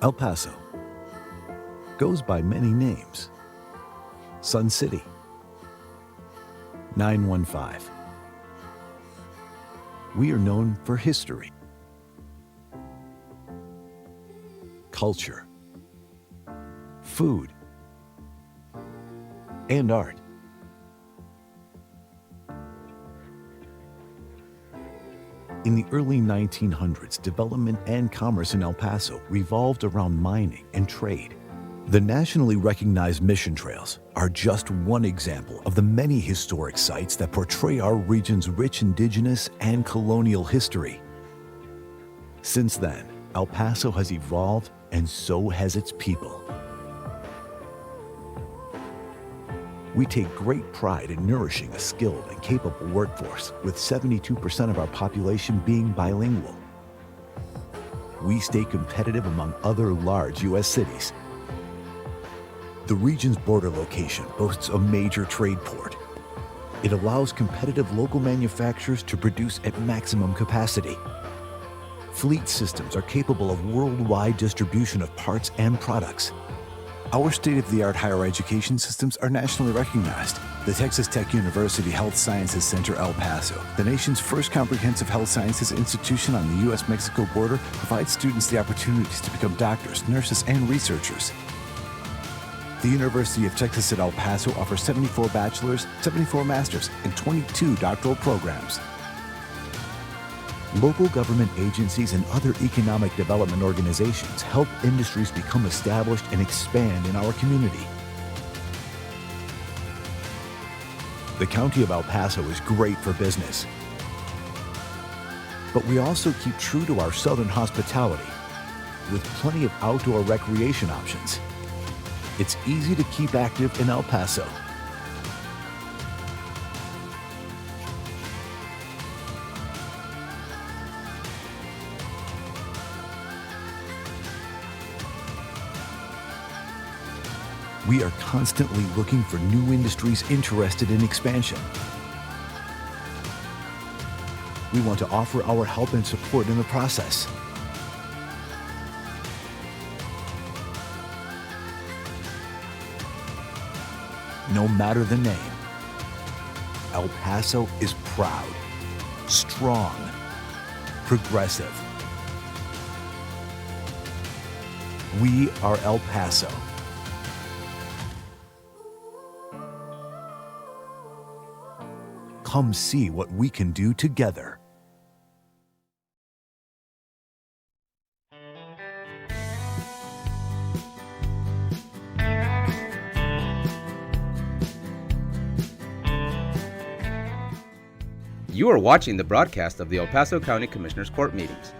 El Paso goes by many names. Sun City, 915. We are known for history, culture, food, and art. In the early 1900s, development and commerce in El Paso revolved around mining and trade. The nationally recognized mission trails are just one example of the many historic sites that portray our region's rich indigenous and colonial history. Since then, El Paso has evolved, and so has its people. We take great pride in nourishing a skilled and capable workforce, with 72% of our population being bilingual. We stay competitive among other large U.S. cities. The region's border location boasts a major trade port. It allows competitive local manufacturers to produce at maximum capacity. Fleet systems are capable of worldwide distribution of parts and products. Our state-of-the-art higher education systems are nationally recognized. The Texas Tech University Health Sciences Center El Paso, the nation's first comprehensive health sciences institution on the U.S.-Mexico border, provides students the opportunities to become doctors, nurses, and researchers. The University of Texas at El Paso offers 74 bachelor's, 74 master's, and 22 doctoral programs. Local government agencies and other economic development organizations help industries become established and expand in our community. The County of El Paso is great for business, but we also keep true to our southern hospitality with plenty of outdoor recreation options. It's easy to keep active in El Paso. We are constantly looking for new industries interested in expansion. We want to offer our help and support in the process. No matter the name, El Paso is proud, strong, progressive. We are El Paso. Come see what we can do together. You are watching the broadcast of the El Paso County Commissioners Court meetings.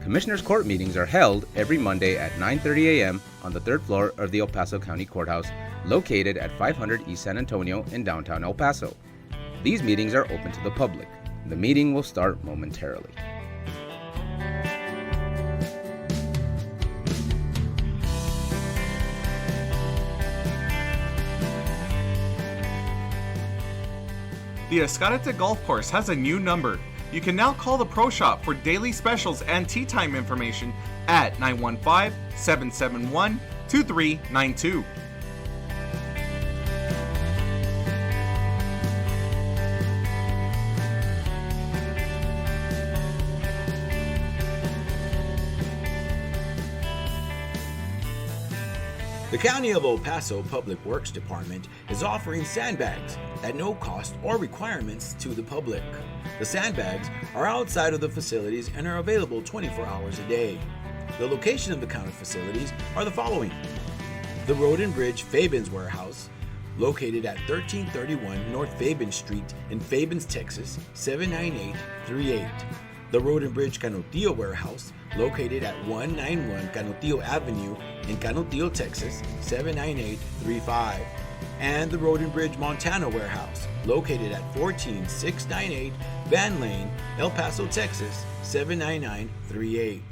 Commissioners Court meetings are held every Monday at 9:30 a.m. on the third floor of the El Paso County Courthouse, located at 500 East San Antonio in downtown El Paso. These meetings are open to the public. The meeting will start momentarily. The Escarrete Golf Course has a new number. You can now call the Pro Shop for daily specials and tee time information at 915-771-2392. The County of El Paso Public Works Department is offering sandbags at no cost or requirements to the public. The sandbags are outside of the facilities and are available 24 hours a day. The location of the county facilities are the following: the Road and Bridge Fabens Warehouse, located at 1331 North Fabens Street in Fabens, Texas, 79838. The Road and Bridge Canutillo Warehouse, located at 191 Canutillo Avenue in Canutillo, Texas, 79835. And the Road and Bridge Montana Warehouse, located at 14698 Van Lane, El Paso, Texas, 79938.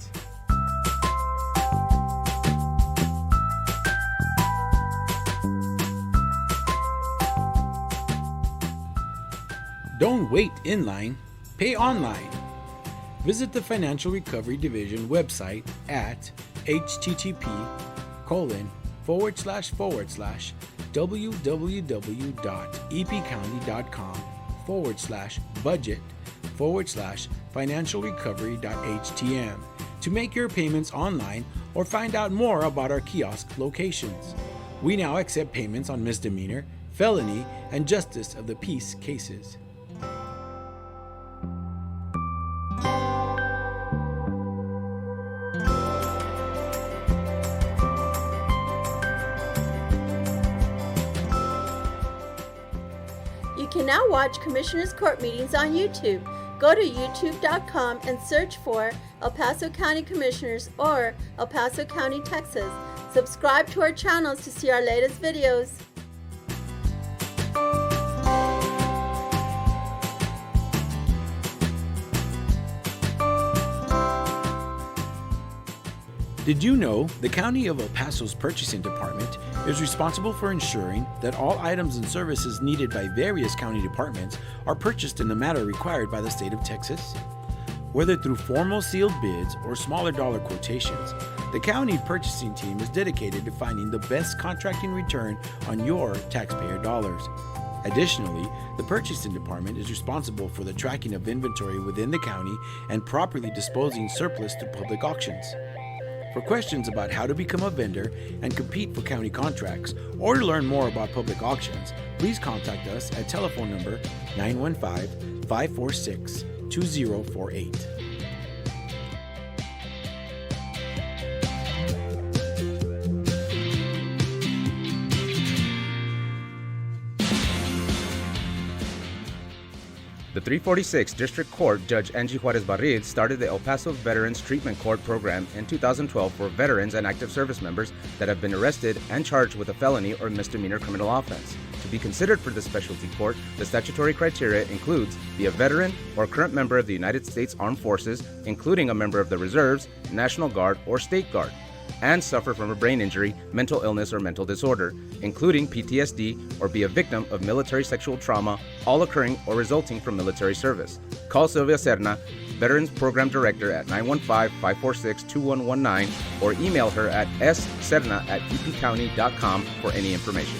Don't wait in line, pay online. Visit the Financial Recovery Division website at http://www.epcounty.com/budget/financial recovery.htm to make your payments online or find out more about our kiosk locations. We now accept payments on misdemeanor, felony, and justice of the peace cases. You can now watch Commissioners Court meetings on YouTube. Go to youtube.com and search for El Paso County Commissioners or El Paso County, Texas. Subscribe to our channels to see our latest videos. Did you know the County of El Paso's Purchasing Department is responsible for ensuring that all items and services needed by various county departments are purchased in the manner required by the state of Texas? Whether through formal sealed bids or smaller dollar quotations, the county purchasing team is dedicated to finding the best contracting return on your taxpayer dollars. Additionally, the Purchasing Department is responsible for the tracking of inventory within the county and properly disposing surplus through public auctions. For questions about how to become a vendor and compete for county contracts, or to learn more about public auctions, please contact us at telephone number 915-546-2048. The 346th District Court Judge Angie Juarez Barril started the El Paso Veterans Treatment Court program in 2012 for veterans and active service members that have been arrested and charged with a felony or misdemeanor criminal offense. To be considered for the specialty court, the statutory criteria includes be a veteran or current member of the United States Armed Forces, including a member of the Reserves, National Guard, or State Guard, and suffer from a brain injury, mental illness, or mental disorder, including PTSD, or be a victim of military sexual trauma, all occurring or resulting from military service. Call Sylvia Serna, Veterans Program Director at 915-546-2119, or email her at sserna@epcounty.com for any information.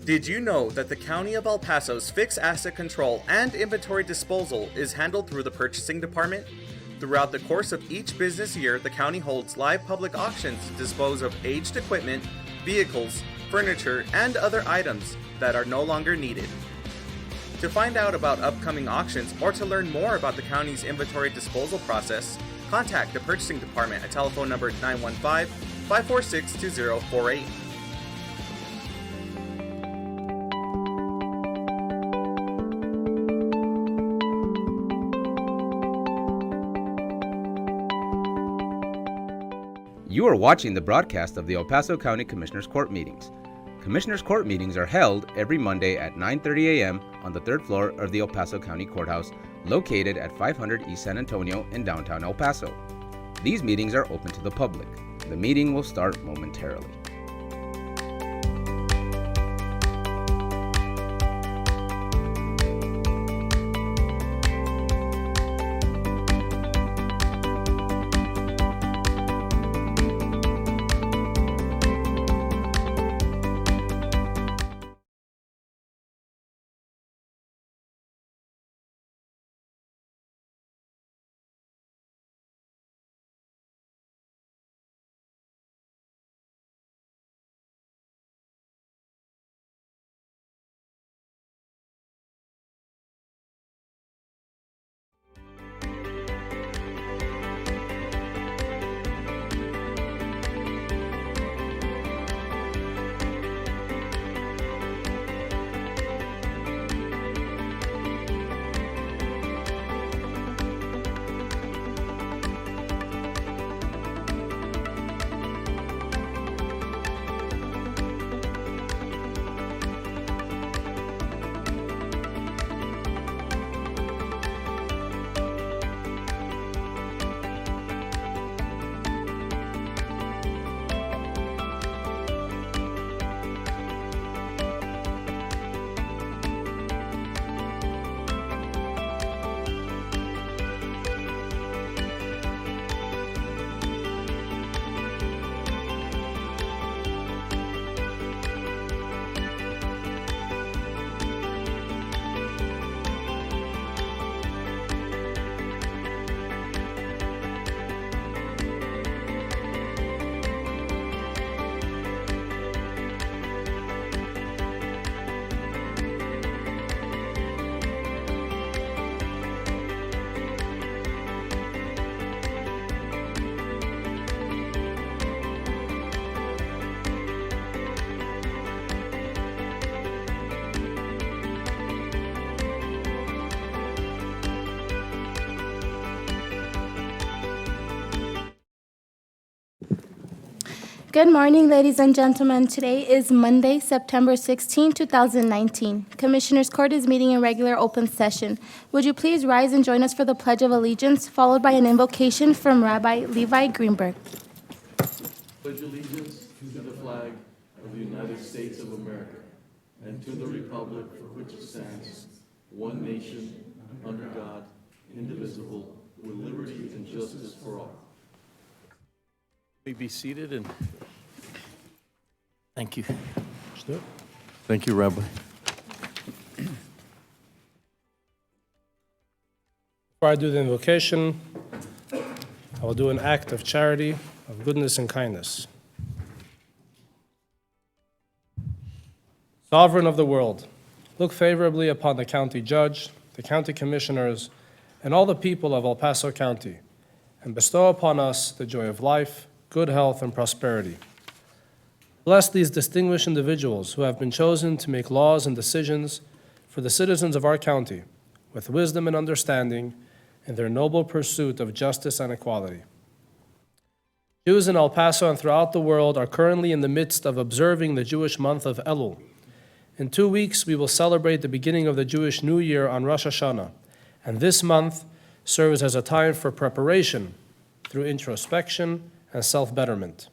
Did you know that the County of El Paso's fixed asset control and inventory disposal is handled through the Purchasing Department? Throughout the course of each business year, the county holds live public auctions to dispose of aged equipment, vehicles, furniture, and other items that are no longer needed. To find out about upcoming auctions or to learn more about the county's inventory disposal process, contact the Purchasing Department at telephone number 915-546-2048. You are watching the broadcast of the El Paso County Commissioners Court meetings. Commissioners Court meetings are held every Monday at 9:30 a.m. on the third floor of the El Paso County Courthouse, located at 500 East San Antonio in downtown El Paso. These meetings are open to the public. The meeting will start momentarily. Good morning, ladies and gentlemen. Today is Monday, September 16, 2019. Commissioners Court is meeting in regular open session. Would you please rise and join us for the Pledge of Allegiance, followed by an invocation from Rabbi Levi Greenberg. Pledge allegiance to the flag of the United States of America and to the republic for which it stands, one nation, under God, indivisible, with liberty and justice for all. May be seated and thank you. Thank you, Rabbi. Before I do the invocation, I will do an act of charity, of goodness and kindness. Sovereign of the world, look favorably upon the county judge, the county commissioners, and all the people of El Paso County, and bestow upon us the joy of life, good health, and prosperity. Bless these distinguished individuals who have been chosen to make laws and decisions for the citizens of our county with wisdom and understanding in their noble pursuit of justice and equality. Jews in El Paso and throughout the world are currently in the midst of observing the Jewish month of Elul. In 2 weeks, we will celebrate the beginning of the Jewish New Year on Rosh Hashanah, and this month serves as a time for preparation through introspection and self-betterment.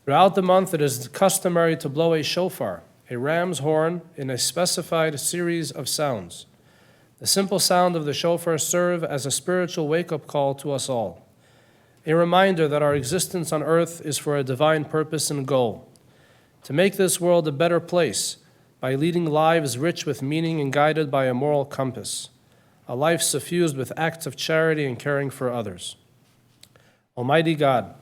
Throughout the month, it is customary to blow a shofar, a ram's horn, in a specified series of sounds. The simple sound of the shofar serves as a spiritual wake-up call to us all, a reminder that our existence on earth is for a divine purpose and goal, to make this world a better place by leading lives rich with meaning and guided by a moral compass, a life suffused with acts of charity and caring for others. Almighty God,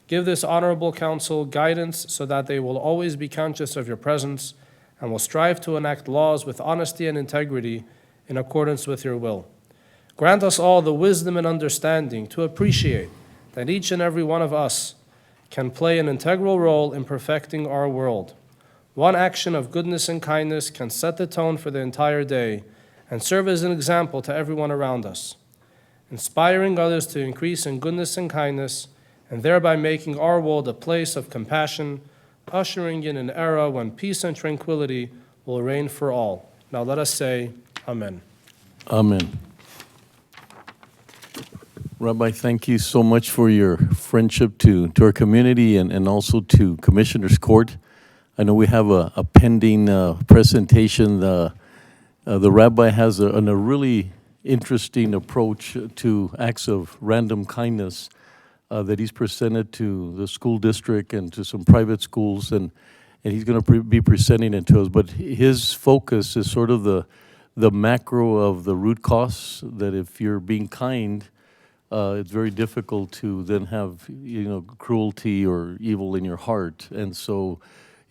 give this honorable council guidance so that they will always be conscious of your presence and will strive to enact laws with honesty and integrity in accordance with your will. Grant us all the wisdom and understanding to appreciate that each and every one of us can play an integral role in perfecting our world. One action of goodness and kindness can set the tone for the entire day and serve as an example to everyone around us, inspiring others to increase in goodness and kindness, and thereby making our world a place of compassion, ushering in an era when peace and tranquility will reign for all. Now let us say, Amen. Amen. Rabbi, thank you so much for your friendship to our community and also to Commissioners Court. I know we have a pending presentation. The Rabbi has a really interesting approach to acts of random kindness that he's presented to the school district and to some private schools, and he's going to be presenting it to us. But his focus is sort of the macro of the root cause, that if you're being kind, it's very difficult to then have, cruelty or evil in your heart. And so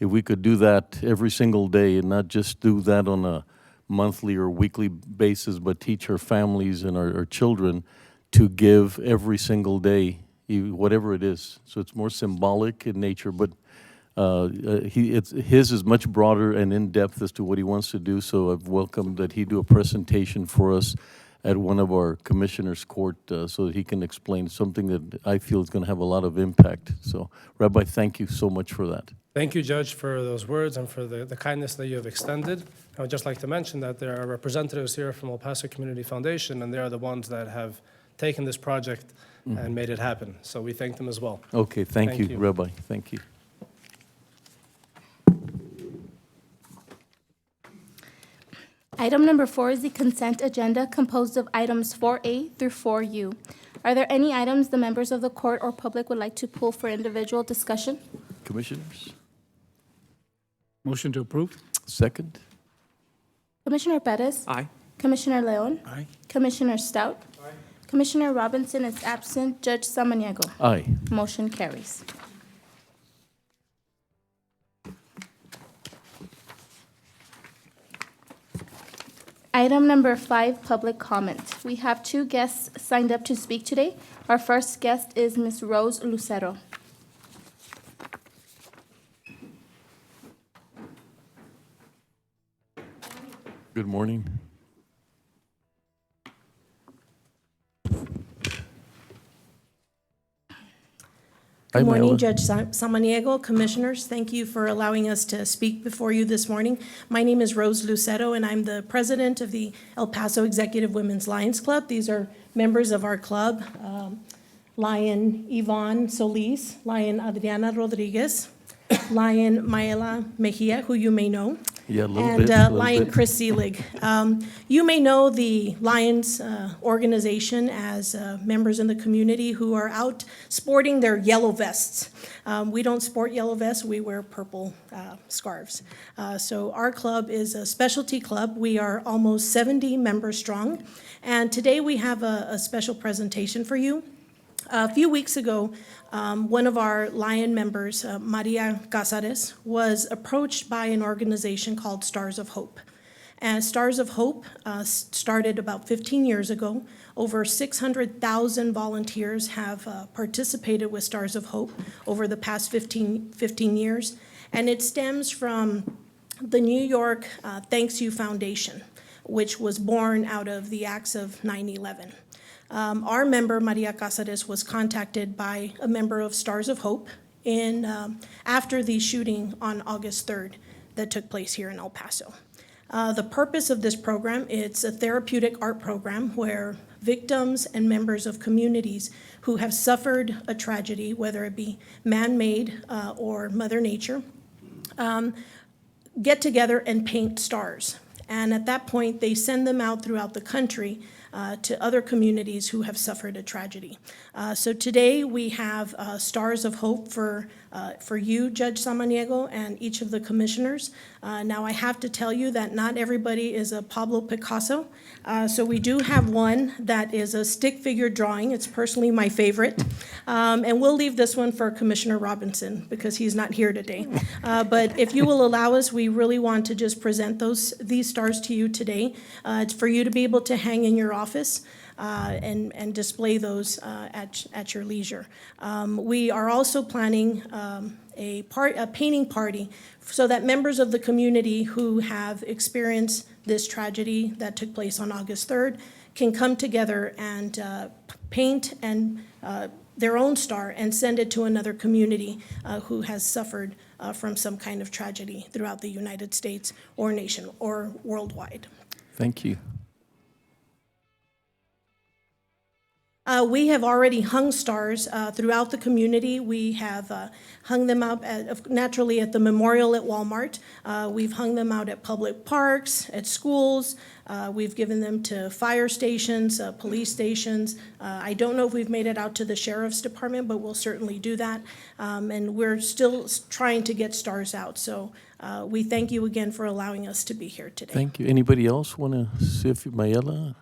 if we could do that every single day and not just do that on a monthly or weekly basis, but teach our families and our children to give every single day, whatever it is. So it's more symbolic in nature, but his is much broader and in-depth as to what he wants to do. So I've welcomed that he do a presentation for us at one of our commissioners' court so that he can explain something that I feel is going to have a lot of impact. So Rabbi, thank you so much for that. Thank you, Judge, for those words and for the kindness that you have extended. I would just like to mention that there are representatives here from El Paso Community Foundation, and they are the ones that have taken this project and made it happen. So we thank them as well. Okay, thank you, Rabbi. Thank you. Item number 4 is the consent agenda composed of items 4A through 4U. Are there any items the members of the court or public would like to pull for individual discussion? Commissioners? Motion to approve. Second? Commissioner Perez? Aye. Commissioner Leon? Aye. Commissioner Stout? Aye. Commissioner Robinson is absent. Judge Samaniego? Aye. Motion carries. Item number 5, public comment. We have 2 guests signed up to speak today. Our first guest is Ms. Rose Lucero. Good morning. Hi, Good morning, Mayola. Judge Samaniego, Commissioners. Thank you for allowing us to speak before you this morning. My name is Rose Lucero, and I'm the president of the El Paso Executive Women's Lions Club. These are members of our club, Lion Yvonne Solis, Lion Adriana Rodriguez, Lion Maela Mejia, who you may know, Yeah, a little and bit. A little Lion bit. Chris Seelig. You may know the Lions organization as members in the community who are out sporting their yellow vests. We don't sport yellow vests, we wear purple scarves. So our club is a specialty club. We are almost 70 members strong, and today we have a special presentation for you. A few weeks ago, one of our Lion members, Maria Casares, was approached by an organization called Stars of Hope. And Stars of Hope started about 15 years ago. Over 600,000 volunteers have participated with Stars of Hope over the past 15 years. And it stems from the New York Thanks You Foundation, which was born out of the acts of 9/11. Our member, Maria Casares, was contacted by a member of Stars of Hope after the shooting on August 3rd that took place here in El Paso. The purpose of this program, it's a therapeutic art program where victims and members of communities who have suffered a tragedy, whether it be man-made or Mother Nature, get together and paint stars. And at that point, they send them out throughout the country to other communities who have suffered a tragedy. So today we have Stars of Hope for you, Judge Samaniego, and each of the commissioners. Now I have to tell you that not everybody is a Pablo Picasso. So we do have one that is a stick figure drawing. It's personally my favorite. And we'll leave this one for Commissioner Robinson because he's not here today. But if you will allow us, we really want to just present these stars to you today. It's for you to be able to hang in your office and display those at your leisure. We are also planning a painting party so that members of the community who have experienced this tragedy that took place on August 3rd can come together and paint their own star and send it to another community who has suffered from some kind of tragedy throughout the United States or nation or worldwide. Thank you. We have already hung stars throughout the community. We have hung them up naturally at the memorial at Walmart. We've hung them out at public parks, at schools. We've given them to fire stations, police stations. I don't know if we've made it out to the sheriff's department, but we'll certainly do that. And we're still trying to get stars out. So we thank you again for allowing us to be here today. Thank you. Anybody else want to see if Mayela?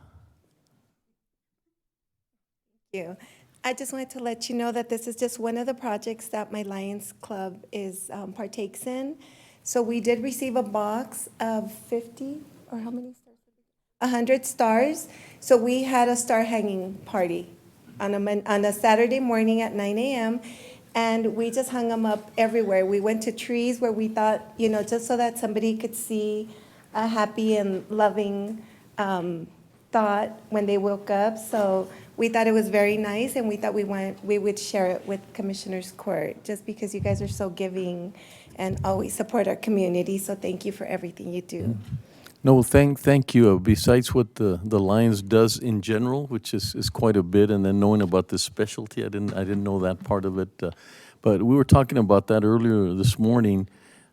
You. I just wanted to let you know that this is just one of the projects that my Lions Club partakes in. So we did receive a box of 50, or how many stars? 100 stars. So we had a star hanging party on a Saturday morning at 9 a.m. And we just hung them up everywhere. We went to trees where we thought, just so that somebody could see a happy and loving thought when they woke up. So we thought it was very nice, and we thought we would share it with Commissioners Court, just because you guys are so giving and always support our community. So thank you for everything you do. No, thank you. Besides what the Lions does in general, which is quite a bit, and then knowing about this specialty, I didn't know that part of it. But we were talking about that earlier this morning,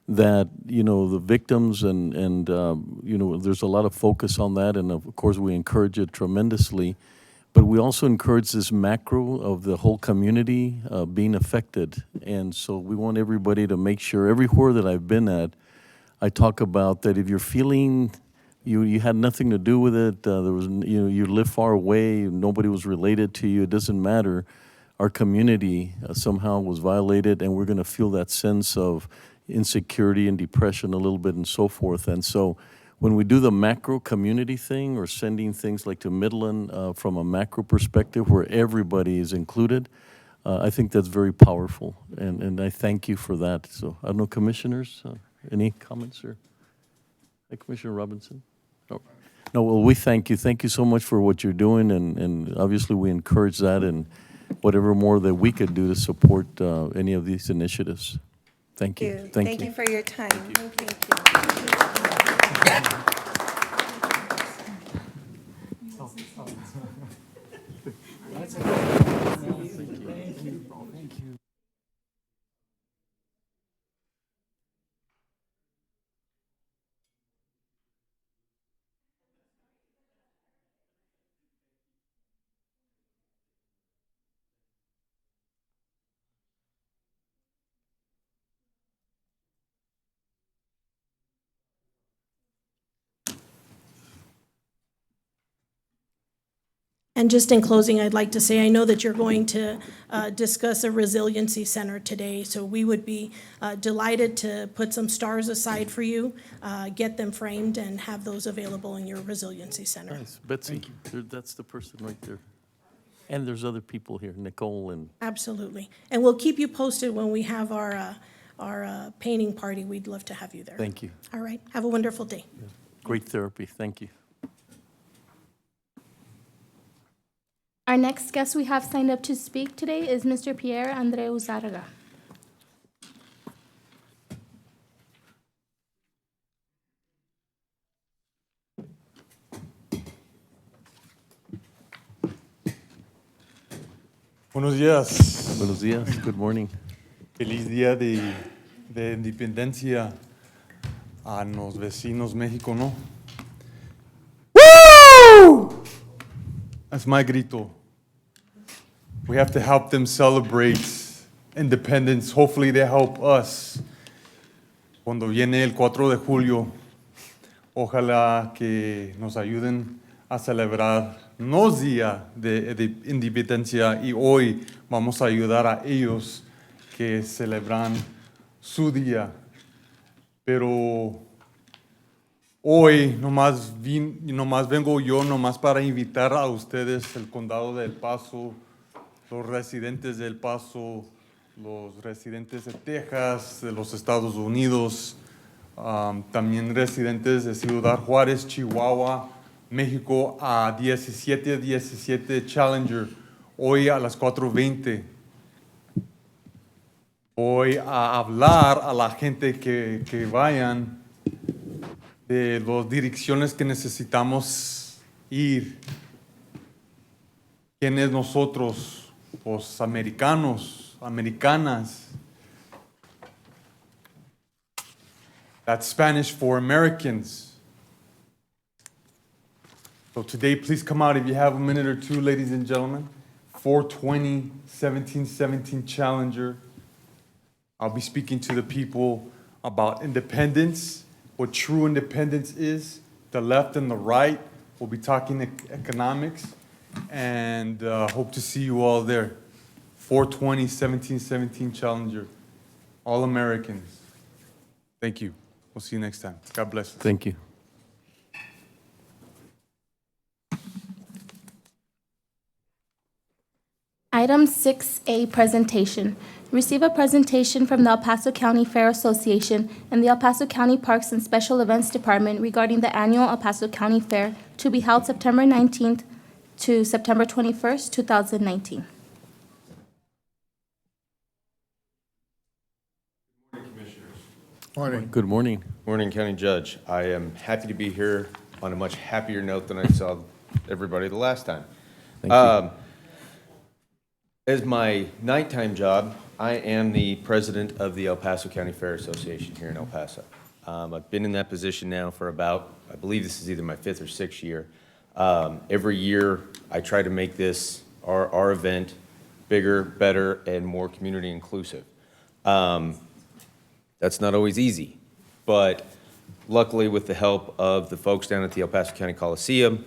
that the victims and there's a lot of focus on that, and of course we encourage it tremendously. But we also encourage this macro of the whole community being affected. And so we want everybody to make sure, everywhere that I've been at, I talk about that if you're feeling you had nothing to do with it, there was you live far away, nobody was related to you, it doesn't matter. Our community somehow was violated, and we're going to feel that sense of insecurity and depression a little bit and so forth. And so when we do the macro community thing, or sending things like to Midland from a macro perspective where everybody is included, I think that's very powerful, and I thank you for that. So I don't know, commissioners, any comments? Or hey, Commissioner Robinson? No, well, we thank you. Thank you so much for what you're doing, and obviously we encourage that, and whatever more that we could do to support any of these initiatives. Thank you. Thank you for your time. Thank you. And just in closing, I'd like to say, I know that you're going to discuss a resiliency center today, so we would be delighted to put some stars aside for you, get them framed, and have those available in your resiliency center. Nice. Betsy, that's the person right there. And there's other people here, Nicole and... Absolutely. And we'll keep you posted when we have our painting party. We'd love to have you there. Thank you. All right. Have a wonderful day. Great therapy. Thank you. Our next guest we have signed up to speak today is Mr. Pierre Andreu Zárraga. Buenos días. Buenos días. Good morning. Feliz día de independencia a los vecinos México, ¿no? Woo! That's my grito. We have to help them celebrate independence. Hopefully they help us. Cuando viene el 4 de julio, ojalá que nos ayuden a celebrar nos día de independencia y hoy vamos a ayudar a ellos que celebran su día. Pero hoy nomás vengo yo nomás para invitar a ustedes, el condado de El Paso, los residentes de El Paso, los residentes de Texas, de los Estados Unidos, también residentes de Ciudad Juárez, Chihuahua, México, a 17 Challenger, hoy a las 4:20. Voy a hablar a la gente que vayan de las direcciones que necesitamos ir. ¿Quiénes nosotros, los americanos, americanas? That's Spanish for Americans. So today, please come out if you have a minute or two, ladies and gentlemen. 420 1717 Challenger. I'll be speaking to the people about independence, what true independence is. The left and the right. We'll be talking economics, and hope to see you all there. 420 1717 Challenger. All Americans. Thank you. We'll see you next time. God bless. Thank you. Item 6A, presentation. Receive a presentation from the El Paso County Fair Association and the El Paso County Parks and Special Events Department regarding the annual El Paso County Fair to be held September 19th to September 21st, 2019. Morning. Good morning. Morning, County Judge. I am happy to be here on a much happier note than I saw everybody the last time. Thank you. As my nighttime job, I am the president of the El Paso County Fair Association here in El Paso. I've been in that position now for about, I believe this is either my 5th or 6th year. Every year, I try to make this, our event, bigger, better, and more community inclusive. That's not always easy, but luckily with the help of the folks down at the El Paso County Coliseum,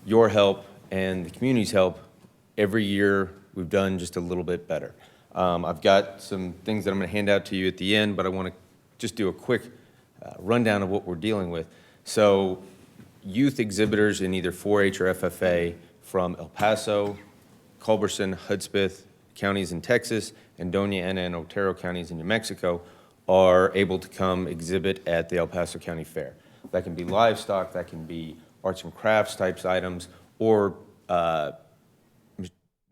your help, and the community's help, every year we've done just a little bit better. I've got some things that I'm going to hand out to you at the end, but I want to just do a quick rundown of what we're dealing with. So youth exhibitors in either 4-H or FFA from El Paso, Culberson, Hudspeth counties in Texas, and Doña Ana and Otero counties in New Mexico are able to come exhibit at the El Paso County Fair. That can be livestock, that can be arts and crafts types items, or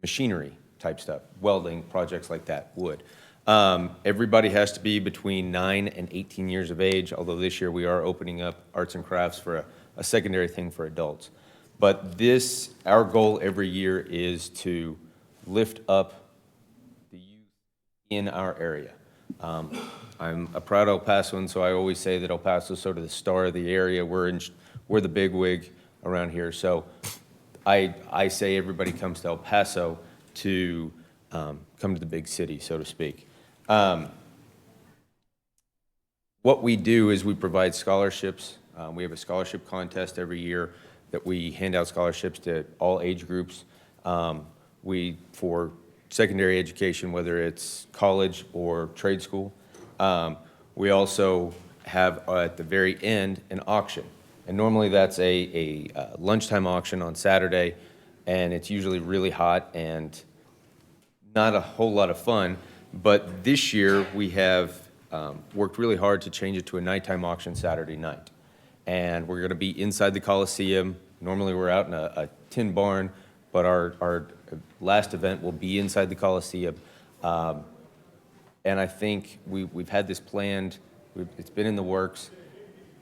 machinery, type stuff, welding, projects like that, wood. Everybody has to be between 9 and 18 years of age, although this year we are opening up arts and crafts for a secondary thing for adults. But our goal every year is to lift up the youth in our area. I'm a proud El Pasoan, so I always say that El Paso is sort of the star of the area. We're the bigwig around here. So I say everybody comes to El Paso to come to the big city, so to speak. What we do is we provide scholarships. We have a scholarship contest every year that we hand out scholarships to all age groups. For secondary education, whether it's college or trade school. We also have at the very end an auction. And normally that's a lunchtime auction on Saturday, and it's usually really hot and not a whole lot of fun. But this year we have worked really hard to change it to a nighttime auction Saturday night. And we're going to be inside the Coliseum. Normally we're out in a tin barn, but our last event will be inside the Coliseum. And I think we've had this planned, it's been in the works,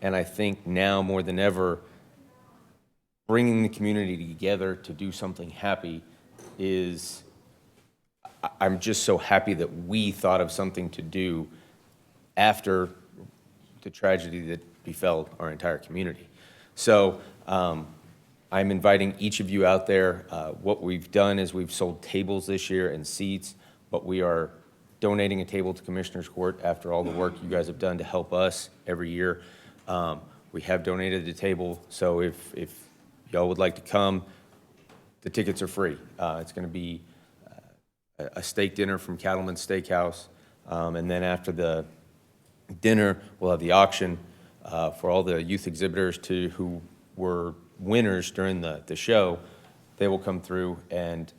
and I think now more than ever, bringing the community together to do something happy is, I'm just so happy that we thought of something to do after the tragedy that befell our entire community. So I'm inviting each of you out there. What we've done is we've sold tables this year and seats, but we are donating a table to Commissioner's Court after all the work you guys have done to help us every year. We have donated a table, so if y'all would like to come, the tickets are free. It's going to be a steak dinner from Cattleman's Steakhouse, and then after the dinner, we'll have the auction for all the youth exhibitors who were winners during the show. They will come through, and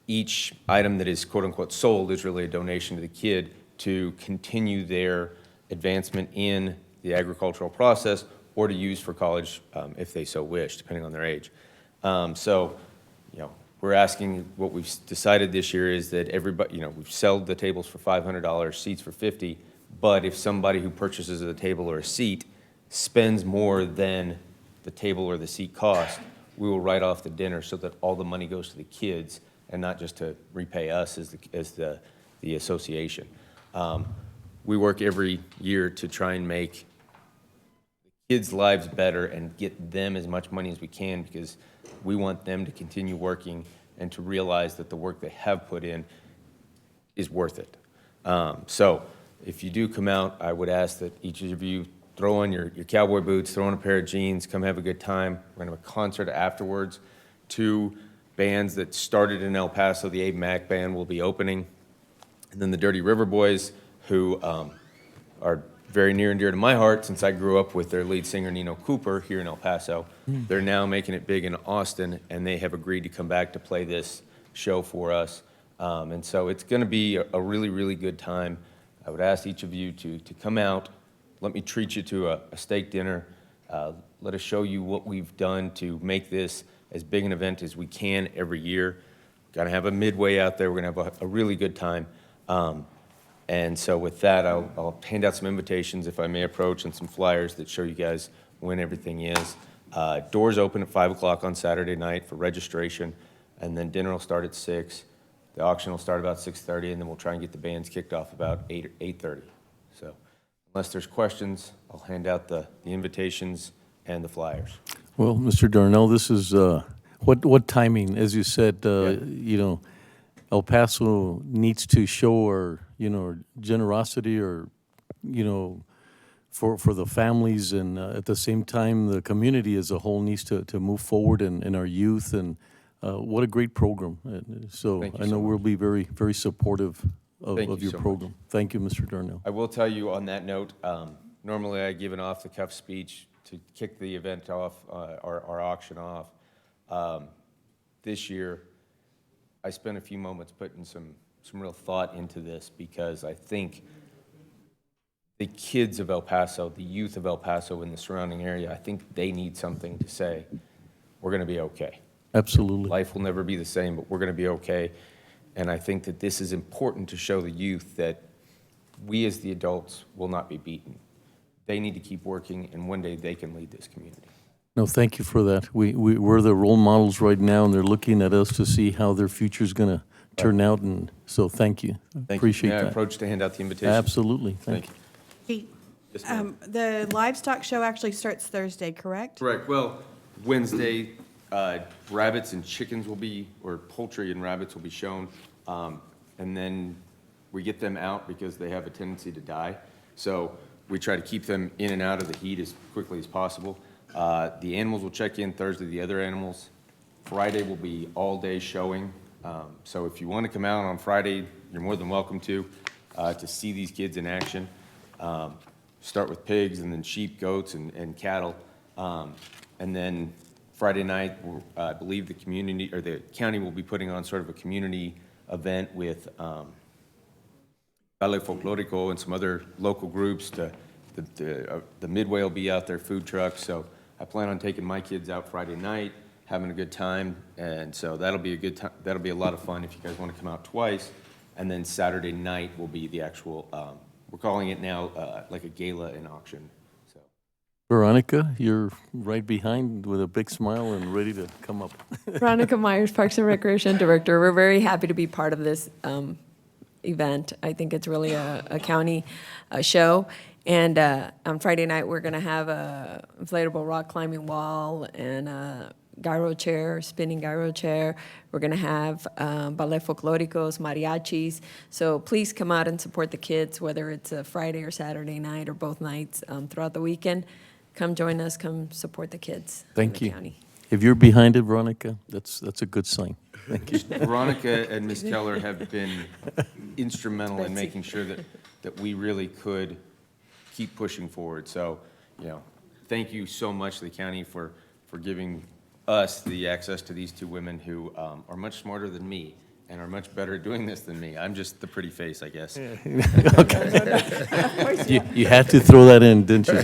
each item that is quote-unquote sold is really a donation to the kid to continue their advancement in the agricultural process or to use for college if they so wish, depending on their age. So, we're asking, what we've decided this year is that everybody, we've sold the tables for $500, seats for $50, but if somebody who purchases a table or a seat spends more than the table or the seat cost, we will write off the dinner so that all the money goes to the kids and not just to repay us as the association. We work every year to try and make kids' lives better and get them as much money as we can, because we want them to continue working and to realize that the work they have put in is worth it. So if you do come out, I would ask that each of you throw on your cowboy boots, throw on a pair of jeans, come have a good time. We're going to have a concert afterwards. 2 bands that started in El Paso, the Abe Mack Band, will be opening. And then the Dirty River Boys, who are very near and dear to my heart since I grew up with their lead singer, Nino Cooper, here in El Paso. They're now making it big in Austin, and they have agreed to come back to play this show for us. And so it's going to be a really, really good time. I would ask each of you to come out. Let me treat you to a steak dinner. Let us show you what we've done to make this as big an event as we can every year. Got to have a midway out there. We're going to have a really good time. And so with that, I'll hand out some invitations, if I may approach, and some flyers that show you guys when everything is. Doors open at 5 o'clock on Saturday night for registration, and then dinner will start at 6. The auction will start about 6:30, and then we'll try and get the bands kicked off about 8 or 8:30. So unless there's questions, I'll hand out the invitations and the flyers. Well, Mr. Darnell, this is, what timing? As you said, El Paso needs to show our generosity or, for the families, and at the same time, the community as a whole needs to move forward in our youth, and what a great program. So I know we'll be very, very supportive of your program. Thank you, Mr. Darnell. I will tell you on that note, normally I give an off-the-cuff speech to kick the event off, our auction off. This year, I spent a few moments putting some real thought into this, because I think the kids of El Paso, the youth of El Paso in the surrounding area, I think they need something to say. We're going to be okay. Absolutely. Life will never be the same, but we're going to be okay. And I think that this is important to show the youth that we as the adults will not be beaten. They need to keep working, and one day they can lead this community. No, thank you for that. We're the role models right now, and they're looking at us to see how their future's going to turn out, and so thank you. Appreciate May I that. approach to hand out the invitation? Absolutely. Thank you. Hey, Yes, ma'am. the livestock show actually starts Thursday, correct? Correct. Well, Wednesday, rabbits and chickens will be, or poultry and rabbits will be shown. And then we get them out because they have a tendency to die. So we try to keep them in and out of the heat as quickly as possible. The animals will check in Thursday, the other animals. Friday will be all-day showing. So if you want to come out on Friday, you're more than welcome to see these kids in action. Start with pigs and then sheep, goats, and cattle. And then Friday night, I believe the community, or the county will be putting on sort of a community event with Ballet Folklorico and some other local groups. The Midway will be out there, food trucks. So I plan on taking my kids out Friday night, having a good time. And so that'll be a good time. That'll be a lot of fun if you guys want to come out twice. And then Saturday night will be the actual, we're calling it now like a gala and auction. So Veronica, you're right behind with a big smile and ready to come up. Veronica Myers, Parks and Recreation Director. We're very happy to be part of this event. I think it's really a county show. And on Friday night, we're going to have a inflatable rock climbing wall and a gyro chair, spinning gyro chair. We're going to have ballet folklóricos, mariachis. So please come out and support the kids, whether it's a Friday or Saturday night or both nights throughout the weekend. Come join us. Come support the kids. Thank in you. the county. If you're behind it, Veronica, that's a good sign. Thank you. Veronica and Ms. Keller have been instrumental in making sure that we really could keep pushing forward. So, thank you so much to the county for giving us the access to these two women who are much smarter than me and are much better at doing this than me. I'm just the pretty face, I guess. Okay. You had to throw that in, didn't you?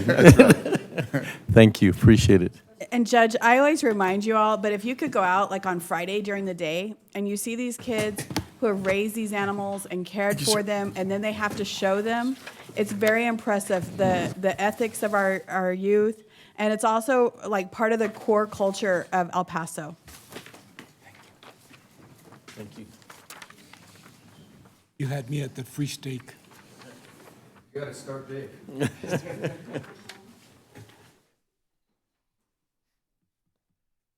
Thank you. Appreciate it. And Judge, I always remind you all, but if you could go out like on Friday during the day and you see these kids who have raised these animals and cared for them, and then they have to show them, it's very impressive, the ethics of our youth, and it's also like part of the core culture of El Paso. Thank you. You had me at the free steak. You gotta start big.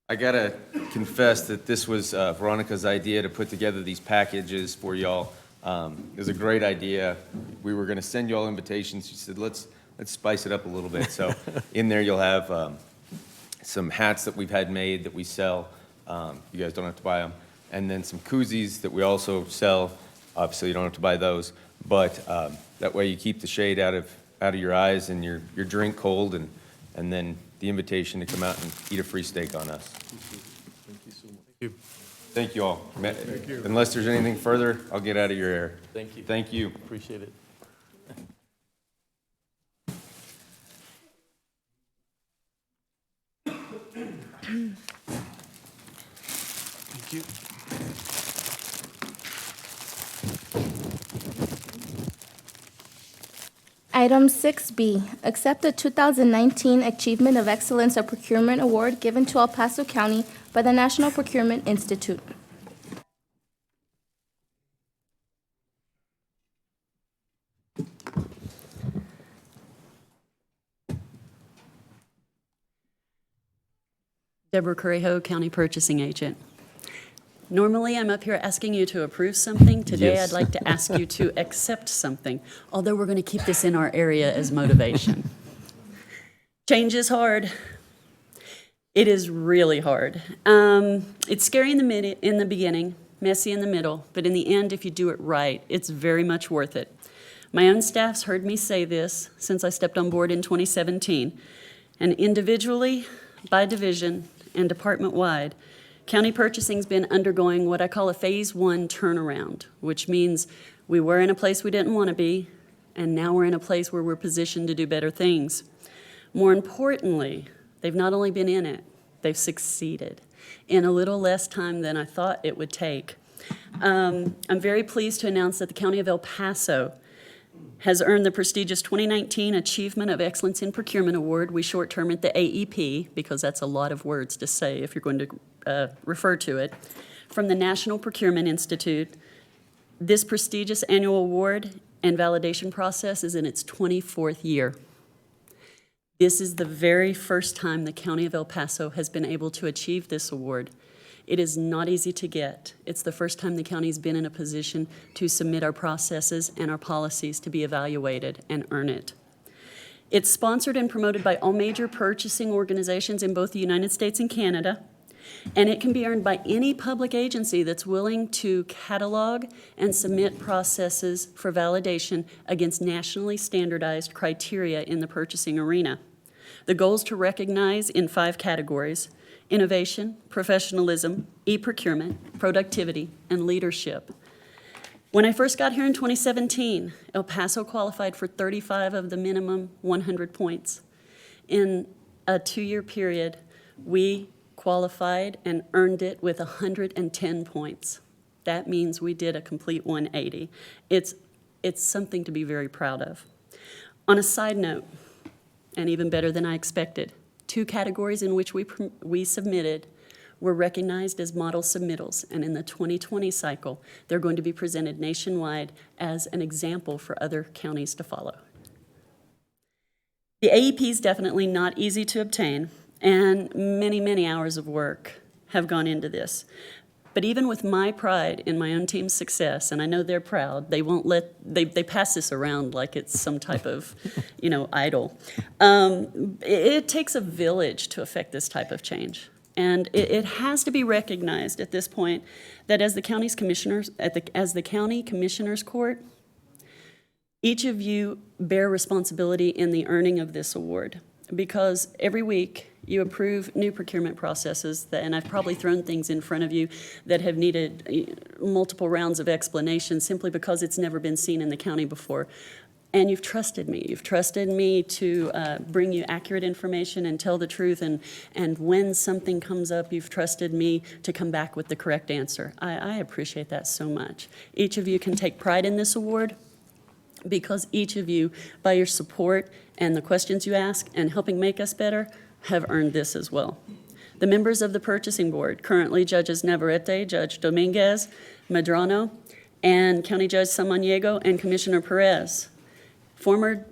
I gotta confess that this was Veronica's idea to put together these packages for y'all. It was a great idea. We were gonna send y'all invitations. She said, let's spice it up a little bit. So in there you'll have some hats that we've had made that we sell. You guys don't have to buy them. And then some koozies that we also sell. Obviously you don't have to buy those, but that way you keep the shade out of your eyes and your drink cold, and then the invitation to come out and eat a free steak on us. Thank you so much. Thank you all. Unless there's anything further, I'll get out of your hair. Thank you. Thank you. Appreciate it. Thank you. Item 6B, accept the 2019 Achievement of Excellence of Procurement Award given to El Paso County by the National Procurement Institute. Deborah Correjo, County Purchasing Agent. Normally, I'm up here asking you to approve something. Today, Yes. I'd like to ask you to accept something, although we're going to keep this in our area as motivation. Change is hard. It is really hard. It's scary in the beginning, messy in the middle, but in the end, if you do it right, it's very much worth it. My own staff's heard me say this since I stepped on board in 2017, and individually, by division, and department-wide, county purchasing's been undergoing what I call a phase 1 turnaround, which means we were in a place we didn't want to be, and now we're in a place where we're positioned to do better things. More importantly, they've not only been in it, they've succeeded in a little less time than I thought it would take. I'm very pleased to announce that the County of El Paso has earned the prestigious 2019 Achievement of Excellence in Procurement Award. We short-term it the AEP because that's a lot of words to say if you're going to refer to it, from the National Procurement Institute. This prestigious annual award and validation process is in its 24th year. This is the very first time the County of El Paso has been able to achieve this award. It is not easy to get. It's the first time the county's been in a position to submit our processes and our policies to be evaluated and earn it. It's sponsored and promoted by all major purchasing organizations in both the United States and Canada, and it can be earned by any public agency that's willing to catalog and submit processes for validation against nationally standardized criteria in the purchasing arena. The goal is to recognize in 5 categories: innovation, professionalism, e-procurement, productivity, and leadership. When I first got here in 2017, El Paso qualified for 35 of the minimum 100 points. In a 2-year period, we qualified and earned it with 110 points. That means we did a complete 180. It's something to be very proud of. On a side note, and even better than I expected, 2 categories in which we submitted were recognized as model submittals, and in the 2020 cycle, they're going to be presented nationwide as an example for other counties to follow. The AEP is definitely not easy to obtain, and many, many hours of work have gone into this. But even with my pride in my own team's success, and I know they're proud, they pass this around like it's some type of, idol. It takes a village to affect this type of change. And it has to be recognized at this point that as the county's commissioners, as the county commissioners court, each of you bear responsibility in the earning of this award, because every week you approve new procurement processes, and I've probably thrown things in front of you that have needed multiple rounds of explanation simply because it's never been seen in the county before. And you've trusted me. You've trusted me to bring you accurate information and tell the truth, and when something comes up, you've trusted me to come back with the correct answer. I appreciate that so much. Each of you can take pride in this award, because each of you, by your support and the questions you ask and helping make us better, have earned this as well. The members of the purchasing board, currently Judges Navarrete, Judge Dominguez, Medrano, and County Judge Samaniego and Commissioner Perez, former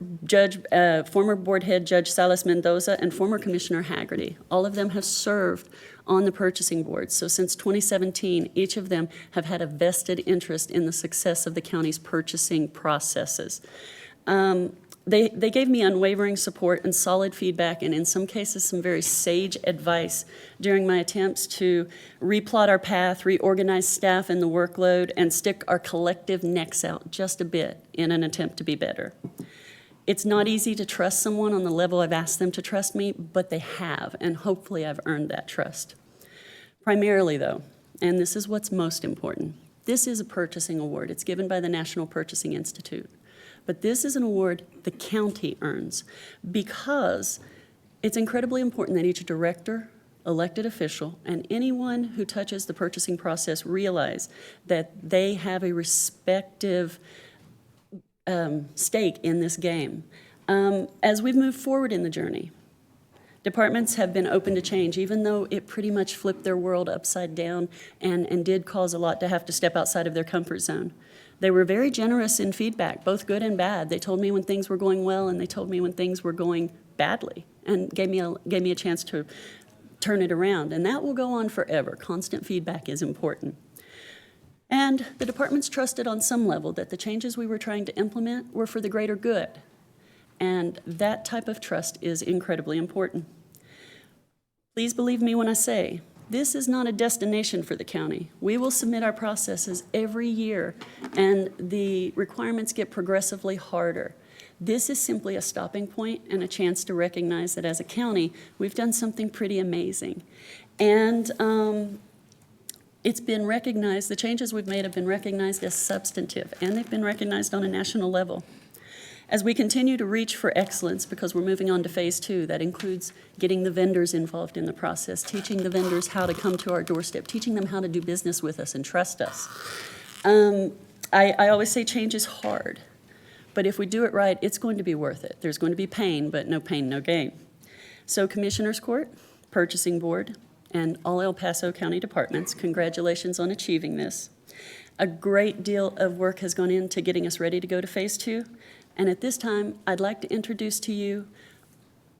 board head Judge Salas Mendoza, and former Commissioner Haggerty. All of them have served on the purchasing board. So since 2017, each of them have had a vested interest in the success of the county's purchasing processes. They gave me unwavering support and solid feedback, and in some cases some very sage advice during my attempts to replot our path, reorganize staff and the workload, and stick our collective necks out just a bit in an attempt to be better. It's not easy to trust someone on the level I've asked them to trust me, but they have, and hopefully I've earned that trust. Primarily though, and this is what's most important, this is a purchasing award. It's given by the National Purchasing Institute. But this is an award the county earns, because it's incredibly important that each director, elected official, and anyone who touches the purchasing process realize that they have a respective stake in this game. As we've moved forward in the journey, departments have been open to change, even though it pretty much flipped their world upside down and did cause a lot to have to step outside of their comfort zone. They were very generous in feedback, both good and bad. They told me when things were going well, and they told me when things were going badly, and gave me a chance to turn it around. And that will go on forever. Constant feedback is important. And the departments trusted on some level that the changes we were trying to implement were for the greater good. And that type of trust is incredibly important. Please believe me when I say, this is not a destination for the county. We will submit our processes every year, and the requirements get progressively harder. This is simply a stopping point and a chance to recognize that as a county, we've done something pretty amazing. And it's been recognized, the changes we've made have been recognized as substantive, and they've been recognized on a national level. As we continue to reach for excellence, because we're moving on to phase 2, that includes getting the vendors involved in the process, teaching the vendors how to come to our doorstep, teaching them how to do business with us and trust us. I always say change is hard, but if we do it right, it's going to be worth it. There's going to be pain, but no pain, no gain. So Commissioners Court, Purchasing Board, and all El Paso County departments, congratulations on achieving this. A great deal of work has gone into getting us ready to go to phase 2. And at this time, I'd like to introduce to you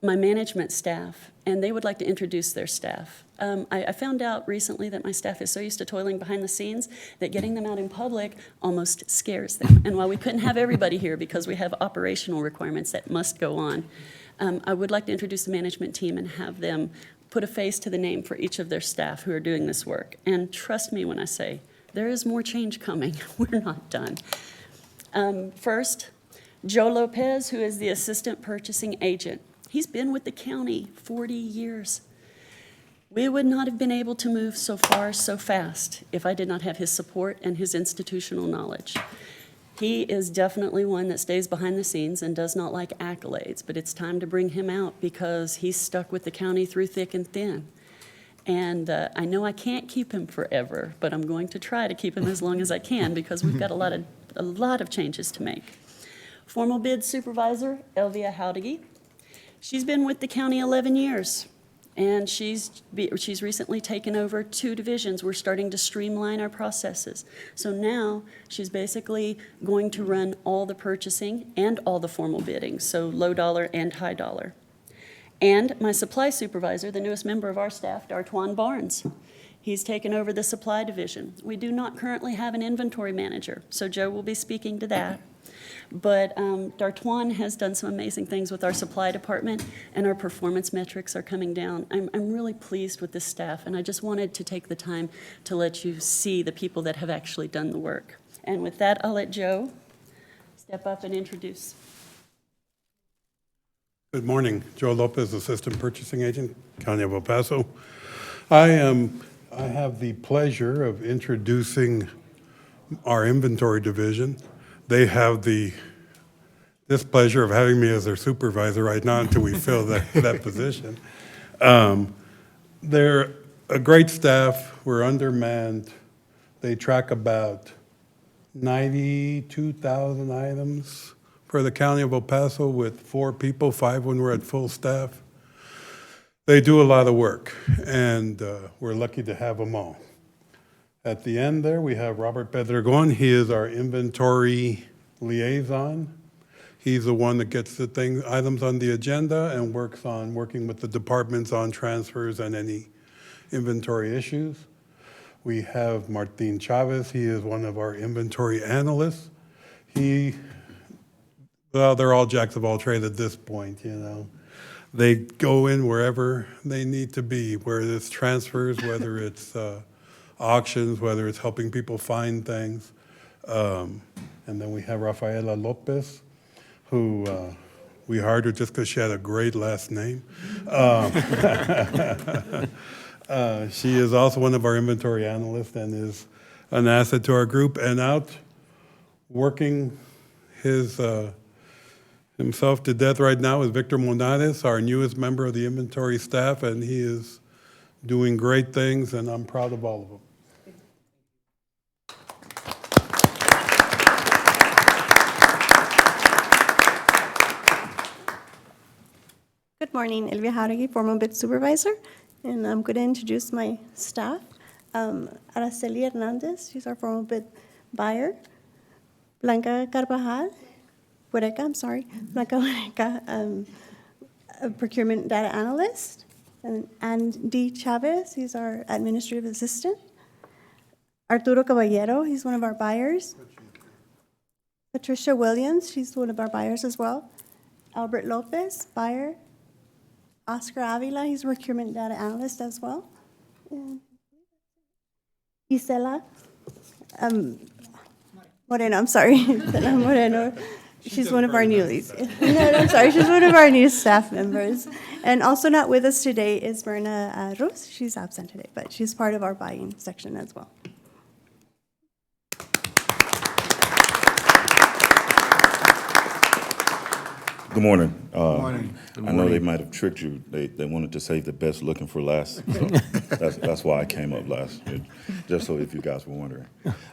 my management staff, and they would like to introduce their staff. I found out recently that my staff is so used to toiling behind the scenes that getting them out in public almost scares them. And while we couldn't have everybody here because we have operational requirements that must go on, I would like to introduce the management team and have them put a face to the name for each of their staff who are doing this work. And trust me when I say, there is more change coming. We're not done. First, Joe Lopez, who is the assistant purchasing agent. He's been with the county 40 years. We would not have been able to move so far so fast if I did not have his support and his institutional knowledge. He is definitely one that stays behind the scenes and does not like accolades, but it's time to bring him out because he's stuck with the county through thick and thin. And I know I can't keep him forever, but I'm going to try to keep him as long as I can because we've got a lot of changes to make. Formal bid supervisor, Elvia Howdigi. She's been with the county 11 years, and she's recently taken over 2 divisions. We're starting to streamline our processes. So now she's basically going to run all the purchasing and all the formal bidding, so low dollar and high dollar. And my supply supervisor, the newest member of our staff, Dartwan Barnes. He's taken over the supply division. We do not currently have an inventory manager, so Joe will be speaking to that. But Dartwan has done some amazing things with our supply department, and our performance metrics are coming down. I'm really pleased with this staff, and I just wanted to take the time to let you see the people that have actually done the work. And with that, I'll let Joe step up and introduce. Good morning. Joe Lopez, Assistant Purchasing Agent, County of El Paso. I have the pleasure of introducing our inventory division. They have the displeasure of having me as their supervisor right now until we fill that position. They're a great staff. We're undermanned. They track about 92,000 items for the County of El Paso with 4 people, 5 when we're at full staff. They do a lot of work, and we're lucky to have them all. At the end there, we have Robert Pedregon. He is our inventory liaison. He's the one that gets the items on the agenda and working with the departments on transfers and any inventory issues. We have Martin Chavez. He is one of our inventory analysts. Well, they're all jacks of all trades at this point, you know. They go in wherever they need to be, whether it's transfers, whether it's auctions, whether it's helping people find things. And then we have Rafaela Lopez, who we hired her just because she had a great last name. She is also one of our inventory analysts and is an asset to our group, and out working himself to death right now is Victor Monades, our newest member of the inventory staff, and he is doing great things, and I'm proud of all of them. Good morning, Elvia Jauregui, formal bid supervisor, and I'm going to introduce my staff. Araceli Hernandez, she's our formal bid buyer. Blanca Blanca Huereca, a procurement data analyst. And D. Chavez, he's our administrative assistant. Arturo Caballero, he's one of our buyers. Patricia Williams, she's one of our buyers as well. Albert Lopez, buyer. Oscar Avila, he's a procurement data analyst as well. And Isela Moreno, I'm sorry. Isela Moreno, she's one of our newlies. No, I'm sorry, she's one of our new staff members. And also not with us today is Berna Ruz. She's absent today, but she's part of our buying section as well. Good morning. Morning. Good I know they morning. might have tricked you. They wanted to save the best looking for last. So that's why I came up last, just so if you guys were wondering.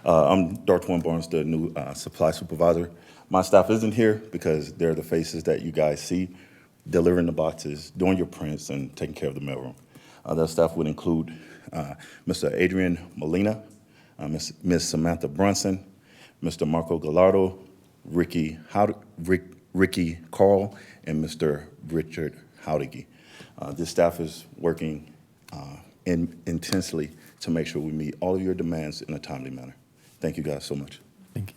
I'm Dartwan Barnes, the new supply supervisor. My staff isn't here because they're the faces that you guys see, delivering the boxes, doing your prints, and taking care of the mailroom. That staff would include Mr. Adrian Molina, Ms. Samantha Brunson, Mr. Marco Gallardo, Ricky Carl, and Mr. Richard Howdige. This staff is working intensely to make sure we meet all of your demands in a timely manner. Thank you guys so much. Thank you.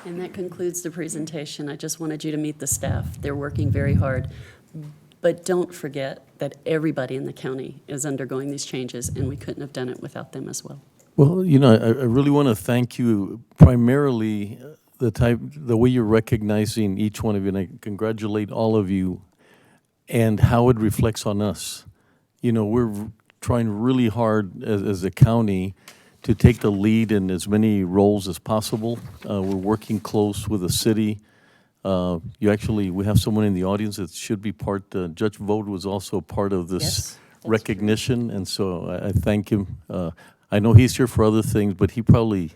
And that concludes the presentation. I just wanted you to meet the staff. They're working very hard. But don't forget that everybody in the county is undergoing these changes, and we couldn't have done it without them as well. Well, you know, I really want to thank you primarily the way you're recognizing each one of you, and I congratulate all of you and how it reflects on us. You know, we're trying really hard as a county to take the lead in as many roles as possible. We're working close with the city. We have someone in the audience that should be part, Judge Vogt was also part of this recognition, and so I thank him. I know he's here for other things, but he probably,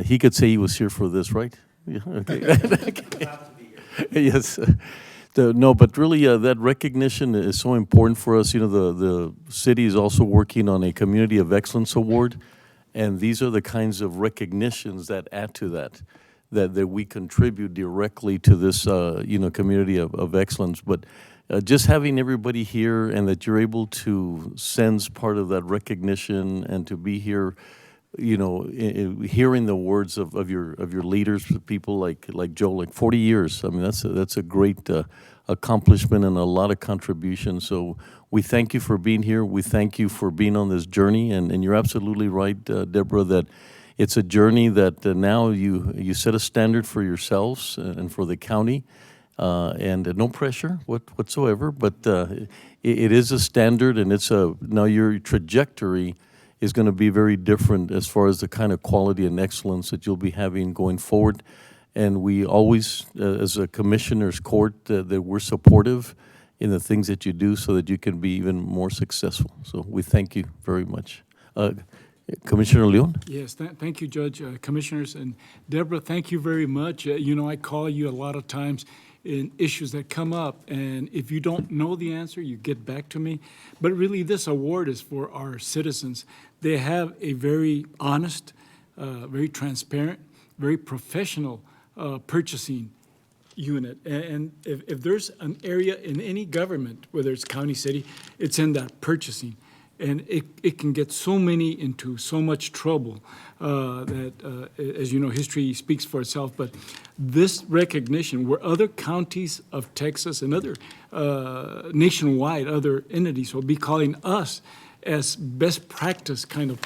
he could say he was here for this, right? Yeah, okay. Yes. No, but really that recognition is so important for us. You know, the city is also working on a Community of Excellence Award, and these are the kinds of recognitions that add to that we contribute directly to this, community of excellence. But just having everybody here and that you're able to sense part of that recognition and to be here, you know, hearing the words of your leaders, people like Joe, like 40 years. I mean, that's a great accomplishment and a lot of contribution. So we thank you for being here. We thank you for being on this journey. And you're absolutely right, Deborah, that it's a journey that now you set a standard for yourselves and for the county. And no pressure whatsoever, but it is a standard, and now your trajectory is going to be very different as far as the kind of quality and excellence that you'll be having going forward. And we always, as a commissioner's court, that we're supportive in the things that you do so that you can be even more successful. So we thank you very much. Commissioner Leon? Yes, thank you, Judge, Commissioners. And Deborah, thank you very much. You know, I call you a lot of times in issues that come up, and if you don't know the answer, you get back to me. But really, this award is for our citizens. They have a very honest, very transparent, very professional purchasing unit. And if there's an area in any government, whether it's county, city, it's in that purchasing. And it can get so many into so much trouble that, as you know, history speaks for itself. But this recognition, where other counties of Texas and other nationwide, other entities will be calling us as best practice kind of,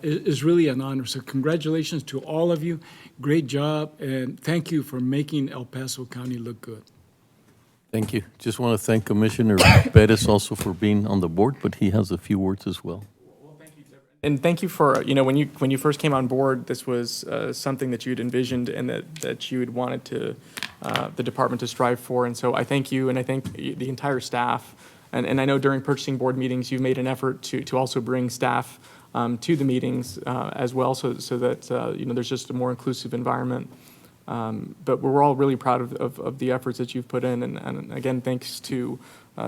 is really an honor. So congratulations to all of you. Great job. And thank you for making El Paso County look good. Thank you. Just want to thank Commissioner Perez also for being on the board, but he has a few words as well. And thank you for, you know, when you first came on board, this was something that you had envisioned and that you had wanted to the department to strive for. And so I thank you, and I thank the entire staff. And I know during purchasing board meetings, you've made an effort to also bring staff to the meetings as well, so that you know, there's just a more inclusive environment. But we're all really proud of the efforts that you've put in, and again, thanks to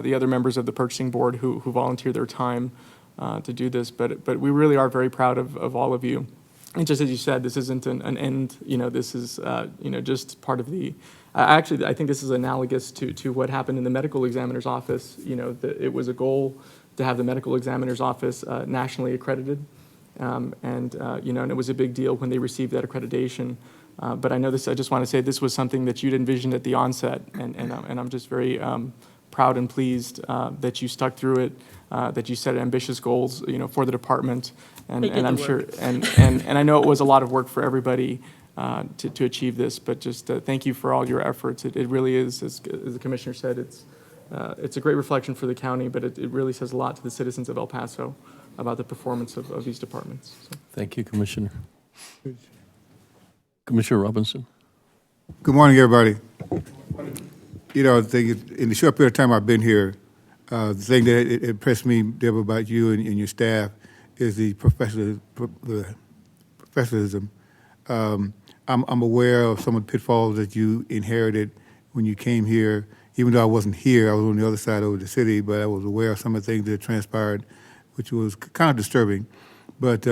the other members of the purchasing board who volunteer their time to do this. But we really are very proud of all of you. And just as you said, this isn't an end. You know, this is you know, just part of the. Actually, I think this is analogous to what happened in the medical examiner's office. You know, it was a goal to have the medical examiner's office nationally accredited, and you know, and it was a big deal when they received that accreditation. But I know this. I just want to say this was something that you'd envisioned at the onset, and I'm just very proud and pleased that you stuck through it, that you set ambitious goals, you know, for the department, and I'm sure, and I know it was a lot of work for everybody to achieve this. But just thank you for all your efforts. It really is, as the commissioner said, it's a great reflection for the county, but it really says a lot to the citizens of El Paso about the performance of these departments. So. Thank you, Commissioner. Commissioner Robinson. Good morning, everybody. You know, in the short period of time I've been here, the thing that it impressed me, Deborah, about you and your staff is the professionalism. I'm aware of some of the pitfalls that you inherited when you came here. Even though I wasn't here, I was on the other side of the city, but I was aware of some of the things that transpired, which was kind of disturbing. But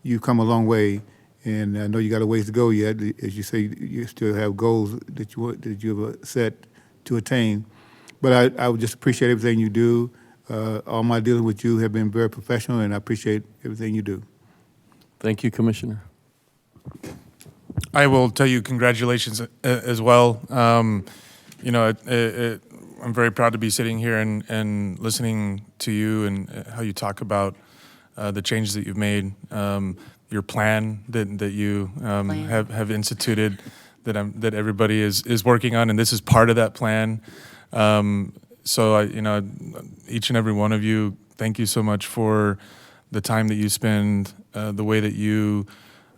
you've come a long way, and I know you got a ways to go yet. As you say, you still have goals that you've set to attain. But I would just appreciate everything you do. All my dealings with you have been very professional, and I appreciate everything you do. Thank you, Commissioner. I will tell you congratulations as well. You know, I'm very proud to be sitting here and listening to you and how you talk about the changes that you've made, your plan that you have instituted, that everybody is working on, and this is part of that plan. So you know, each and every one of you, thank you so much for the time that you spend, the way that you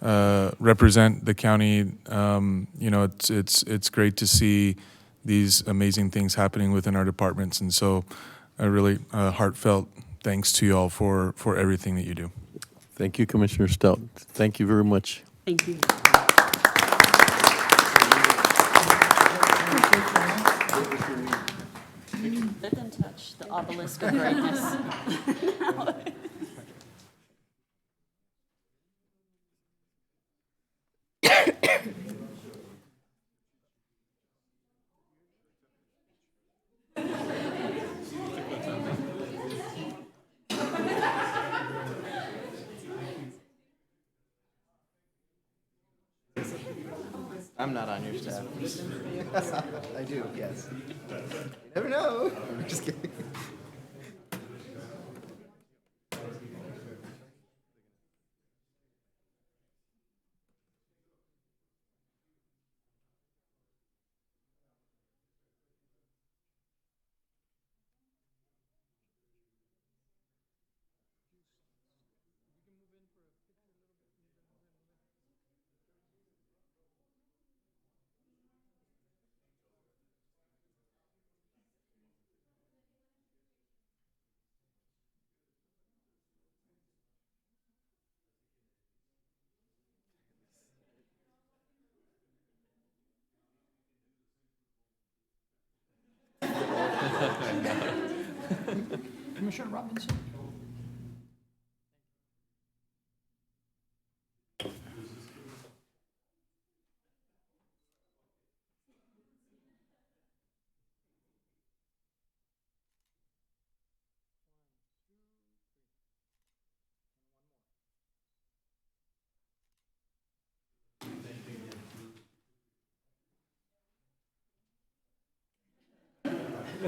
represent the county. You know, it's great to see these amazing things happening within our departments, and so a really heartfelt thanks to you all for everything that you do. Thank you, Commissioner Stout. Thank you very much. Thank you. Let them touch the obelisk of greatness. I'm not on your staff. I do, yes. You never know. I'm just kidding. Commissioner Robinson.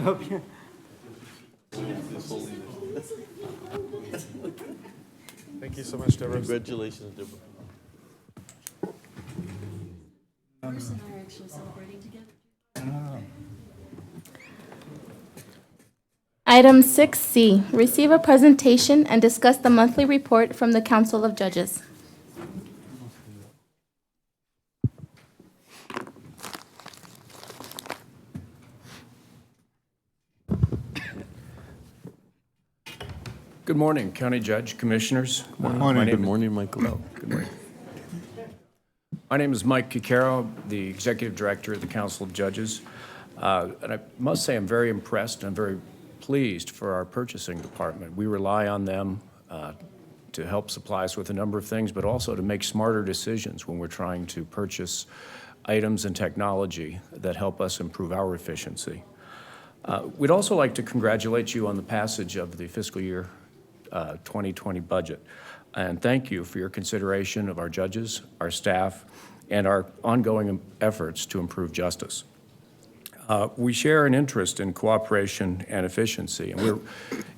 Okay. Thank you so much, Deborah. Congratulations, Deborah. Bruce and I are actually celebrating together. Item 6C, receive a presentation and discuss the monthly report from the Council of Judges. Good morning, County Judge, Commissioners. Good morning, Michael. Oh, good morning. My name is Mike Kikero, the Executive Director of the Council of Judges. And I must say I'm very impressed and very pleased for our purchasing department. We rely on them to help supply us with a number of things, but also to make smarter decisions when we're trying to purchase items and technology that help us improve our efficiency. We'd also like to congratulate you on the passage of the fiscal year 2020 budget. And thank you for your consideration of our judges, our staff, and our ongoing efforts to improve justice. We share an interest in cooperation and efficiency, and we're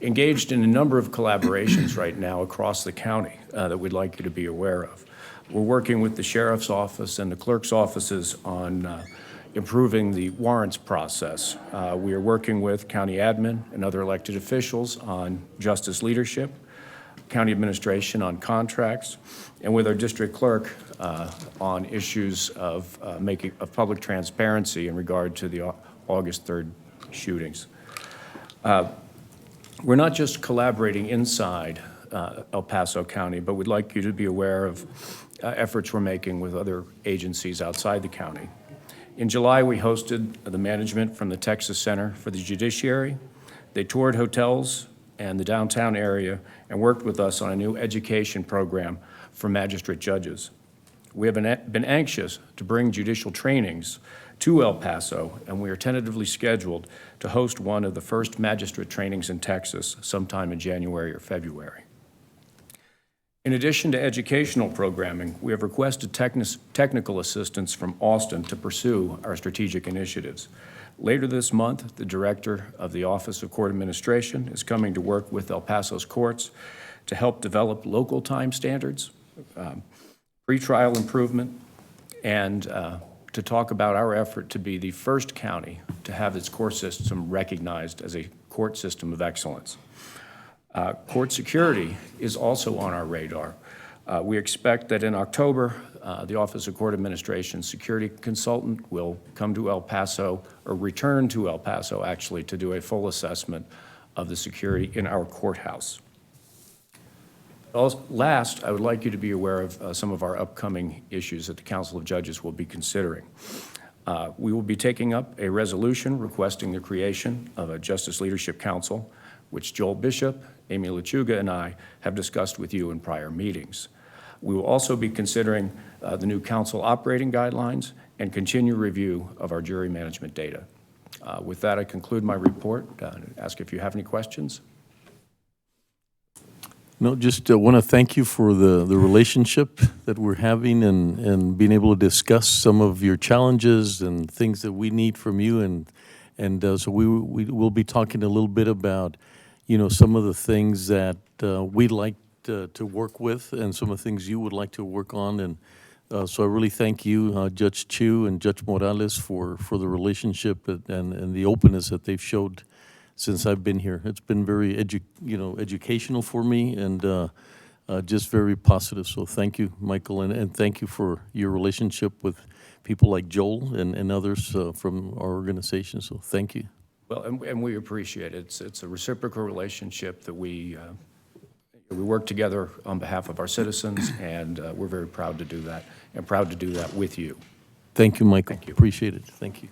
engaged in a number of collaborations right now across the county that we'd like you to be aware of. We're working with the Sheriff's Office and the Clerk's offices on improving the warrants process. We are working with county admin and other elected officials on justice leadership. county administration on contracts, and with our district clerk on issues of public transparency in regard to the August 3rd shootings. We're not just collaborating inside El Paso County, but we'd like you to be aware of efforts we're making with other agencies outside the county. In July, we hosted the management from the Texas Center for the Judiciary. They toured hotels and the downtown area and worked with us on a new education program for magistrate judges. We have been anxious to bring judicial trainings to El Paso, and we are tentatively scheduled to host one of the first magistrate trainings in Texas sometime in January or February. In addition to educational programming, we have requested technical assistance from Austin to pursue our strategic initiatives. Later this month, the director of the Office of Court Administration is coming to work with El Paso's courts to help develop local time standards, pretrial improvement, and to talk about our effort to be the first county to have its court system recognized as a court system of excellence. Court security is also on our radar. We expect that in October, the Office of Court Administration security consultant will come to El Paso, or return to El Paso actually, to do a full assessment of the security in our courthouse. Last, I would like you to be aware of some of our upcoming issues that the Council of Judges will be considering. We will be taking up a resolution requesting the creation of a Justice Leadership Council, which Joel Bishop, Amy Lechuga, and I have discussed with you in prior meetings. We will also be considering the new council operating guidelines and continue review of our jury management data. With that, I conclude my report. Ask if you have any questions. No, just want to thank you for the relationship that we're having and being able to discuss some of your challenges and things that we need from you. And so we will be talking a little bit about, you know, some of the things that we'd like to work with and some of the things you would like to work on. And so I really thank you, Judge Chu and Judge Morales, for the relationship and the openness that they've showed since I've been here. It's been very educational for me and just very positive. So thank you, Michael, and thank you for your relationship with people like Joel and others from our organization. So thank you. Well, and we appreciate it. It's a reciprocal relationship that we work together on behalf of our citizens, and we're very proud to do that, and proud to do that with you. Thank you, Michael. Thank you. Appreciate it. Thank you.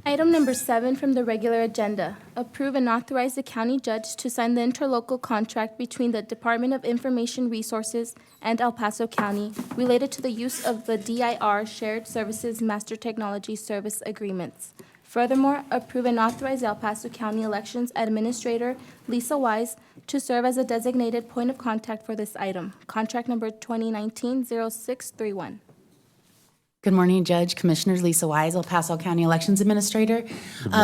Item number 7 from the regular agenda, approve and authorize the county judge to sign the interlocal contract between the Department of Information Resources and El Paso County related to the use of the DIR Shared Services Master Technology Service Agreements. Furthermore, approve and authorize El Paso County Elections Administrator Lisa Wise to serve as a designated point of contact for this item. Contract number 2019-0631. Good morning, Judge, Commissioners. Lisa Wise, El Paso County Elections Administrator.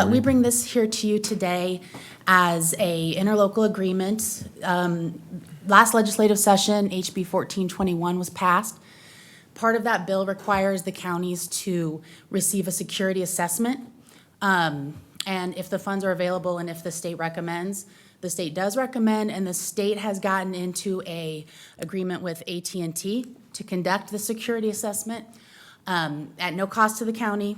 We bring this here to you today as a interlocal agreement. Last legislative session, HB 1421 was passed. Part of that bill requires the counties to receive a security assessment. And if the funds are available and if the state recommends, the state does recommend, and the state has gotten into a agreement with AT&T to conduct the security assessment at no cost to the county.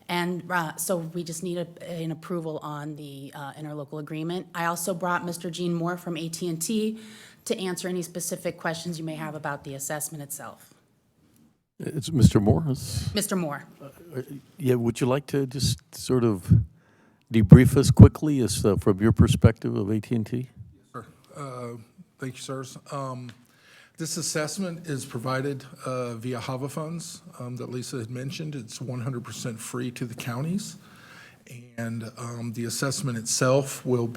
And so we just need an approval on the interlocal agreement. I also brought Mr. Gene Moore from AT&T to answer any specific questions you may have about the assessment itself. It's Mr. Moore. Mr. Moore. Yeah, would you like to just sort of debrief us quickly as from your perspective of AT&T? Sure. Thank you, sirs. This assessment is provided via HAVA funds that Lisa had mentioned. It's 100% free to the counties. And the assessment itself will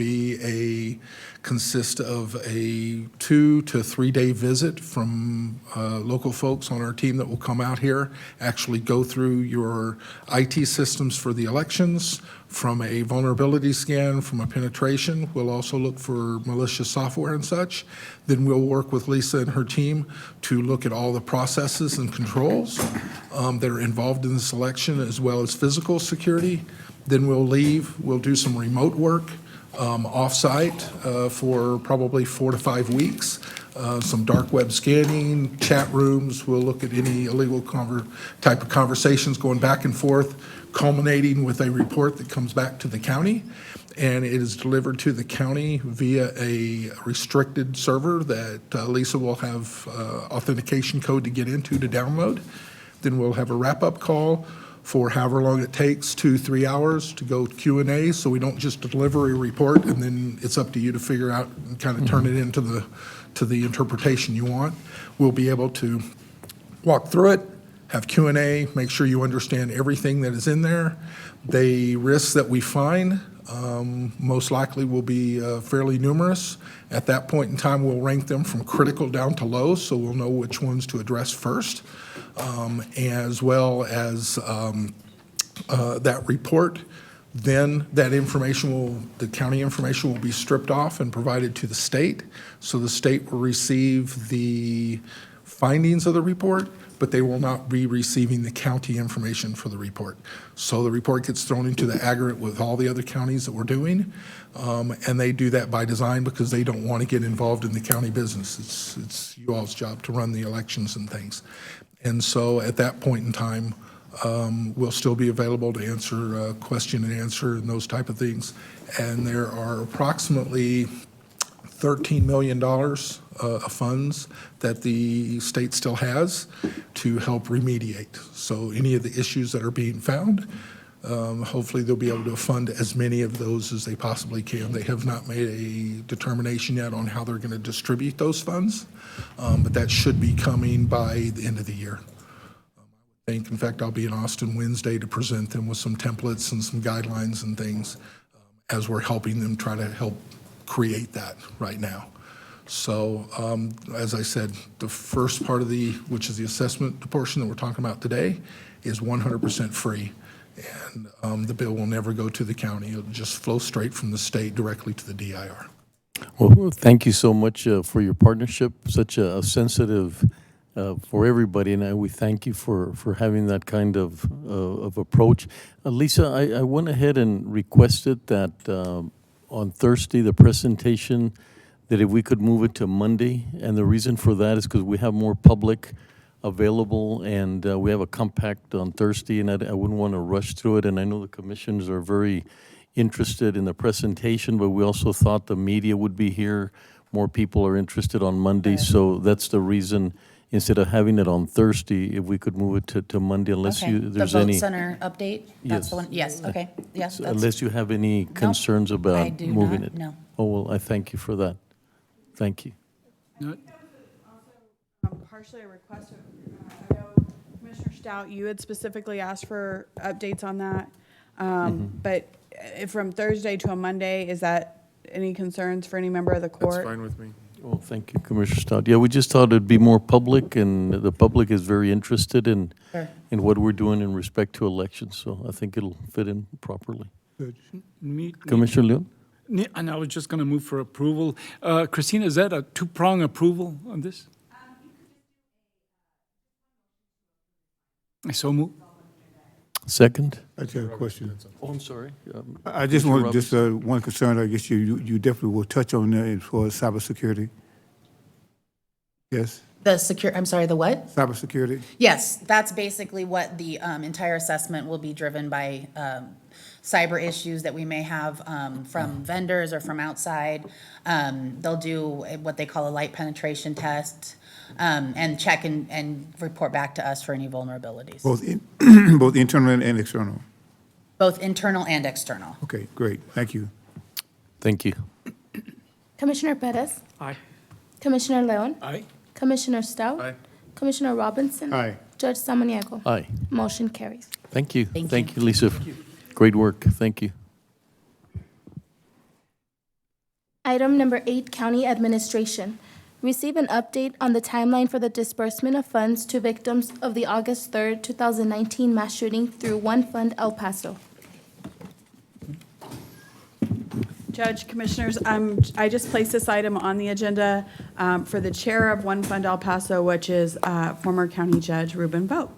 consist of a 2 to 3 day visit from local folks on our team that will come out here, actually go through your IT systems for the elections, from a vulnerability scan, from a penetration. We'll also look for malicious software and such. Then we'll work with Lisa and her team to look at all the processes and controls that are involved in this election, as well as physical security. Then we'll leave, we'll do some remote work off-site for probably 4 to 5 weeks. Some dark web scanning, chat rooms. We'll look at any illegal type of conversations going back and forth, culminating with a report that comes back to the county. And it is delivered to the county via a restricted server that Lisa will have authentication code to get into to download. Then we'll have a wrap-up call for however long it takes, 2-3 hours, to go Q&A, so we don't just deliver a report and then it's up to you to figure out and kind of turn it into the interpretation you want. We'll be able to walk through it, have Q&A, make sure you understand everything that is in there. The risks that we find most likely will be fairly numerous. At that point in time, we'll rank them from critical down to low, so we'll know which ones to address first, as well as that report. Then that information the county information will be stripped off and provided to the state. So the state will receive the findings of the report, but they will not be receiving the county information for the report. So the report gets thrown into the aggregate with all the other counties that we're doing, and they do that by design because they don't want to get involved in the county business. It's you all's job to run the elections and things. And so at that point in time, we'll still be available to answer question and answer and those type of things. And there are approximately $13 million of funds that the state still has to help remediate. So any of the issues that are being found, hopefully they'll be able to fund as many of those as they possibly can. They have not made a determination yet on how they're going to distribute those funds, but that should be coming by the end of the year. In fact, I'll be in Austin Wednesday to present them with some templates and some guidelines and things as we're helping them try to help create that right now. So as I said, the first part of which is the assessment portion that we're talking about today, is 100% free. And the bill will never go to the county. It'll just flow straight from the state directly to the DIR. Well, thank you so much for your partnership, such a sensitive for everybody, and we thank you for having that kind of approach. Lisa, I went ahead and requested that on Thursday, the presentation, that if we could move it to Monday, and the reason for that is because we have more public available, and we have a compact on Thursday, and I wouldn't want to rush through it, and I know the commissioners are very interested in the presentation, but we also thought the media would be here. More people are interested on Monday, so that's the reason. Instead of having it on Thursday, if we could move it to Monday, unless Okay. there's The any. vote center update? That's the one, yes, okay, yes. Unless you have any concerns I about do moving not, it. no. Oh, well, I thank you for that. Thank you. Partially a request. I know Commissioner Stout, you had specifically asked for updates on that. But from Thursday to a Monday, is that any concerns for any member of the court? That's fine with me. Well, thank you, Commissioner Stout. Yeah, we just thought it'd be more public, and the public is very interested in what we're doing in respect to elections, so I think it'll fit in properly. Commissioner Leon? And I was just going to move for approval. Christina, is that a two-prong approval on this? I so move. Second? I just have a question. Oh, I'm sorry. I just want, one concern, I guess you definitely will touch on that as far as cybersecurity. Yes? I'm sorry, the what? Cybersecurity? Yes, that's basically what the entire assessment will be driven by, cyber issues that we may have from vendors or from outside. They'll do what they call a light penetration test, and check and report back to us for any vulnerabilities. Both internal and external? Both internal and external. Okay, great, thank you. Thank you. Commissioner Perez? Aye. Commissioner Leon? Aye. Commissioner Stout? Aye. Commissioner Robinson? Aye. Judge Samaniego? Aye. Motion carries. Thank you. Thank you, Lisa. Great work. Thank you. Item number 8, County Administration. Receive an update on the timeline for the disbursement of funds to victims of the August 3rd, 2019 mass shooting through One Fund El Paso. Judge, Commissioners, I just placed this item on the agenda for the chair of One Fund El Paso, which is former County Judge Ruben Vogt.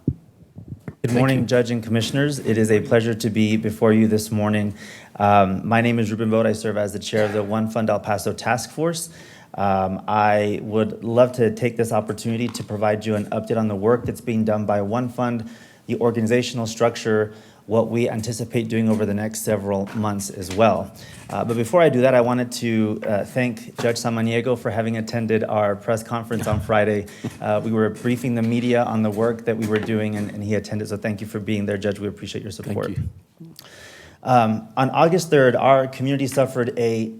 Good morning, Judge and Commissioners. It is a pleasure to be before you this morning. My name is Ruben Vogt. I serve as the chair of the One Fund El Paso Task Force. I would love to take this opportunity to provide you an update on the work that's being done by One Fund, the organizational structure, what we anticipate doing over the next several months as well. But before I do that, I wanted to thank Judge Samaniego for having attended our press conference on Friday. We were briefing the media on the work that we were doing, and he attended, so thank you for being there, Judge. We appreciate your support. Thank you. On August 3rd, our community suffered a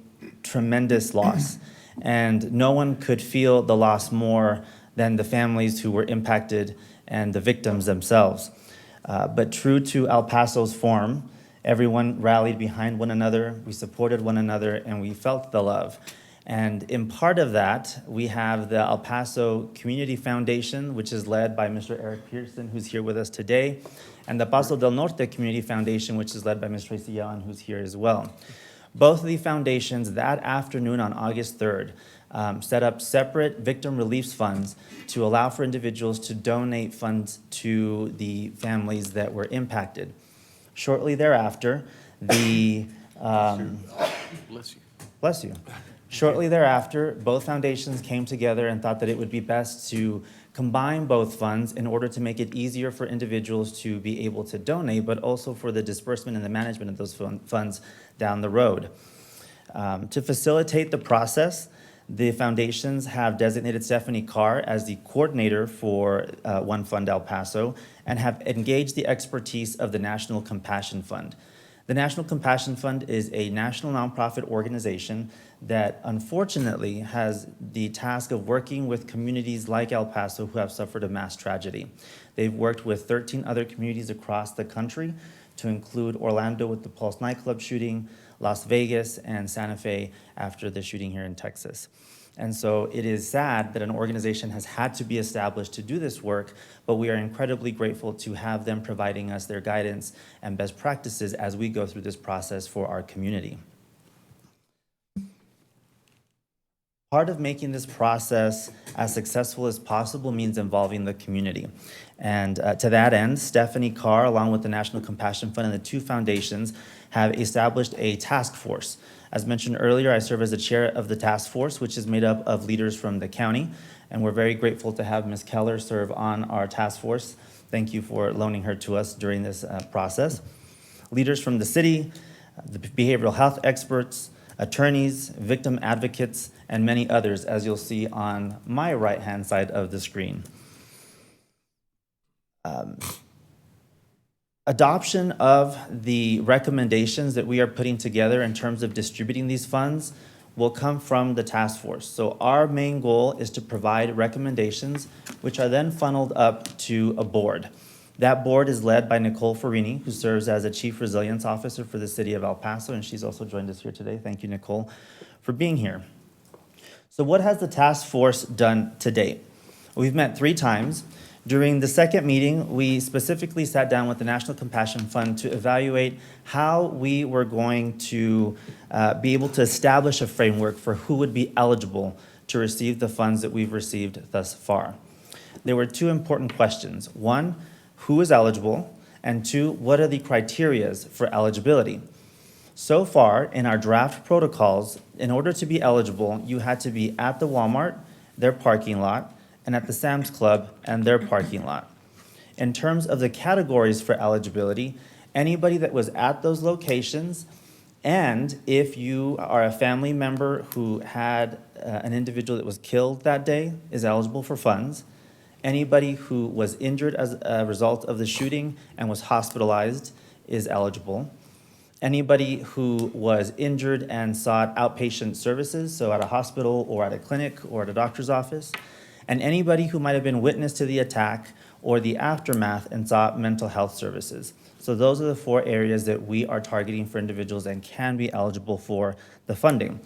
tremendous loss, and no one could feel the loss more than the families who were impacted and the victims themselves. But true to El Paso's form, everyone rallied behind one another, we supported one another, and we felt the love. And in part of that, we have the El Paso Community Foundation, which is led by Mr. Eric Pearson, who's here with us today, and the Paso del Norte Community Foundation, which is led by Ms. Tracy Yellen, who's here as well. Both of the foundations that afternoon on August 3rd set up separate victim relief funds to allow for individuals to donate funds to the families that were impacted. Shortly thereafter, Bless you. Shortly thereafter, both foundations came together and thought that it would be best to combine both funds in order to make it easier for individuals to be able to donate, but also for the disbursement and the management of those funds down the road. To facilitate the process, the foundations have designated Stephanie Carr as the coordinator for One Fund El Paso and have engaged the expertise of the National Compassion Fund. The National Compassion Fund is a national nonprofit organization that unfortunately has the task of working with communities like El Paso who have suffered a mass tragedy. They've worked with 13 other communities across the country, to include Orlando with the Pulse nightclub shooting, Las Vegas, and Santa Fe after the shooting here in Texas. And so it is sad that an organization has had to be established to do this work, but we are incredibly grateful to have them providing us their guidance and best practices as we go through this process for our community. Part of making this process as successful as possible means involving the community. And to that end, Stephanie Carr, along with the National Compassion Fund and the two foundations, have established a task force. As mentioned earlier, I serve as the chair of the task force, which is made up of leaders from the county, and we're very grateful to have Ms. Keller serve on our task force. Thank you for loaning her to us during this process. Leaders from the city, the behavioral health experts, attorneys, victim advocates, and many others, as you'll see on my right-hand side of the screen. Adoption of the recommendations that we are putting together in terms of distributing these funds will come from the task force. So our main goal is to provide recommendations, which are then funneled up to a board. That board is led by Nicole Farini, who serves as a Chief Resilience Officer for the City of El Paso, and she's also joined us here today. Thank you, Nicole, for being here. So what has the task force done to date? We've met 3 times. During the second meeting, we specifically sat down with the National Compassion Fund to evaluate how we were going to be able to establish a framework for who would be eligible to receive the funds that we've received thus far. There were 2 important questions. 1, who is eligible? And 2, what are the criterias for eligibility? So far, in our draft protocols, in order to be eligible, you had to be at the Walmart, their parking lot, and at the Sam's Club and their parking lot. In terms of the categories for eligibility, anybody that was at those locations, and if you are a family member who had an individual that was killed that day is eligible for funds. Anybody who was injured as a result of the shooting and was hospitalized is eligible. Anybody who was injured and sought outpatient services, so at a hospital or at a clinic or at a doctor's office, and anybody who might have been witness to the attack or the aftermath and sought mental health services. So those are the 4 areas that we are targeting for individuals and can be eligible for the funding.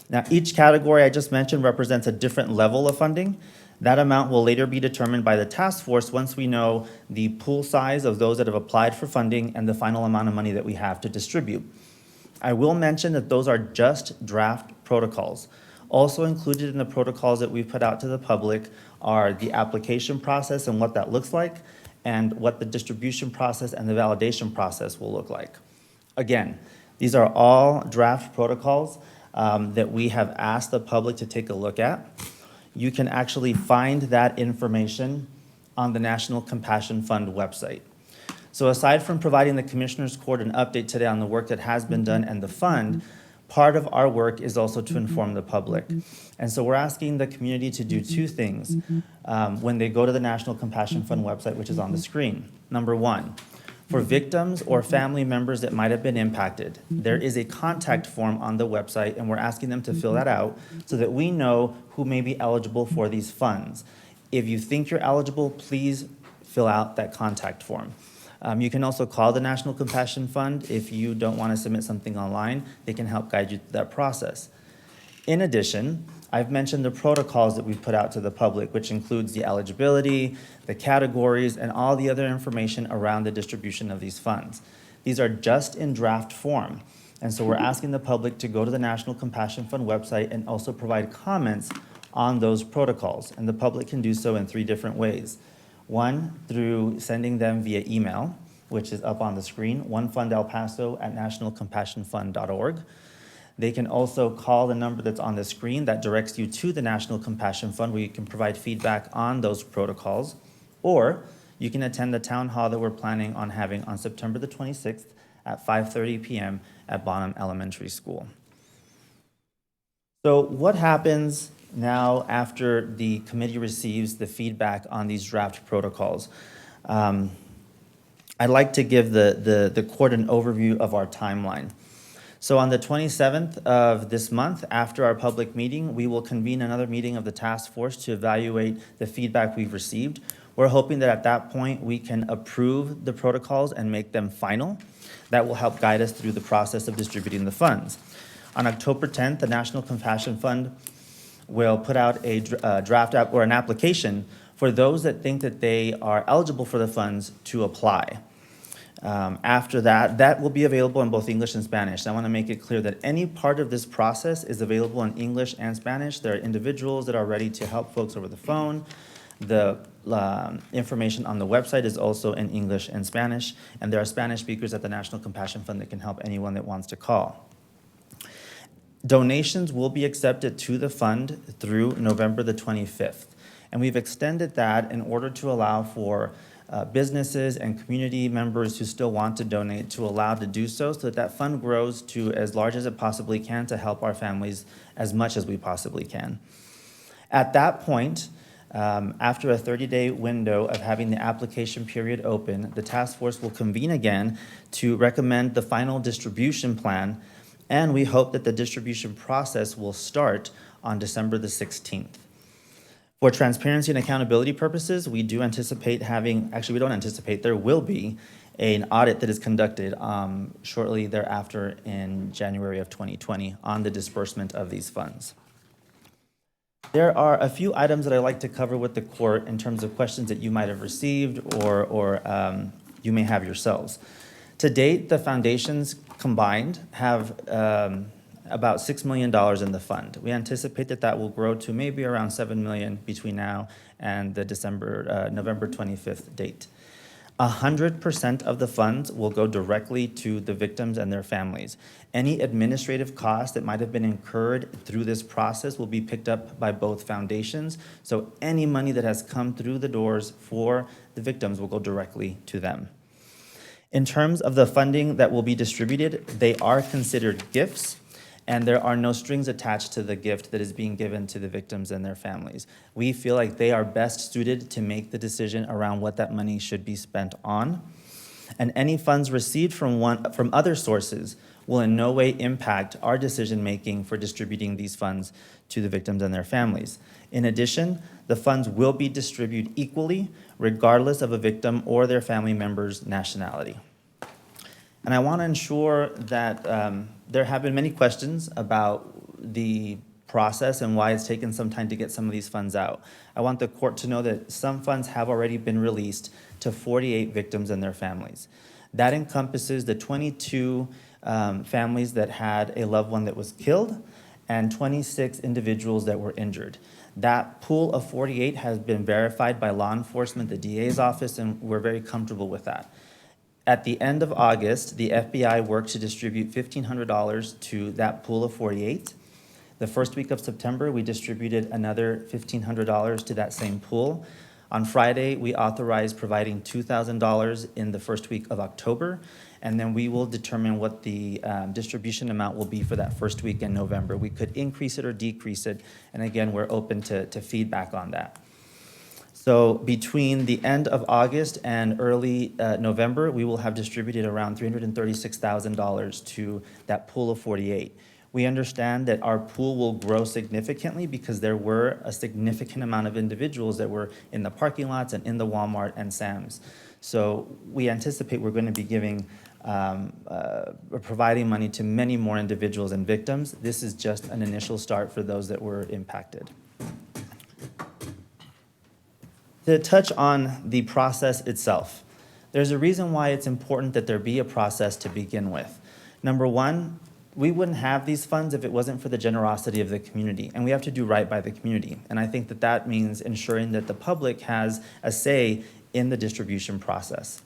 Now, each category I just mentioned represents a different level of funding. That amount will later be determined by the task force once we know the pool size of those that have applied for funding and the final amount of money that we have to distribute. I will mention that those are just draft protocols. Also included in the protocols that we've put out to the public are the application process and what that looks like, and what the distribution process and the validation process will look like. Again, these are all draft protocols that we have asked the public to take a look at. You can actually find that information on the National Compassion Fund website. So aside from providing the Commissioners Court an update today on the work that has been done and the fund, part of our work is also to inform the public. And so we're asking the community to do two things when they go to the National Compassion Fund website, which is on the screen. Number one, for victims or family members that might have been impacted, there is a contact form on the website, and we're asking them to fill that out so that we know who may be eligible for these funds. If you think you're eligible, please fill out that contact form. You can also call the National Compassion Fund if you don't want to submit something online. They can help guide you through that process. In addition, I've mentioned the protocols that we've put out to the public, which includes the eligibility, the categories, and all the other information around the distribution of these funds. These are just in draft form. And so we're asking the public to go to the National Compassion Fund website and also provide comments on those protocols. And the public can do so in 3 different ways. One, through sending them via email, which is up on the screen, onefundelpaso@nationalcompassionfund.org. They can also call the number that's on the screen that directs you to the National Compassion Fund, where you can provide feedback on those protocols. Or you can attend the town hall that we're planning on having on September the 26th at 5:30 p.m. at Bonham Elementary School. So what happens now after the committee receives the feedback on these draft protocols? I'd like to give the court an overview of our timeline. So on the 27th of this month, after our public meeting, we will convene another meeting of the task force to evaluate the feedback we've received. We're hoping that at that point, we can approve the protocols and make them final. That will help guide us through the process of distributing the funds. On October 10th, the National Compassion Fund will put out a draft app or an application for those that think that they are eligible for the funds to apply. After that, that will be available in both English and Spanish. I want to make it clear that any part of this process is available in English and Spanish. There are individuals that are ready to help folks over the phone. The information on the website is also in English and Spanish, and there are Spanish speakers at the National Compassion Fund that can help anyone that wants to call. Donations will be accepted to the fund through November the 25th, and we've extended that in order to allow for businesses and community members who still want to donate to allow to do so that that fund grows to as large as it possibly can to help our families as much as we possibly can. At that point, after a 30-day window of having the application period open, the task force will convene again to recommend the final distribution plan, and we hope that the distribution process will start on December the 16th. For transparency and accountability purposes, we do anticipate having, actually we don't anticipate, there will be an audit that is conducted shortly thereafter in January of 2020 on the disbursement of these funds. There are a few items that I'd like to cover with the court in terms of questions that you might have received or you may have yourselves. To date, the foundations combined have about $6 million in the fund. We anticipate that that will grow to maybe around $7 million between now and the November 25th date. 100% of the funds will go directly to the victims and their families. Any administrative costs that might have been incurred through this process will be picked up by both foundations. So any money that has come through the doors for the victims will go directly to them. In terms of the funding that will be distributed, they are considered gifts, and there are no strings attached to the gift that is being given to the victims and their families. We feel like they are best suited to make the decision around what that money should be spent on. And any funds received from other sources will in no way impact our decision-making for distributing these funds to the victims and their families. In addition, the funds will be distributed equally, regardless of a victim or their family member's nationality. And I want to ensure that there have been many questions about the process and why it's taken some time to get some of these funds out. I want the court to know that some funds have already been released to 48 victims and their families. That encompasses the 22 families that had a loved one that was killed, and 26 individuals that were injured. That pool of 48 has been verified by law enforcement, the DA's office, and we're very comfortable with that. At the end of August, the FBI worked to distribute $1,500 to that pool of 48. The first week of September, we distributed another $1,500 to that same pool. On Friday, we authorized providing $2,000 in the first week of October, and then we will determine what the distribution amount will be for that first week in November. We could increase it or decrease it, and again, we're open to feedback on that. So between the end of August and early November, we will have distributed around $336,000 to that pool of 48. We understand that our pool will grow significantly because there were a significant amount of individuals that were in the parking lots and in the Walmart and Sam's. So we anticipate we're going to be giving, providing money to many more individuals and victims. This is just an initial start for those that were impacted. To touch on the process itself, there's a reason why it's important that there be a process to begin with. Number one, we wouldn't have these funds if it wasn't for the generosity of the community, and we have to do right by the community. And I think that that means ensuring that the public has a say in the distribution process.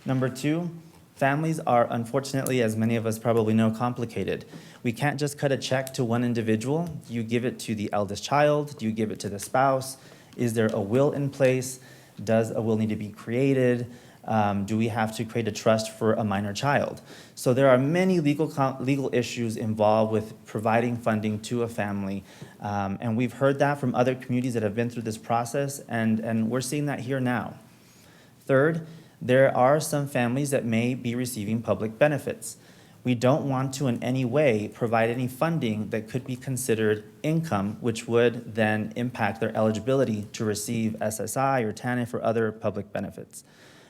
Number two, families are unfortunately, as many of us probably know, complicated. We can't just cut a check to one individual. Do you give it to the eldest child? Do you give it to the spouse? Is there a will in place? Does a will need to be created? Do we have to create a trust for a minor child? So there are many legal issues involved with providing funding to a family. And we've heard that from other communities that have been through this process, and we're seeing that here now. Third, there are some families that may be receiving public benefits. We don't want to in any way provide any funding that could be considered income, which would then impact their eligibility to receive SSI or TANF or other public benefits.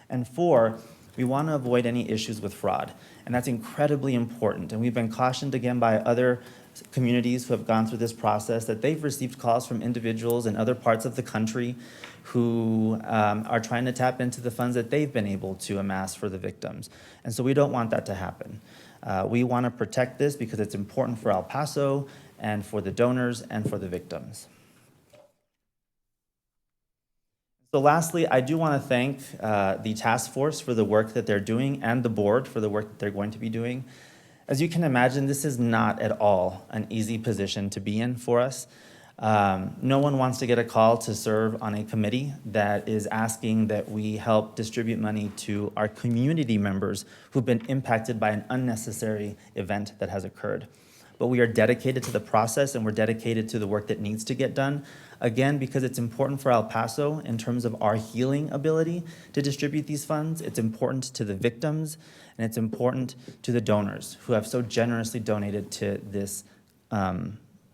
And four, we want to avoid any issues with fraud. And that's incredibly important. And we've been cautioned again by other communities who have gone through this process that they've received calls from individuals in other parts of the country who are trying to tap into the funds that they've been able to amass for the victims. And so we don't want that to happen. We want to protect this because it's important for El Paso and for the donors and for the victims. So lastly, I do want to thank the task force for the work that they're doing and the board for the work that they're going to be doing. As you can imagine, this is not at all an easy position to be in for us. No one wants to get a call to serve on a committee that is asking that we help distribute money to our community members who've been impacted by an unnecessary event that has occurred. But we are dedicated to the process and we're dedicated to the work that needs to get done. Again, because it's important for El Paso in terms of our healing ability to distribute these funds. It's important to the victims and it's important to the donors who have so generously donated to this,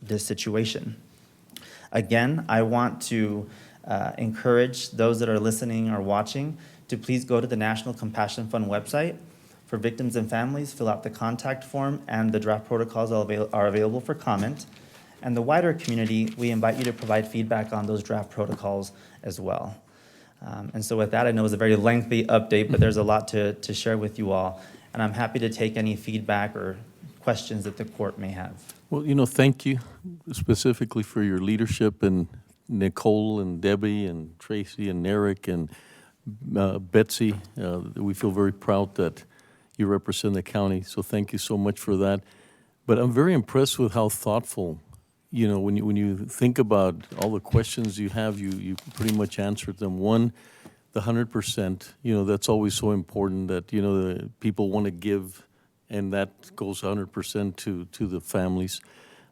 this situation. Again, I want to encourage those that are listening or watching to please go to the National Compassion Fund website. For victims and families, fill out the contact form and the draft protocols are available for comment. And the wider community, we invite you to provide feedback on those draft protocols as well. And so with that, I know it was a very lengthy update, but there's a lot to share with you all. And I'm happy to take any feedback or questions that the court may have. Well, thank you specifically for your leadership, and Nicole and Debbie and Tracy and Eric and Betsy. We feel very proud that you represent the county, so thank you so much for that. But I'm very impressed with how thoughtful, when you think about all the questions you have, you pretty much answered them. One, the 100%, that's always so important that, the people want to give, and that goes 100% to the families.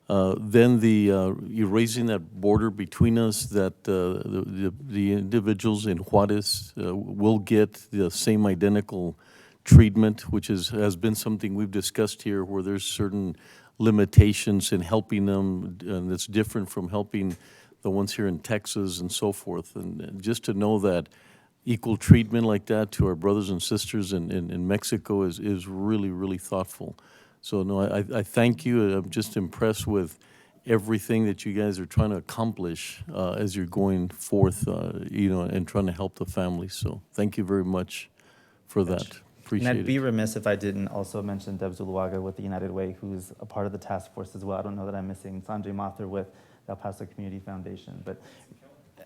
Then you're raising that border between us, that the individuals in Juarez will get the same identical treatment, which has been something we've discussed here, where there's certain limitations in helping them, and it's different from helping the ones here in Texas and so forth. And just to know that equal treatment like that to our brothers and sisters in Mexico is really, really thoughtful. So no, I thank you. I'm just impressed with everything that you guys are trying to accomplish as you're going forth, and trying to help the families. So thank you very much for that. Appreciate And I'd be it. remiss if I didn't also mention Deb Zuluaga with the United Way, who's a part of the task force as well. I don't know that I'm missing Sanjay Mathur with the El Paso Community Foundation,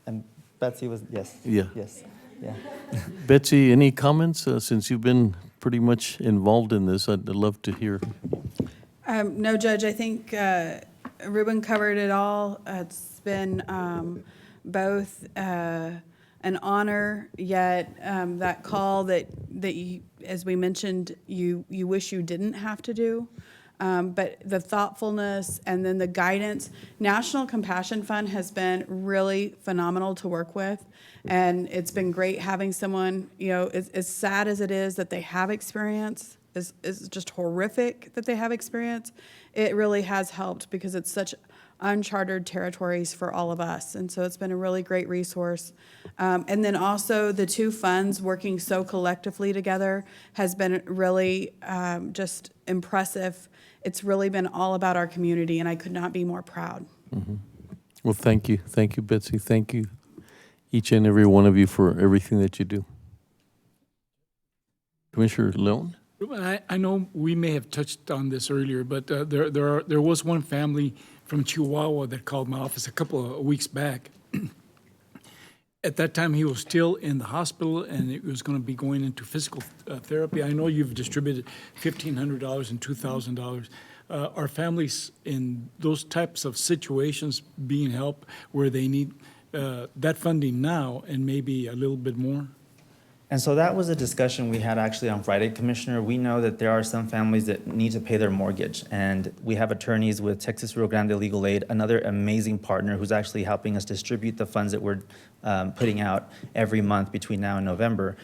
and Betsy was, yes. Yeah. Yes, yeah. Betsy, any comments, since you've been pretty much involved in this? I'd love to hear. No, Judge, I think Ruben covered it all. It's been both an honor, yet that call that you, as we mentioned, you wish you didn't have to do. But the thoughtfulness and then the guidance. National Compassion Fund has been really phenomenal to work with. And it's been great having someone, as sad as it is that they have experience, is just horrific that they have experience, it really has helped because it's such uncharted territories for all of us. And so it's been a really great resource. And then also the two funds working so collectively together has been really just impressive. It's really been all about our community, and I could not be more proud. Mm-hmm. Well, thank you. Thank you, Betsy. Thank you, each and every one of you, for everything that you do. Commissioner Leon? Ruben, I know we may have touched on this earlier, but there was one family from Chihuahua that called my office a couple of weeks back. At that time, he was still in the hospital, and it was going to be going into physical therapy. I know you've distributed $1,500 and $2,000. Are families in those types of situations being helped where they need that funding now and maybe a little bit more? And so that was a discussion we had actually on Friday, Commissioner. We know that there are some families that need to pay their mortgage, and we have attorneys with Texas Rio Grande Legal Aid, another amazing partner who's actually helping us distribute the funds that we're putting out every month between now and November.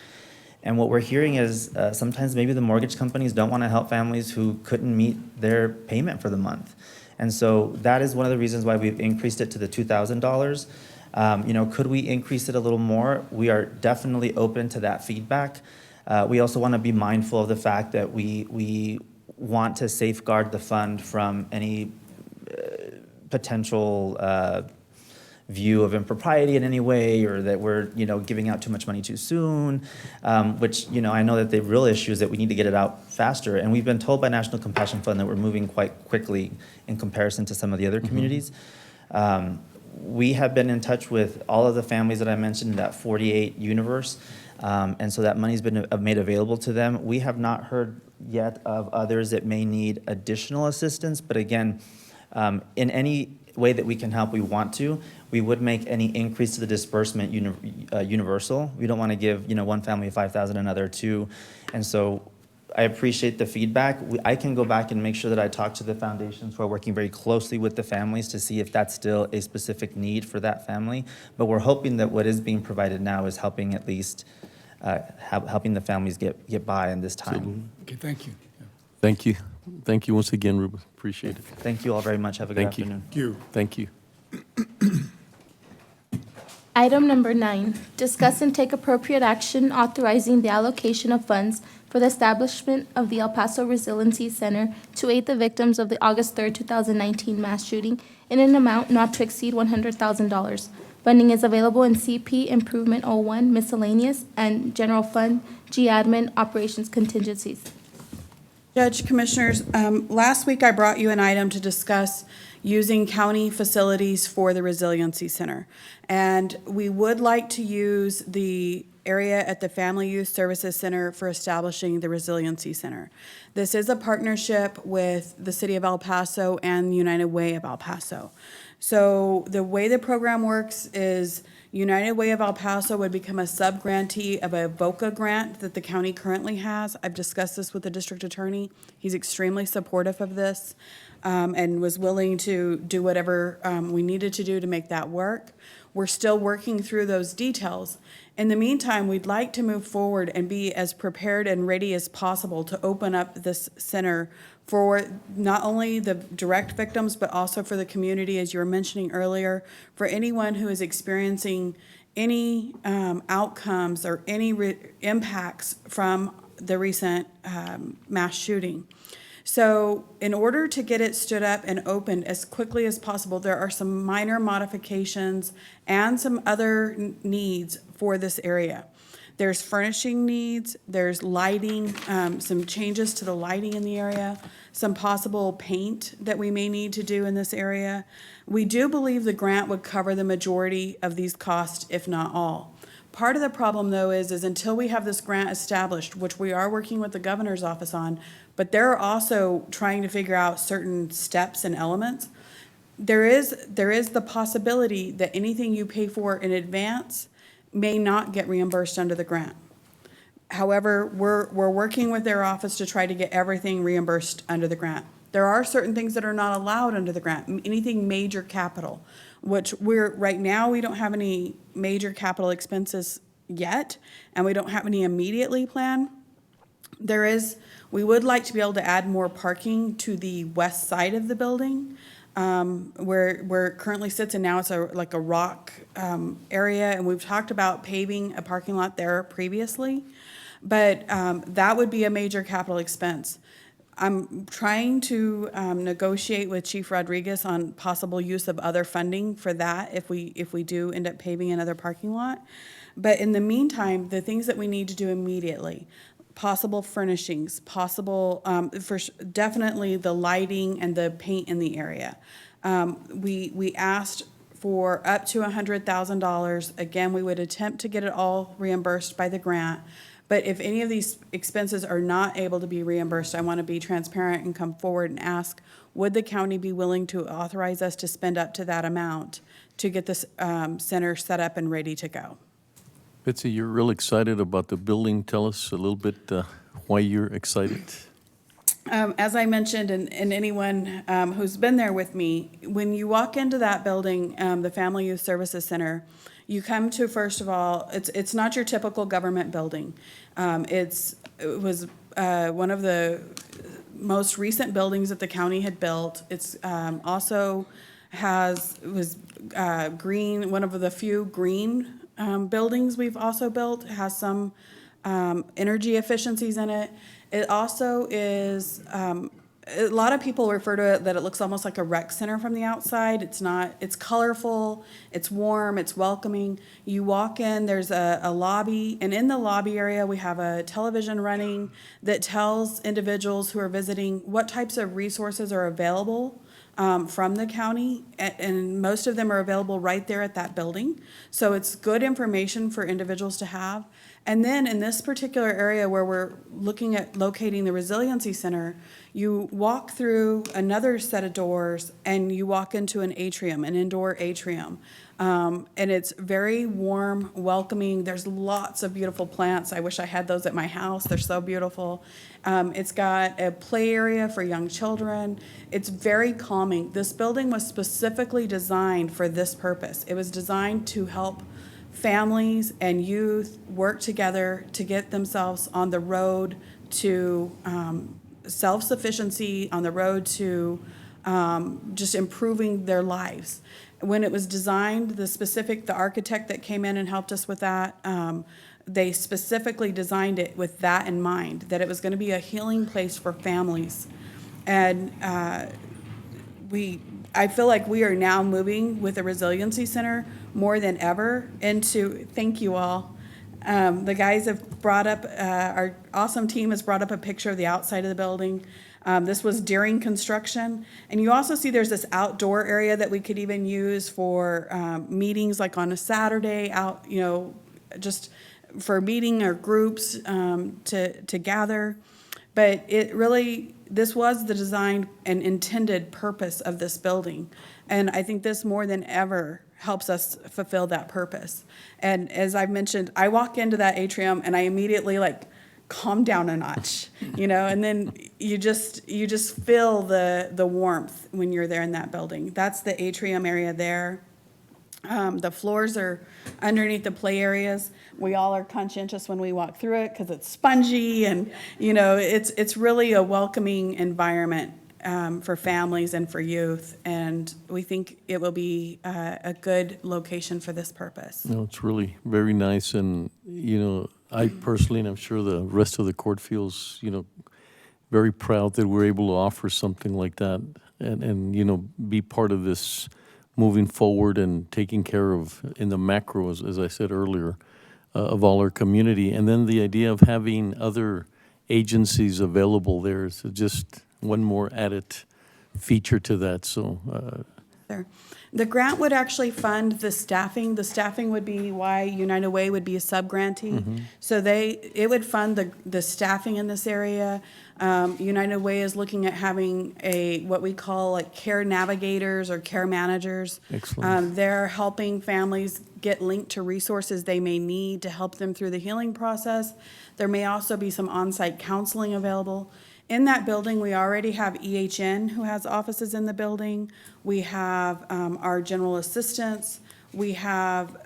And what we're hearing is sometimes maybe the mortgage companies don't want to help families who couldn't meet their payment for the month. And so that is one of the reasons why we've increased it to the $2,000. Could we increase it a little more? We are definitely open to that feedback. We also want to be mindful of the fact that we want to safeguard the fund from any potential view of impropriety in any way, or that we're, giving out too much money too soon, which, I know that the real issue is that we need to get it out faster. And we've been told by National Compassion Fund that we're moving quite quickly in comparison to some of the other communities. We have been in touch with all of the families that I mentioned in that 48 universe, and so that money's been made available to them. We have not heard yet of others that may need additional assistance, but again, in any way that we can help, we want to. We would make any increase to the disbursement universal. We don't want to give, one family 5,000, another 2, and so I appreciate the feedback. I can go back and make sure that I talk to the foundations who are working very closely with the families to see if that's still a specific need for that family. But we're hoping that what is being provided now is helping at least, helping the families get by in this time. Okay, thank you. Thank you. Thank you once again, Ruben. Appreciate it. Thank you all very much. Have a good afternoon. Thank you. Item number 9, discuss and take appropriate action authorizing the allocation of funds for the establishment of the El Paso Resiliency Center to aid the victims of the August 3rd, 2019 mass shooting in an amount not to exceed $100,000. Funding is available in CP Improvement 01 Miscellaneous and General Fund G Admin Operations Contingencies. Judge, Commissioners, last week I brought you an item to discuss using county facilities for the Resiliency Center. And we would like to use the area at the Family Youth Services Center for establishing the Resiliency Center. This is a partnership with the City of El Paso and United Way of El Paso. So the way the program works is United Way of El Paso would become a sub-grantee of a VOCA grant that the county currently has. I've discussed this with the district attorney. He's extremely supportive of this and was willing to do whatever we needed to do to make that work. We're still working through those details. In the meantime, we'd like to move forward and be as prepared and ready as possible to open up this center for not only the direct victims, but also for the community, as you were mentioning earlier, for anyone who is experiencing any outcomes or any impacts from the recent mass shooting. So in order to get it stood up and opened as quickly as possible, there are some minor modifications and some other needs for this area. There's furnishing needs, there's lighting, some changes to the lighting in the area, some possible paint that we may need to do in this area. We do believe the grant would cover the majority of these costs, if not all. Part of the problem, though, is until we have this grant established, which we are working with the governor's office on, but they're also trying to figure out certain steps and elements. There is the possibility that anything you pay for in advance may not get reimbursed under the grant. However, we're working with their office to try to get everything reimbursed under the grant. There are certain things that are not allowed under the grant, anything major capital, which right now, we don't have any major capital expenses yet, and we don't have any immediately planned. We would like to be able to add more parking to the west side of the building, where it currently sits, and now it's like a rock area, and we've talked about paving a parking lot there previously, but that would be a major capital expense. I'm trying to negotiate with Chief Rodriguez on possible use of other funding for that if we do end up paving another parking lot. But in the meantime, the things that we need to do immediately, possible furnishings, definitely the lighting and the paint in the area. We asked for up to $100,000. Again, we would attempt to get it all reimbursed by the grant. But if any of these expenses are not able to be reimbursed, I want to be transparent and come forward and ask, would the county be willing to authorize us to spend up to that amount to get this center set up and ready to go? Betsy, you're real excited about the building. Tell us a little bit why you're excited. As I mentioned, and anyone who's been there with me, when you walk into that building, the Family Youth Services Center, you come to, first of all, it's not your typical government building. It was one of the most recent buildings that the county had built. It's also was green, one of the few green buildings we've also built. It has some energy efficiencies in it. It also is, a lot of people refer to it that it looks almost like a rec center from the outside. It's not, it's colorful, it's warm, it's welcoming. You walk in, there's a lobby, and in the lobby area, we have a television running that tells individuals who are visiting what types of resources are available from the county, and most of them are available right there at that building. So it's good information for individuals to have. And then in this particular area where we're looking at locating the Resiliency Center, you walk through another set of doors and you walk into an atrium, an indoor atrium. And it's very warm, welcoming. There's lots of beautiful plants. I wish I had those at my house. They're so beautiful. It's got a play area for young children. It's very calming. This building was specifically designed for this purpose. It was designed to help families and youth work together to get themselves on the road to self-sufficiency, on the road to just improving their lives. When it was designed, the architect that came in and helped us with that, they specifically designed it with that in mind, that it was going to be a healing place for families. And I feel like we are now moving with the Resiliency Center more than ever into, thank you all. The guys have brought up, our awesome team has brought up a picture of the outside of the building. This was during construction. And you also see there's this outdoor area that we could even use for meetings, like on a Saturday out, just for meeting or groups to gather. But this was the design and intended purpose of this building. And I think this more than ever helps us fulfill that purpose. And as I've mentioned, I walk into that atrium and I immediately calm down a notch, and then you just feel the warmth when you're there in that building. That's the atrium area there. The floors are underneath the play areas. We all are conscientious when we walk through it because it's spongy and, it's really a welcoming environment for families and for youth. And we think it will be a good location for this purpose. No, it's really very nice. And, I personally, and I'm sure the rest of the court feels, very proud that we're able to offer something like that and be part of this moving forward and taking care of, in the macro, as I said earlier, of all our community. And then the idea of having other agencies available there is just one more added feature to that. So Sure. The grant would actually fund the staffing. The staffing would be why United Way would be a sub-grantee. So it would fund the staffing in this area. United Way is looking at having what we call like care navigators or care managers. Excellent. They're helping families get linked to resources they may need to help them through the healing process. There may also be some on-site counseling available. In that building, we already have EHN, who has offices in the building. We have our general assistants. We have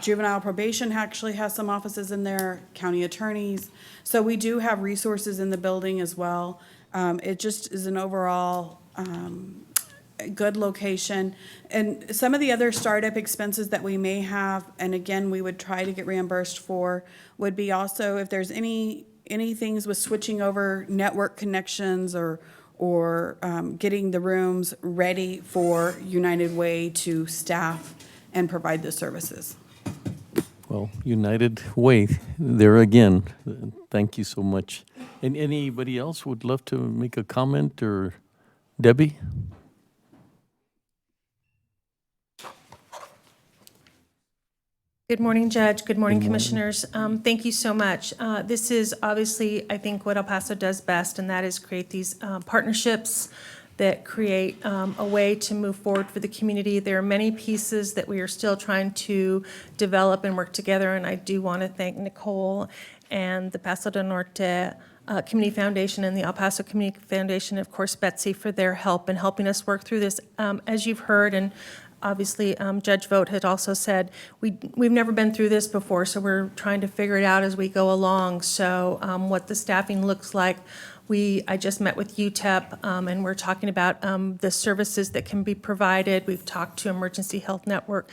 juvenile probation actually has some offices in there, county attorneys. So we do have resources in the building as well. It just is an overall good location. And some of the other startup expenses that we may have, and again, we would try to get reimbursed for, would be also if there's any things with switching over network connections or getting the rooms ready for United Way to staff and provide the services. well, United Way, there again, thank you so much. And anybody else would love to make a comment, or Debbie? Good morning, Judge. Good morning, Good morning. Commissioners. Thank you so much. This is obviously, I think, what El Paso does best, and that is create these partnerships that create a way to move forward for the community. There are many pieces that we are still trying to develop and work together, and I do want to thank Nicole and the Paso del Norte Community Foundation and the El Paso Community Foundation, of course, Betsy, for their help in helping us work through this. As you've heard, and obviously, Judge Vogt had also said, we've never been through this before, so we're trying to figure it out as we go along. So what the staffing looks like, I just met with UTEP, and we're talking about the services that can be provided. We've talked to Emergency Health Network,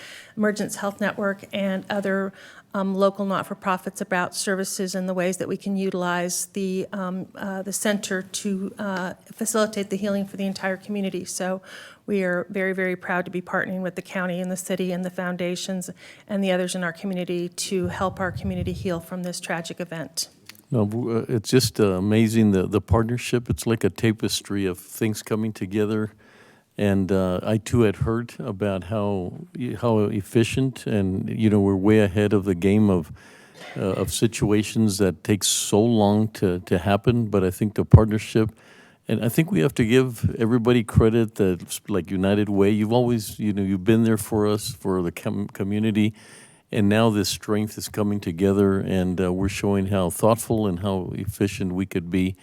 and other local not-for-profits about services and the ways that we can utilize the center to facilitate the healing for the entire community. So we are very, very proud to be partnering with the county and the city and the foundations and the others in our community to help our community heal from this tragic event. No, it's just amazing, the partnership. It's like a tapestry of things coming together. And I too had heard about how efficient, and we're way ahead of the game of situations that take so long to happen. But I think the partnership, and I think we have to give everybody credit that, like United Way, you've always, you've been there for us, for the community. And now this strength is coming together, and we're showing how thoughtful and how efficient we could be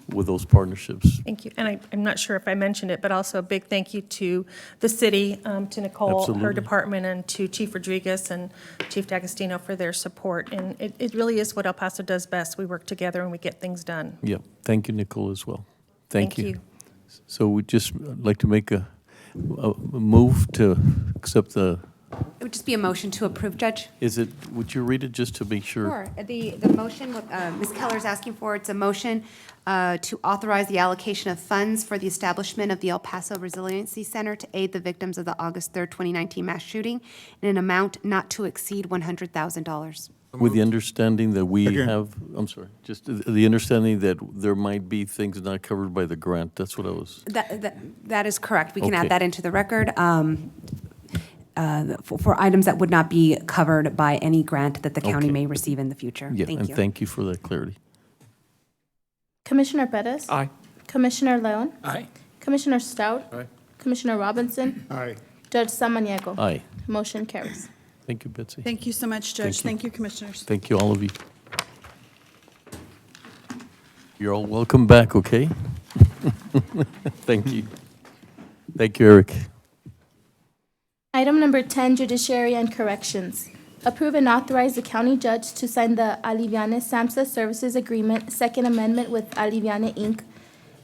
with those partnerships. Thank you. And I'm not sure if I mentioned it, but also a big thank you to the city, to Nicole, Absolutely. her department, and to Chief Rodriguez and Chief D'Agostino for their support. And it really is what El Paso does best. We work together and we get things done. Yeah. Thank you, Nicole, as well. Thank Thank you. So we'd just like to make a move to accept the. It would just be a motion to approve, Judge. Would you read it just to make sure? Sure. The motion, Ms. Keller's asking for, it's a motion to authorize the allocation of funds for the establishment of the El Paso Resiliency Center to aid the victims of the August 3rd, 2019 mass shooting in an amount not to exceed $100,000. With the understanding that we Again. have, I'm sorry, just the understanding that there might be things not covered by the grant. That's what I was. That is correct. We can Okay. add that into the record. For items that would not be covered by any grant that the county Okay. may receive in the future. Yeah, Thank and you. thank you for that clarity. Commissioner Pettis? Aye. Commissioner Leon? Aye. Commissioner Stout? Aye. Commissioner Robinson? Aye. Judge Samaniego? Aye. Motion carries. Thank you, Betsy. Thank you so much, Judge. Thank you. Thank you, Commissioners. Thank you, all of you. You're all welcome back, okay? Thank you. Thank you, Eric. Item number 10, Judiciary and Corrections. Approve and authorize the county judge to sign the Aliviane SAMHSA Services Agreement, Second Amendment with Aliviane, Inc.,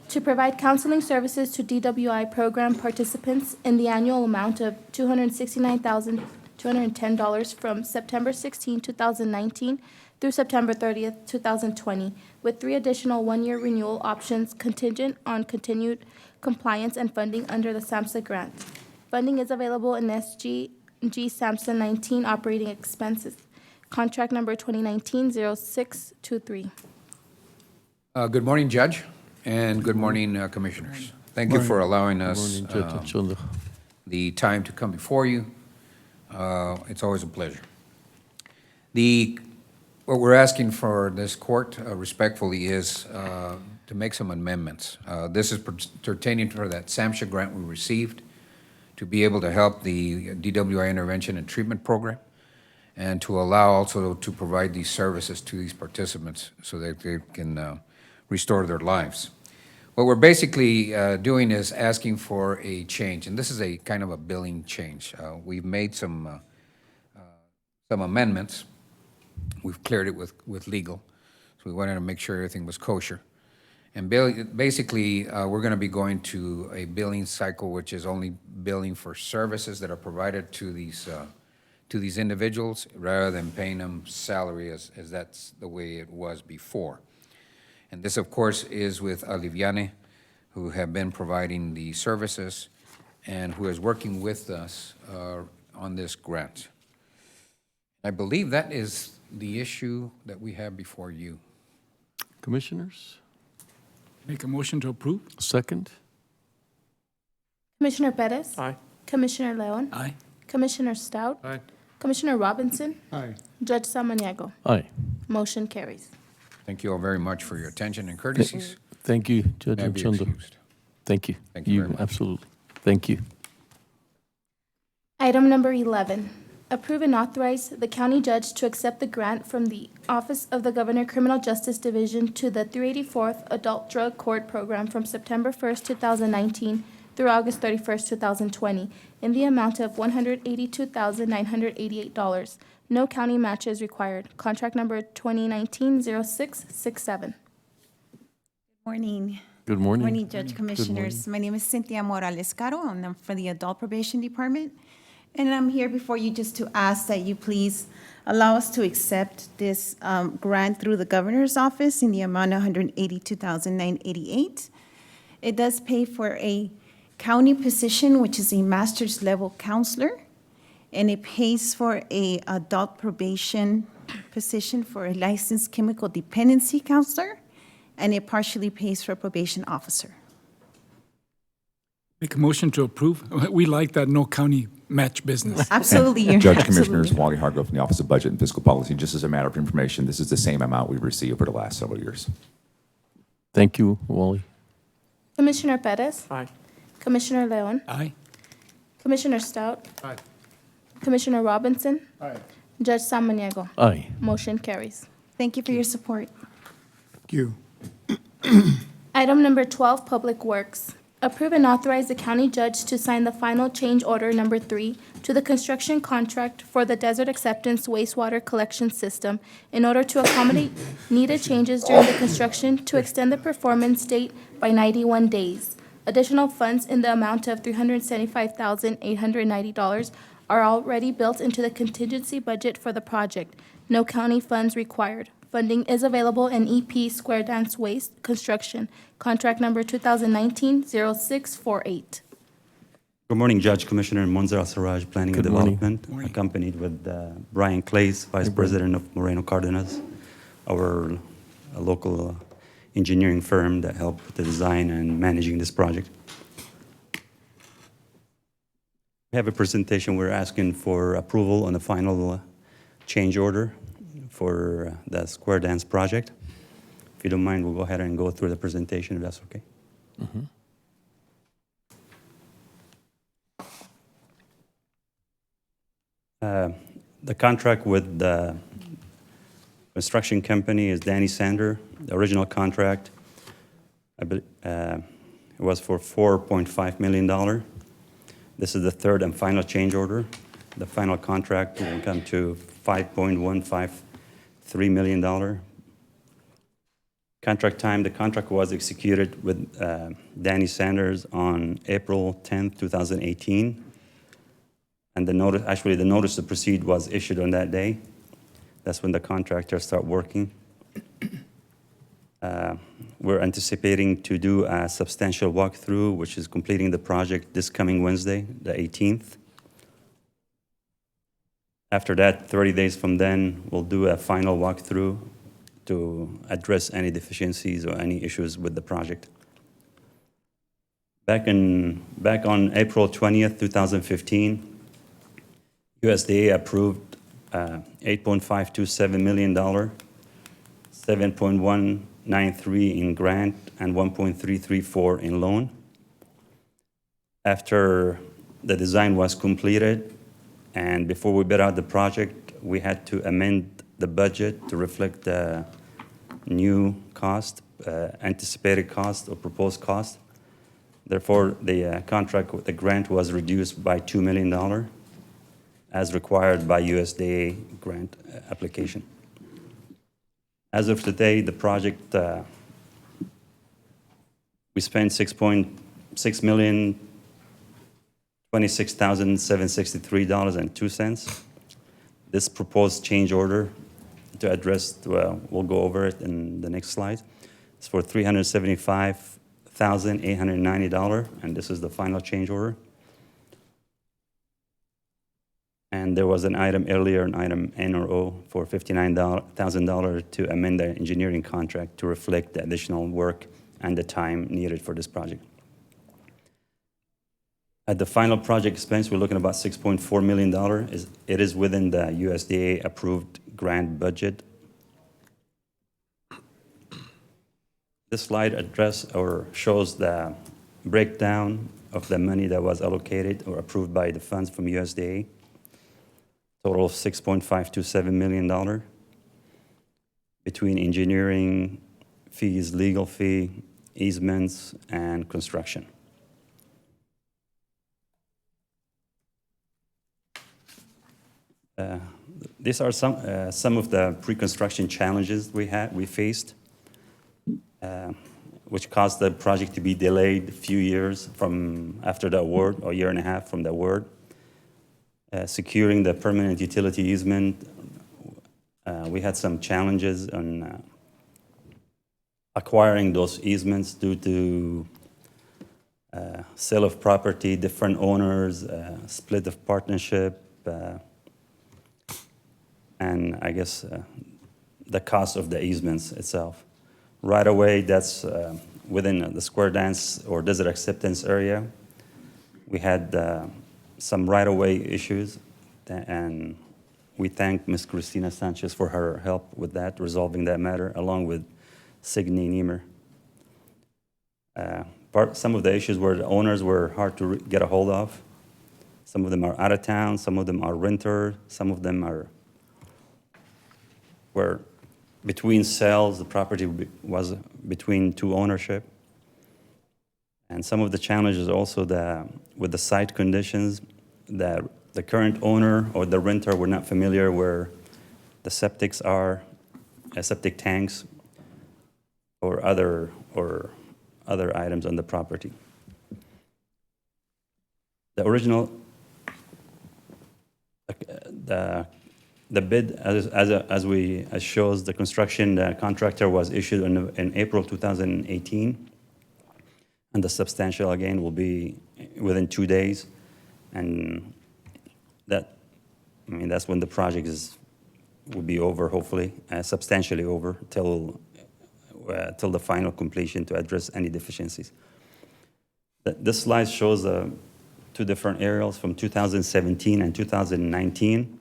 to provide counseling services to DWI program participants in the annual amount of $269,210 from September 16, 2019 through September 30th, 2020, with 3 additional one-year renewal options contingent on continued compliance and funding under the SAMHSA grant. Funding is available in SG SAMHSA 19 operating expenses. contract number 2019-0623. Good morning, Judge, and good morning, Commissioners. Thank you for allowing us Morning, Judge Anchondo. the time to come before you. It's always a pleasure. What we're asking for this court respectfully is to make some amendments. This is pertaining to that SAMHSA grant we received to be able to help the DWI intervention and treatment program, and to allow also to provide these services to these participants so that they can restore their lives. What we're basically doing is asking for a change, and this is a kind of a billing change. We've made some amendments. We've cleared it with legal, so we wanted to make sure everything was kosher. And basically, we're going to be going to a billing cycle, which is only billing for services that are provided to these individuals, rather than paying them salary as that's the way it was before. And this, of course, is with Aliviane, who have been providing the services and who is working with us on this grant. I believe that is the issue that we have before you. Commissioners? Make a motion to approve? Second? Commissioner Perez? Aye. Commissioner Leon? Aye. Commissioner Stout? Aye. Commissioner Robinson? Aye. Judge Samaniego? Aye. Motion carries. Thank you all very much for your attention and courtesies. Thank you, Judge May I be Anchondo. excused? Thank you. Thank you very much. Absolutely. Thank you. Item number 11, approve and authorize the county judge to accept the grant from the Office of the Governor Criminal Justice Division to the 384th Adult Drug Court Program from September 1st, 2019 through August 31st, 2020, in the amount of $182,988. No county match is required. Contract number 2019-0667. Morning. Good morning. Morning, Judge Commissioners. My name is Cynthia Morales Caro, and I'm for the Adult Probation Department. And I'm here before you just to ask that you please allow us to accept this grant through the Governor's Office in the amount of $182,988. It does pay for a county position, which is a master's level counselor, and it pays for a adult probation position for a licensed chemical dependency counselor, and it partially pays for a probation officer. Make a motion to approve? We like that no county match business. Absolutely, Your Judge absolutely. Commissioners, Wally Hargrove from the Office of Budget and Fiscal Policy. Just as a matter of information, this is the same amount we've received over the last several years. Thank you, Wally. Commissioner Perez? Aye. Commissioner Leon? Aye. Commissioner Stout? Aye. Commissioner Robinson? Aye. Judge Samaniego? Aye. Motion carries. Thank you for your support. Thank you. Item number 12, Public Works. Approve and authorize the county judge to sign the final change order number 3 to the construction contract for the Desert Acceptance Wastewater Collection System in order to accommodate needed changes during the construction to extend the performance date by 91 days. Additional funds in the amount of $375,890 are already built into the contingency budget for the project. No county funds required. Funding is available in EP Square Dance Waste Construction, contract number 2019-0648. Good morning, Judge Commissioner Monzer Sarraj, Planning and Good morning. Development, accompanied with Brian Clays, Vice President of Moreno Cardenas, our local engineering firm that helped with the design and managing this project. We have a presentation. We're asking for approval on the final change order for the Square Dance project. If you don't mind, we'll go ahead and go through the presentation, if that's okay. Mhm. The contract with the construction company is Danny Sander. The original contract it was for $4.5 million. This is the third and final change order. The final contract will come to $5.153 million. Contract time, the contract was executed with Danny Sanders on April 10th, 2018. And the notice to proceed was issued on that day. That's when the contractors start working. We're anticipating to do a substantial walkthrough, which is completing the project this coming Wednesday, the 18th. After that, 30 days from then, we'll do a final walkthrough to address any deficiencies or any issues with the project. Back on April 20th, 2015, USDA approved $8.527 million, 7.193 in grant, and 1.334 in loan. After the design was completed, and before we bid out the project, we had to amend the budget to reflect the new cost, anticipated cost or proposed cost. Therefore, the contract with the grant was reduced by $2 million as required by USDA grant application. As of today, the project, we spent $6,026,763.02. This proposed change order to address, we'll go over it in the next slide. It's for $375,890, and this is the final change order. And there was an item earlier, an item N or O, for $59,000 to amend the engineering contract to reflect the additional work and the time needed for this project. At the final project expense, we're looking at about $6.4 million. It is within the USDA-approved grant budget. This slide shows the breakdown of the money that was allocated or approved by the funds from USDA. Total of $6.527 million between engineering fees, legal fee, easements, and construction. These are some of the pre-construction challenges we faced, which caused the project to be delayed a few years from after the award, or a year and a half from the award. Securing the permanent utility easement, we had some challenges on acquiring those easements due to sale of property, different owners, split of partnership, and I guess the cost of the easements itself. Right away, that's within the square dance or desert acceptance area. We had some right-of-way issues, and we thank Ms. Cristina Sanchez for her help with that, resolving that matter, along with Signe Niemer. Some of the issues were the owners were hard to get a hold of. Some of them are out of town, some of them are renter, some of them were between sales, the property was between two ownership. And some of the challenges also with the site conditions, that the current owner or the renter were not familiar where the septic tanks or other items on the property. The original, the bid, as shows, the construction contractor was issued in April 2018. And the substantial, again, will be within 2 days. And that's when the project will be over, hopefully, substantially over, till the final completion to address any deficiencies. This slide shows two different aerials from 2017 and 2019.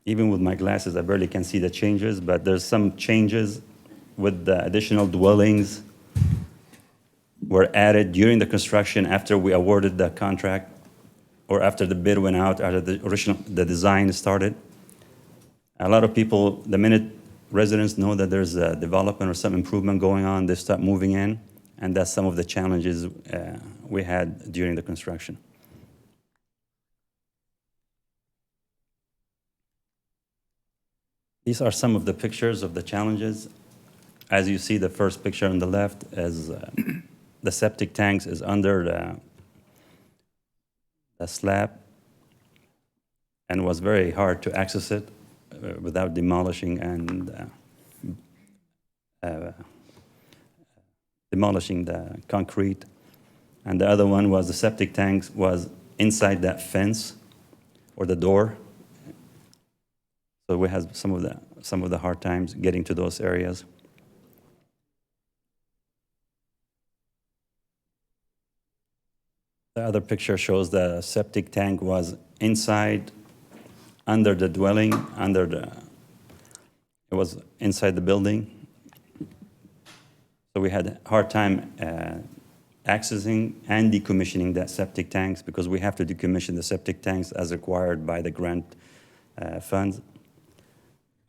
Even with my glasses, I barely can see the changes, but there's some changes with the additional dwellings were added during the construction after we awarded the contract, or after the bid went out, after the design started. A lot of people, the minute residents know that there's a development or some improvement going on, they start moving in, and that's some of the challenges we had during the construction. These are some of the pictures of the challenges. As you see, the first picture on the left is the septic tanks is under the slab, and was very hard to access it without demolishing the concrete. And the other one was the septic tanks was inside that fence or the door. So we had some of the hard times getting to those areas. The other picture shows the septic tank was inside, under the dwelling, it was inside the building. So we had a hard time accessing and decommissioning that septic tanks because we have to decommission the septic tanks as required by the grant funds.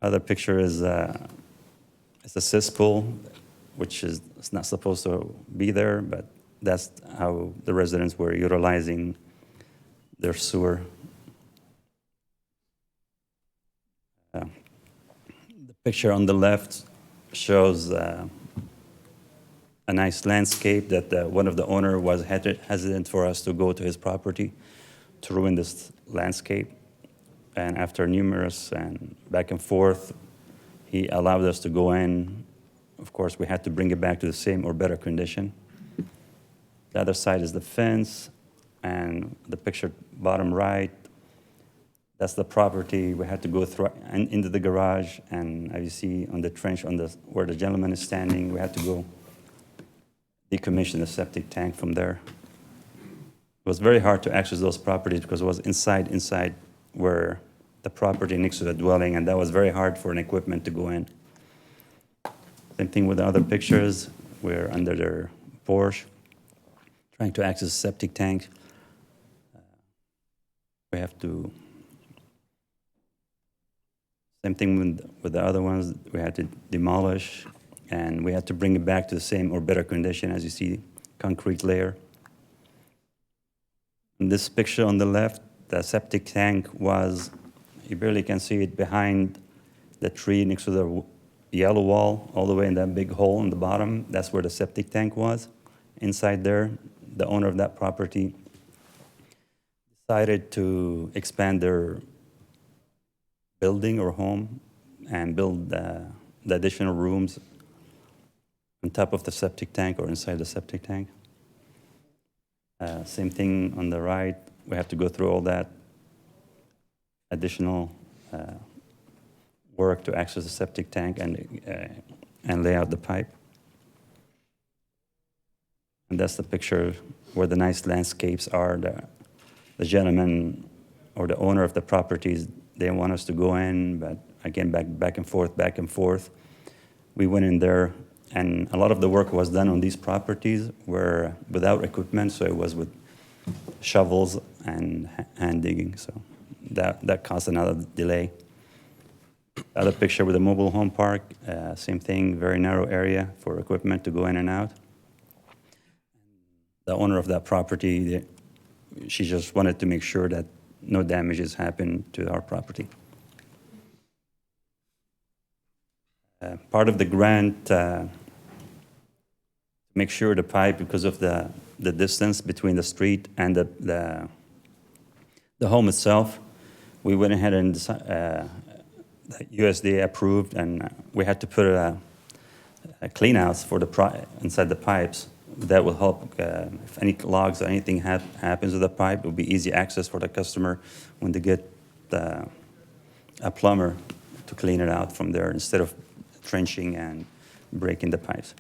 Other picture is it's a cesspool, which is it's not supposed to be there, but that's how the residents were utilizing their sewer. The picture on the left shows a nice landscape that one of the owner was hesitant for us to go to his property to ruin this landscape. And after numerous and back and forth, he allowed us to go in. Of course, we had to bring it back to the same or better condition. The other side is the fence, and the picture bottom right, that's the property. We had to go through and into the garage, and as you see on the trench where the gentleman is standing, we had to go decommission the septic tank from there. It was very hard to access those properties because it was inside where the property next to the dwelling, and that was very hard for an equipment to go in. Same thing with the other pictures. We're under their porch, trying to access the septic tank. We have to, same thing with the other ones, we had to demolish, and we had to bring it back to the same or better condition, as you see, concrete layer. In this picture on the left, the septic tank was, you barely can see it behind the tree next to the yellow wall, all the way in that big hole in the bottom. That's where the septic tank was. Inside there, the owner of that property decided to expand their building or home and build the additional rooms on top of the septic tank or inside the septic tank. Same thing on the right. We have to go through all that additional work to access the septic tank and lay out the pipe. And that's the picture where the nice landscapes are. The gentleman or the owner of the properties, they want us to go in, but again, back and forth. We went in there, and a lot of the work was done on these properties were without equipment, so it was with shovels and hand digging, so that caused another delay. Other picture with the mobile home park, same thing, very narrow area for equipment to go in and out. The owner of that property, she just wanted to make sure that no damages happen to our property. Part of the grant, make sure the pipe, because of the distance between the street and the home itself, we went ahead and USDA approved, and we had to put a cleanouts for inside the pipes. That will help if any clogs or anything happens with the pipe. It will be easy access for the customer when they get a plumber to clean it out from there instead of trenching and breaking the pipes.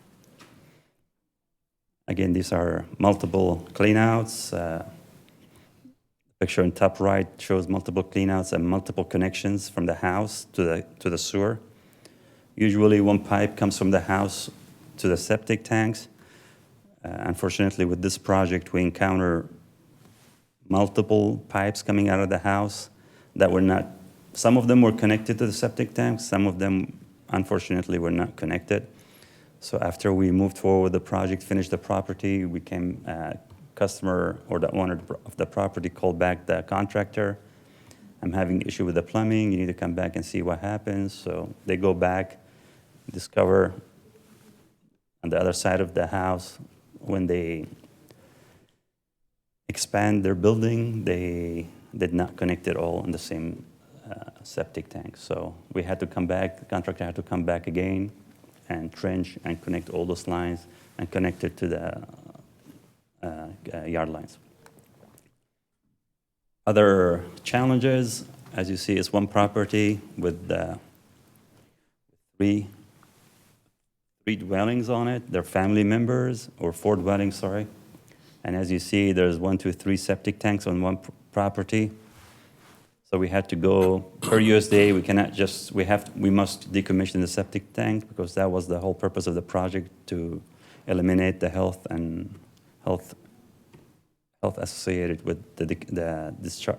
Again, these are multiple cleanouts. Picture on top right shows multiple cleanouts and multiple connections from the house to the sewer. Usually one pipe comes from the house to the septic tanks. Unfortunately, with this project, we encounter multiple pipes coming out of the house that were not, some of them were connected to the septic tanks, some of them, unfortunately, were not connected. So after we moved forward with the project, finished the property, we came, customer or the owner of the property called back the contractor. I'm having issue with the plumbing, you need to come back and see what happens. So they go back, discover on the other side of the house, when they expand their building, they did not connect it all in the same septic tank. So we had to come back, the contractor had to come back again and trench and connect all those lines and connect it to the yard lines. Other challenges, as you see, is one property with three dwellings on it. They're family members, or 4 dwellings, sorry. And as you see, there's 1, 2, 3 septic tanks on one property. So we had to go, per USDA, we cannot just, we must decommission the septic tank, because that was the whole purpose of the project, to eliminate the health associated with the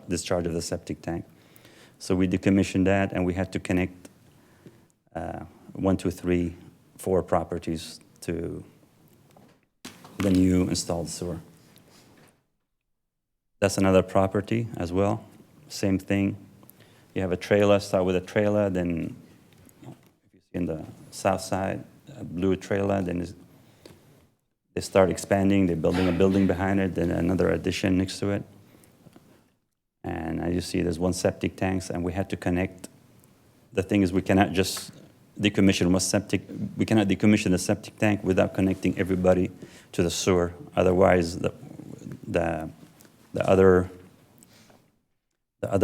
discharge of the septic tank. So we decommissioned that, and we had to connect 1, 2, 3, 4 properties to the new installed sewer. That's another property as well. Same thing. You have a trailer, start with a trailer, then if you see in the south side, a blue trailer, then they start expanding, they're building a building behind it, then another addition next to it. And as you see, there's 1 septic tank, and we had to connect. The thing is, we cannot just decommission we cannot decommission the septic tank without connecting everybody to the sewer. Otherwise, the other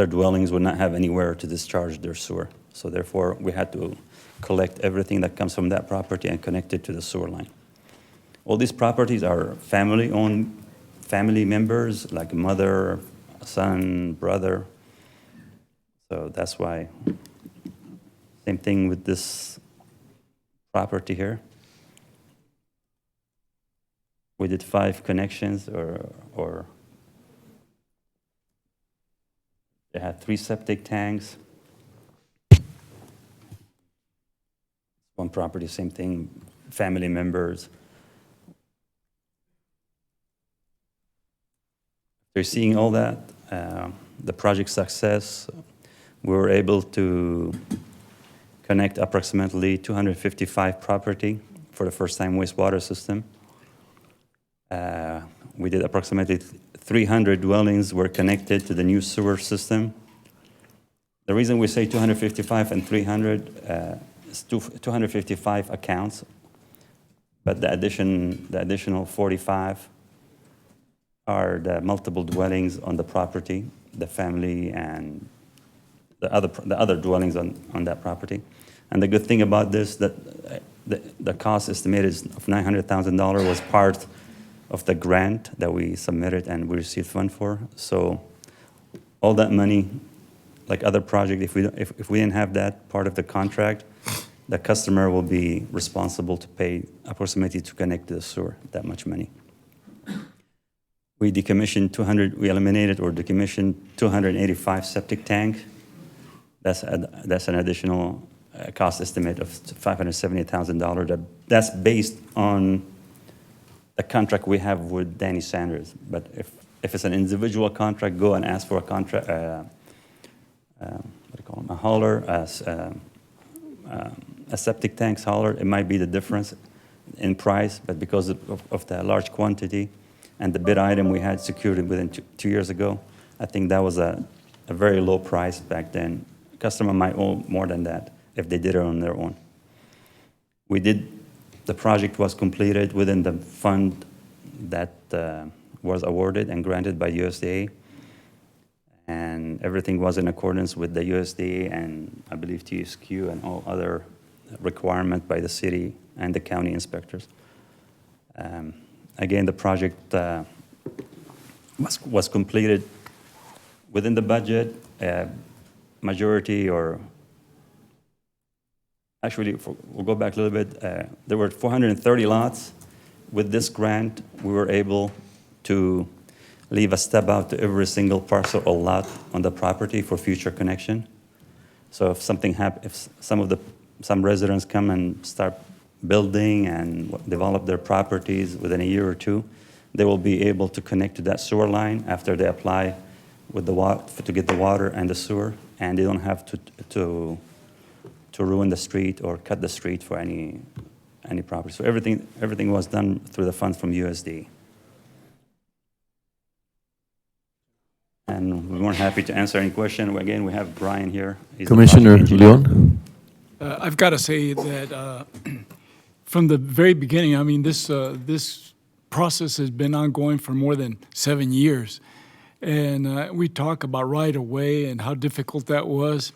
dwellings would not have anywhere to discharge their sewer. So therefore, we had to collect everything that comes from that property and connect it to the sewer line. All these properties are family-owned, family members, like mother, son, brother. So that's why. Same thing with this property here. We did 5 connections, or they had 3 septic tanks. One property, same thing, family members. After seeing all that, the project success, we were able to connect approximately 255 property for the first time wastewater system. We did approximately 300 dwellings were connected to the new sewer system. The reason we say 255 and 300 is 255 accounts, but the additional 45 are the multiple dwellings on the property, the family and the other dwellings on that property. And the good thing about this, that the cost estimated of $900,000 was part of the grant that we submitted and we received fund for. So all that money, like other project, if we didn't have that part of the contract, the customer will be responsible to pay approximately to connect to the sewer, that much money. We eliminated or decommissioned 285 septic tank. That's an additional cost estimate of $570,000. That's based on the contract we have with Danny Sanders. But if it's an individual contract, go and ask for a contract, what do you call them, a hauler, a septic tanks hauler. It might be the difference in price, but because of the large quantity and the bid item we had secured within 2 years ago, I think that was a very low price back then. Customer might owe more than that if they did it on their own. The project was completed within the fund that was awarded and granted by USDA, and everything was in accordance with the USDA and I believe TSQ and all other requirements by the city and the county inspectors. Again, the project was completed within the budget. Majority, or actually, we'll go back a little bit. There were 430 lots. With this grant, we were able to leave a step out to every single parcel or lot on the property for future connection. So if something happens, if some residents come and start building and develop their properties within a year or 2, they will be able to connect to that sewer line after they apply with to get the water and the sewer, and they don't have to ruin the street or cut the street for any property. So everything was done through the funds from USD. And we're more than happy to answer any question. Again, we have Brian here. He's the Commissioner project engineer. Leon? I've got to say that from the very beginning, I mean, this process has been ongoing for more than 7 years. And we talk about right away and how difficult that was.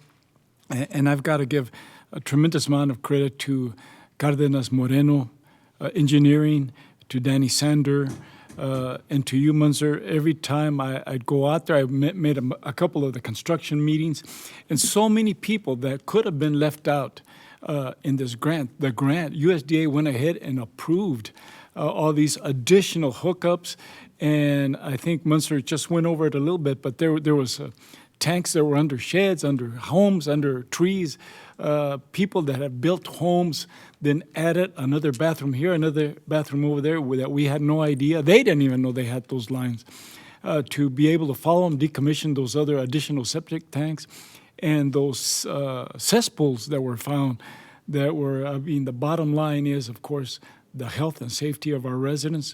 And I've got to give a tremendous amount of credit to Cardenas Moreno Engineering, to Danny Sander, and to you, Munzer. Every time I'd go out there, I made a couple of the construction meetings, and so many people that could have been left out in this grant. The grant, USDA went ahead and approved all these additional hookups, and I think Munzer just went over it a little bit, but there was tanks that were under sheds, under homes, under trees, people that have built homes, then added another bathroom here, another bathroom over there that we had no idea. They didn't even know they had those lines. To be able to follow them, decommission those other additional septic tanks, and those cesspools that were found that were, I mean, the bottom line is, of course, the health and safety of our residents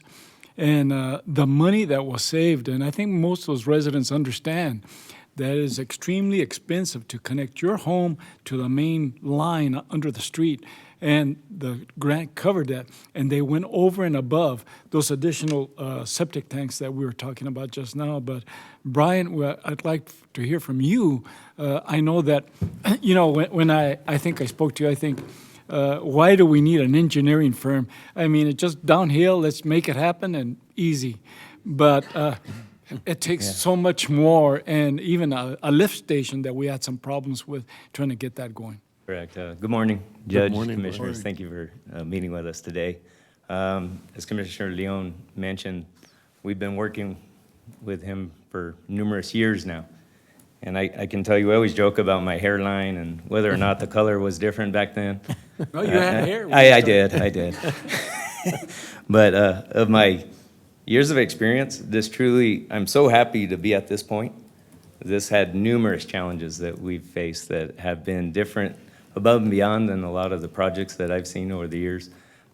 and the money that was saved. And I think most of those residents understand that it is extremely expensive to connect your home to the main line under the street. And the grant covered that, and they went over and above those additional septic tanks that we were talking about just now. But Brian, I'd like to hear from you. I know that, you know, when I think I spoke to you, I think, why do we need an engineering firm? I mean, it's just downhill, let's make it happen, and easy. But it takes so much more, and even a lift station that we had some problems with trying to get that going. Correct. Good morning, Judge, morning, Commissioners. Thank you for meeting with us today. As Commissioner Leon mentioned, we've been working with him for numerous years now. And I can tell you, I always joke about my hairline and whether or not the color was different back then. Oh, you had hair. I did. But of my years of experience, I'm so happy to be at this point. This had numerous challenges that we've faced that have been different above and beyond than a lot of the projects that I've seen over the years.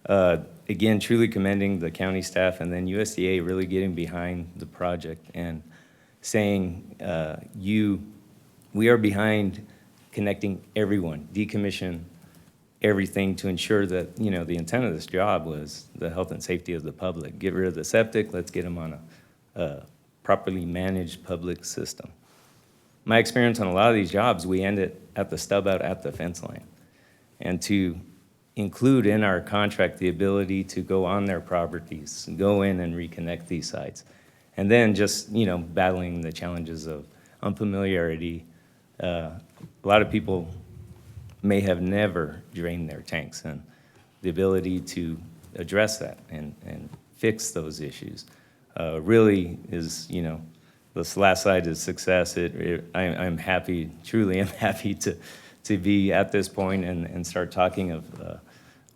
Again, truly commending the county staff and then USDA really getting behind the project and saying, we are behind connecting everyone, decommission everything to ensure that, you know, the intent of this job was the health and safety of the public. Get rid of the septic, let's get them on a properly managed public system. My experience on a lot of these jobs, we end it at the stub out at the fence line. And to include in our contract the ability to go on their properties, go in and reconnect these sites. And then just, you know, battling the challenges of unfamiliarity. A lot of people may have never drained their tanks, and the ability to address that and fix those issues really is, you know, this last slide is success. I'm happy, truly am happy to be at this point and start talking of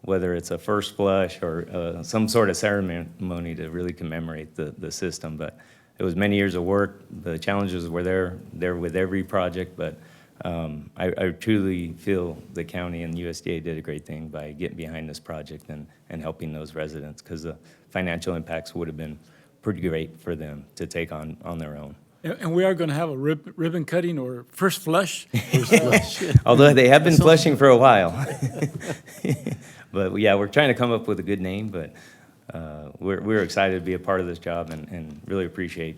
whether it's a first flush or some sort of ceremony to really commemorate the system. But it was many years of work. The challenges were there with every project, but I truly feel the county and USDA did a great thing by getting behind this project and helping those residents, because the financial impacts would have been pretty great for them to take on their own. And we are going to have a ribbon cutting or first flush. Although they have been flushing for a while. But yeah, we're trying to come up with a good name, but we're excited to be a part of this job and really appreciate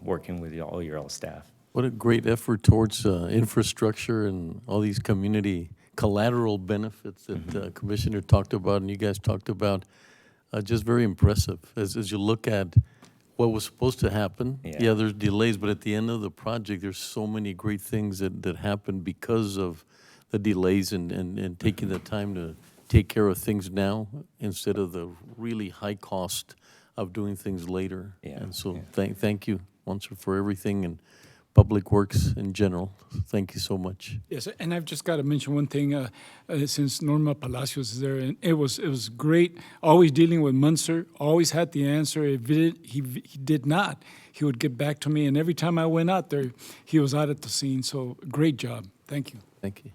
working with all your staff. What a great effort towards infrastructure and all these community collateral benefits that Commissioner talked about and you guys talked about. Just very impressive as you look at what was supposed to happen. Yeah, there's delays, but at the end of the project, there's so many great things that happen because of the delays and taking the time to take care of things now instead of the really high cost of doing things later. Yeah. And so thank you, Monster, for everything and Public Works in general. Thank you so much. Yes, and I've just got to mention one thing, since Norma Palacios is there, and it was great, always dealing with Munster, always had the answer. If he did not, he would get back to me, and every time I went out there, he was out at the scene, so great job. Thank you. Thank you.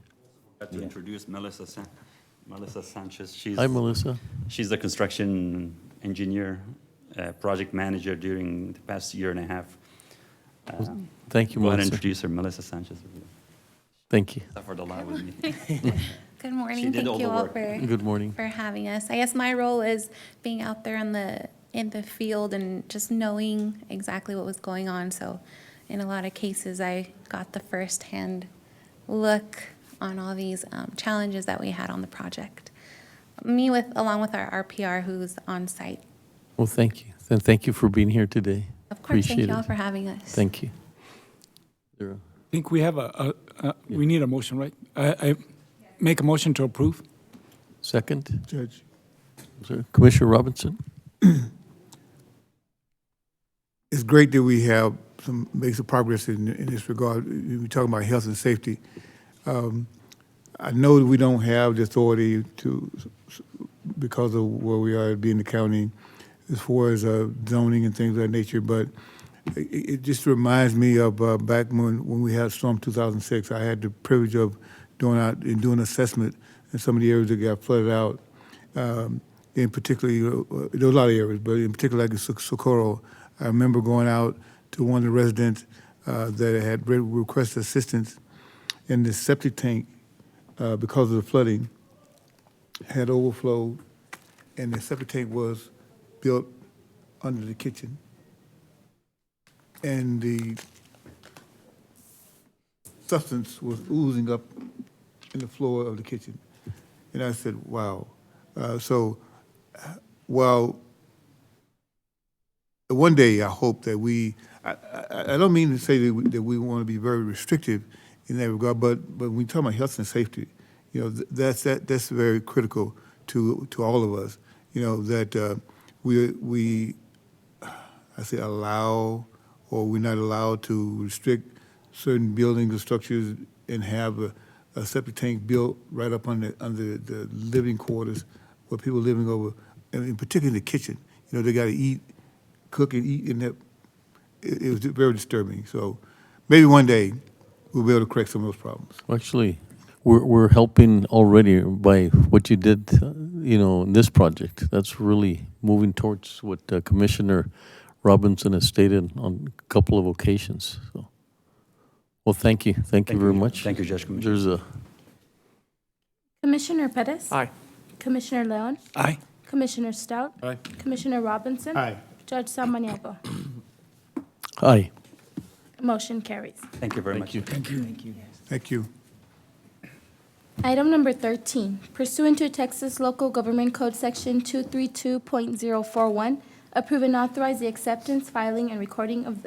I'd like to introduce Melissa Sanchez. Hi, Melissa. She's the construction engineer, project manager during the past year and a half. Thank you, Go ahead and Melissa. introduce her, Melissa Sanchez. Thank you. Suffered a lot with me. Good morning. She did all Thank you the all work. Good morning. for having us. I guess my role is being out there in the field and just knowing exactly what was going on. So in a lot of cases, I got the firsthand look on all these challenges that we had on the project. Along with our RPR who's on site. Well, thank you. And thank you for being here today. Of course, thank Appreciate you all it. for having us. Thank you. I think we have we need a motion, right? I make a motion to approve. Second, Judge. Sir, Commissioner Robinson. It's great that we have make some progress in this regard. We're talking about health and safety. I know that we don't have the authority to, because of where we are being the county, as far as zoning and things of that nature, but it just reminds me of back when we had Storm 2006. I had the privilege of doing assessment in some of the areas that got flooded out. In particular, there were a lot of areas, but in particular, like Socorro, I remember going out to one of the residents that had requested assistance, and the septic tank, because of the flooding, had overflowed, and the septic tank was built under the kitchen. And the substance was oozing up in the floor of the kitchen. And I said, wow. While one day I hope that I don't mean to say that we want to be very restrictive in that regard, but when we talk about health and safety, that's very critical to all of us. That we I say allow, or we're not allowed to restrict certain buildings or structures and have a septic tank built right up under the living quarters where people are living over, and particularly in the kitchen. They got to cook and eat in that. It was very disturbing. So maybe one day we'll be able to correct some of those problems. Actually, we're helping already by what you did, in this project. That's really moving towards what Commissioner Robinson has stated on a couple of occasions. So, well, thank you. Thank you very much. Thank you, Judge Commissioner. There's Commissioner Pettis? Aye. Commissioner Leon? Aye. Commissioner Stout? Aye. Commissioner Robinson? Aye. Judge Samaniego? Aye. Motion carries. Thank you very much. Thank you. Item number 13, pursuant to Texas Local Government Code Section 232.041, approve and authorize the acceptance, filing, and recording of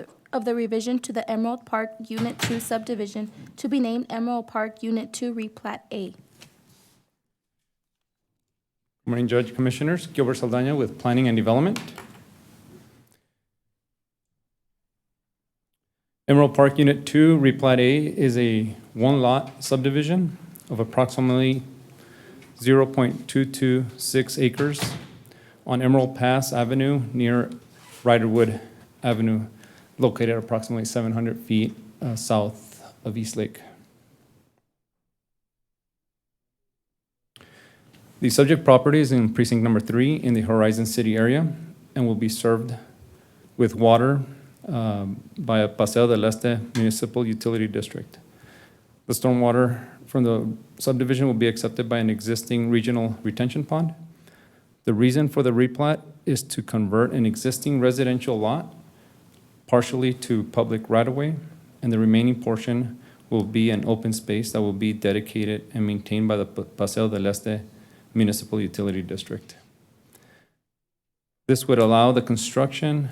the revision to the Emerald Park Unit 2 subdivision to be named Emerald Park Unit 2 Replat A. Good morning, Judge, Commissioners. Gilbert Saldana with Planning and Development. Emerald Park Unit 2 Replat A is a one-lot subdivision of approximately 0.226 acres on Emerald Pass Avenue near Riderwood Avenue, located approximately 700 feet south of East Lake. The subject property is in precinct number 3 in the Horizon City area and will be served with water by a Paseo del Este Municipal Utility District. The stormwater from the subdivision will be accepted by an existing regional retention pond. The reason for the replat is to convert an existing residential lot partially to public right-of-way, and the remaining portion will be an open space that will be dedicated and maintained by the Paseo del Este Municipal Utility District. This would allow the construction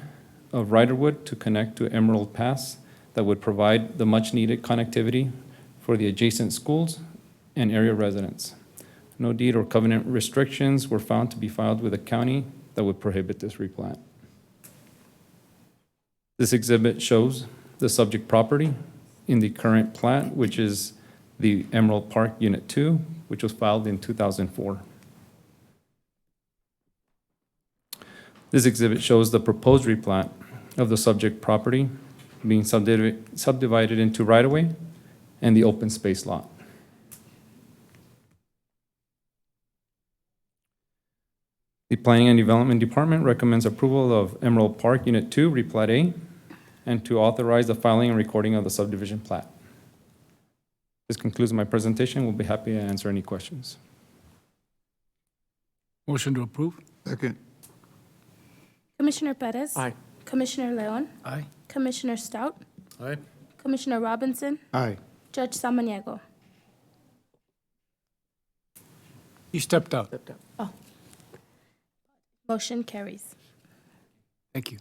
of Riderwood to connect to Emerald Pass that would provide the much-needed connectivity for the adjacent schools and area residents. No deed or covenant restrictions were found to be filed with the county that would prohibit this replat. This exhibit shows the subject property in the current plat, which is the Emerald Park Unit 2, which was filed in 2004. This exhibit shows the proposed replat of the subject property being subdivided into right-of-way and the open space lot. The Planning and Development Department recommends approval of Emerald Park Unit 2 Replat A and to authorize the filing and recording of the subdivision plat. This concludes my presentation. We'll be happy to answer any questions. Motion to approve. Second. Commissioner Pettis? Aye. Commissioner Leon? Aye. Commissioner Stout? Aye. Commissioner Robinson, Aye. Judge Samaniego. You stepped out. Oh. Motion carries. Thank you.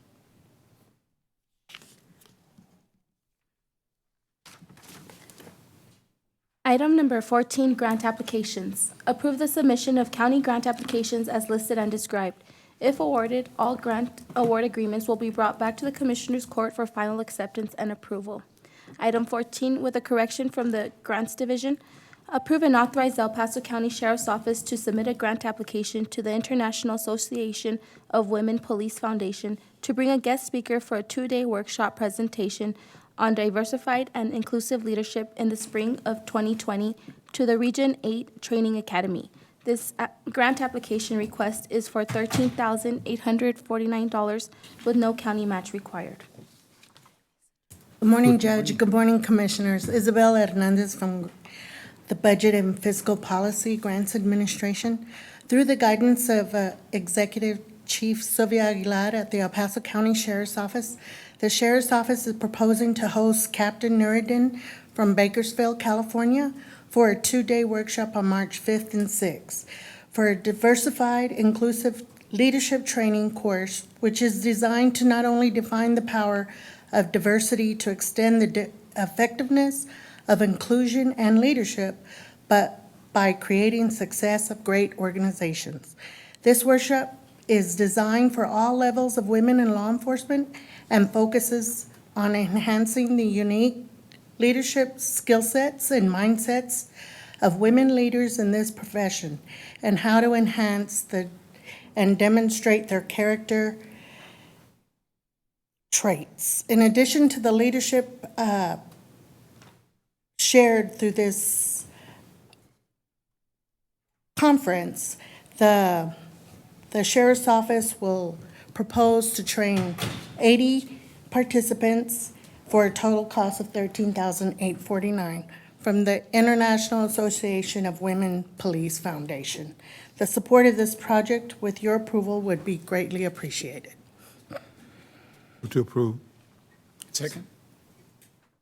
Item number 14, grant applications. Approve the submission of county grant applications as listed and described. If awarded, all grant award agreements will be brought back to the Commissioners Court for final acceptance and approval. Item 14, with a correction from the Grants Division, approve and authorize El Paso County Sheriff's Office to submit a grant application to the International Association of Women Police Foundation to bring a guest speaker for a 2-day workshop presentation on diversified and inclusive leadership in the spring of 2020 to the Region 8 Training Academy. This grant application request is for $13,849 with no county match required. Good morning, Judge. Good morning, Commissioners. Isabel Hernandez from the Budget and Fiscal Policy Grants Administration. Through the guidance of Executive Chief Sylvia Aguilar at the El Paso County Sheriff's Office, the Sheriff's Office is proposing to host Captain Nuruddin from Bakersfield, California, for a 2-day workshop on March 5th and 6th for a diversified, inclusive leadership training course, which is designed to not only define the power of diversity to extend the effectiveness of inclusion and leadership, but by creating success of great organizations. This workshop is designed for all levels of women in law enforcement and focuses on enhancing the unique leadership skill sets and mindsets of women leaders in this profession and how to enhance and demonstrate their character traits. In addition to the leadership shared through this conference, the Sheriff's Office will propose to train 80 participants for a total cost of $13,849 from the International Association of Women Police Foundation. The support of this project, with your approval, would be greatly appreciated. Move to approve. Second.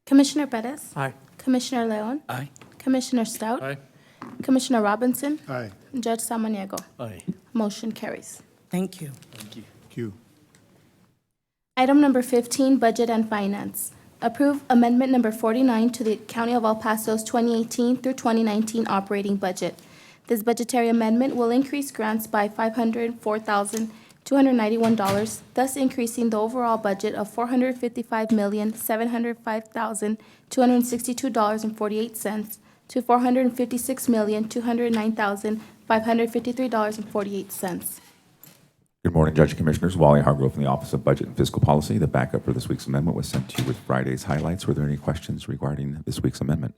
Commissioner Perez? Aye. Commissioner Leon? Aye. Commissioner Stout? Aye. Commissioner Robinson? Aye. Judge Samaniego. Aye. Motion carries. Thank you. Thank you. Thank you. Item number 15, Budget and Finance. Approve Amendment Number 49 to the County of El Paso's 2018 through 2019 operating budget. This budgetary amendment will increase grants by $504,291, thus increasing the overall budget of $455,705,262.48 to $456,209,553.48. Good morning, Judge and Commissioners. Wally Hargrove from the Office of Budget and Fiscal Policy. The backup for this week's amendment was sent to you with Friday's highlights. Were there any questions regarding this week's amendment?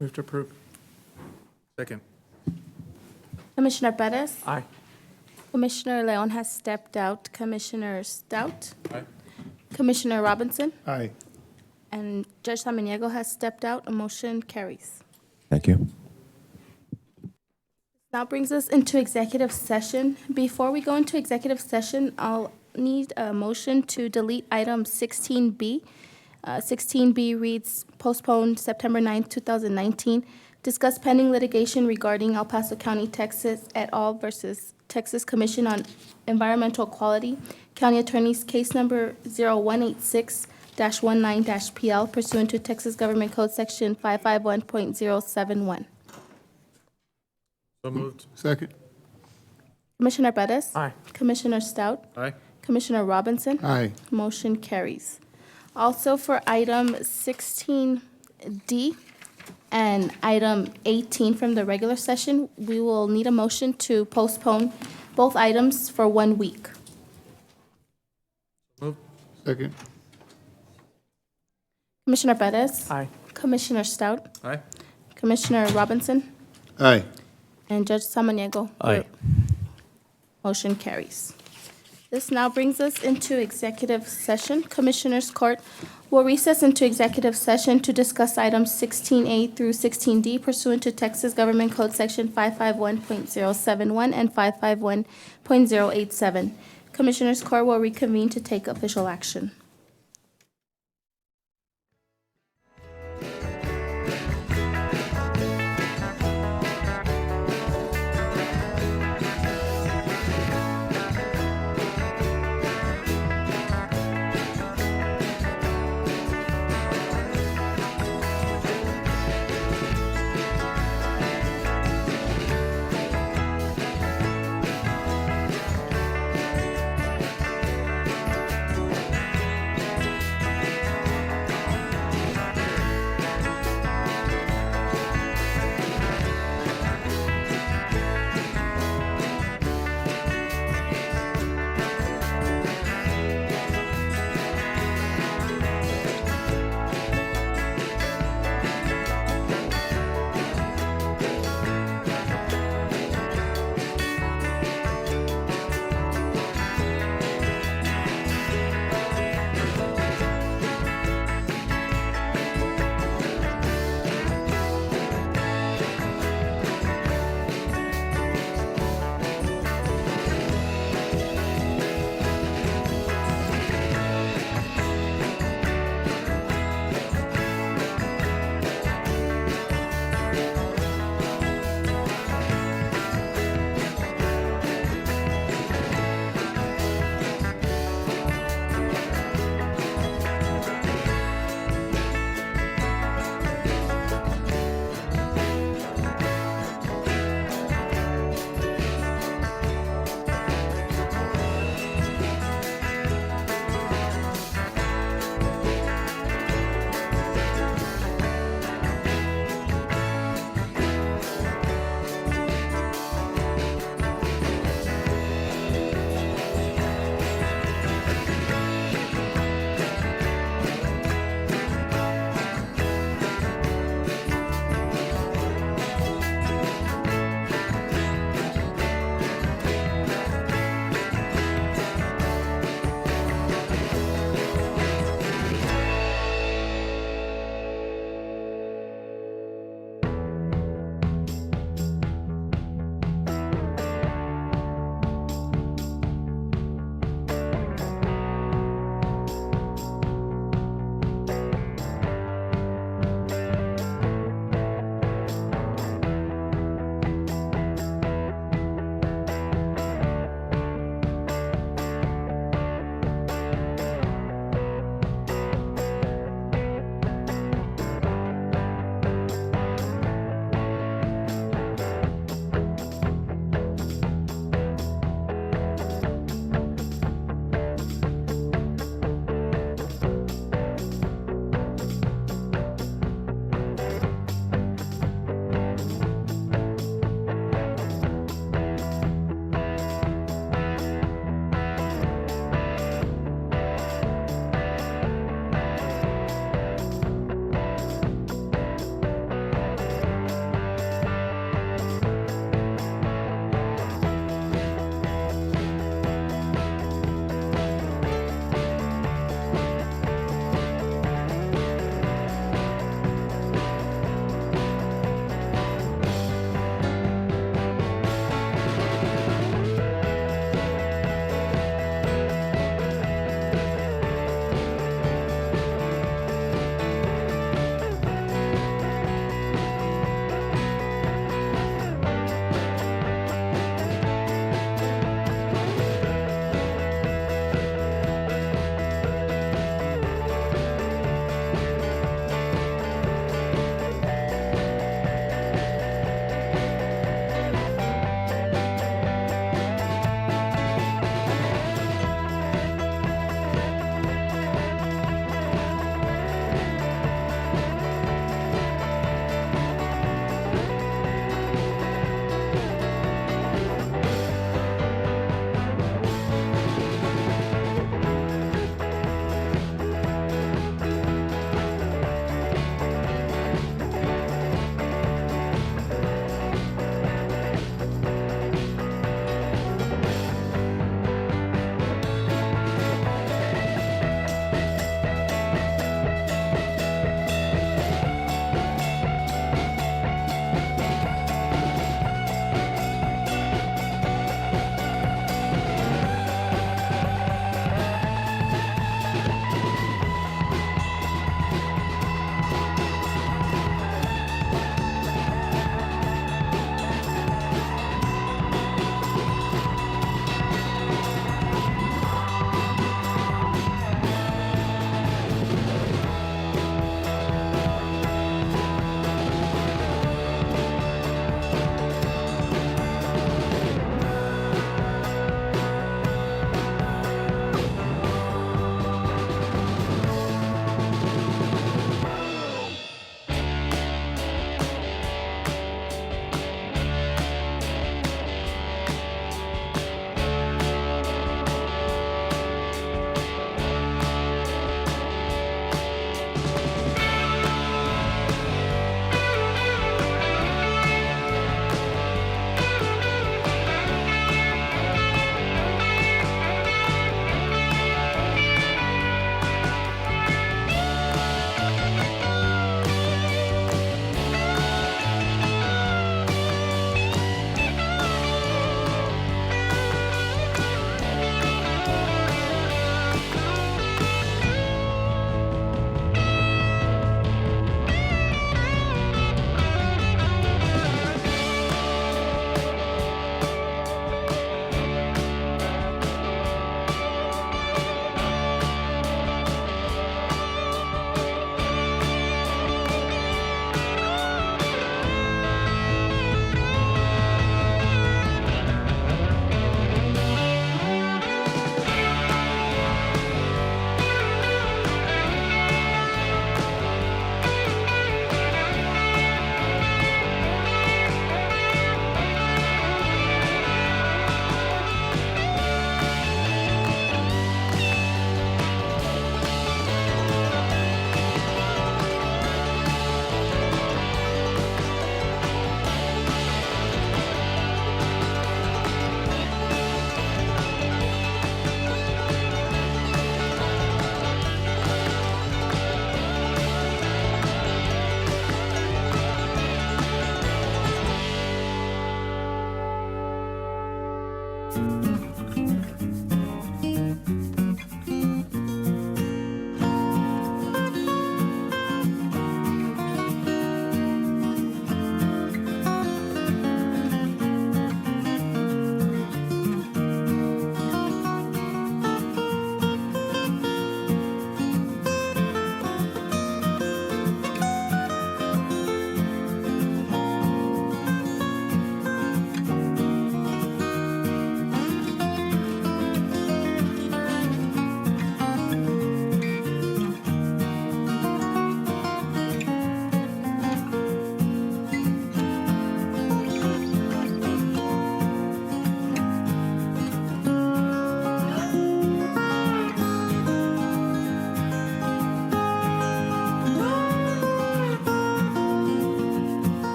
Move to approve. Second. Commissioner Perez? Aye. Commissioner Leon has stepped out. Commissioner Stout? Aye. Commissioner Robinson? Aye. And Judge Samaniego has stepped out. A motion carries. Thank you. Now brings us into executive session. Before we go into executive session, I'll need a motion to delete item 16B. 16B reads, postpone September 9th, 2019. Discuss pending litigation regarding El Paso County, Texas et al. Versus Texas Commission on Environmental Quality. County Attorney's Case Number 0186-19-PL pursuant to Texas Government Code Section 551.071. So moved. Second. Commissioner Perez? Aye. Commissioner Stout? Aye. Commissioner Robinson? Aye. Motion carries. Also for item 16D and item 18 from the regular session, we will need a motion to postpone both items for 1 week. Moved. Second. Commissioner Perez? Aye. Commissioner Stout? Aye. Commissioner Robinson? Aye. And Judge Samaniego? Aye. Motion carries. This now brings us into executive session. Commissioners Court will recess into executive session to discuss items 16A through 16D pursuant to Texas Government Code Section 551.071 and 551.087. Commissioners Court will reconvene to take official action.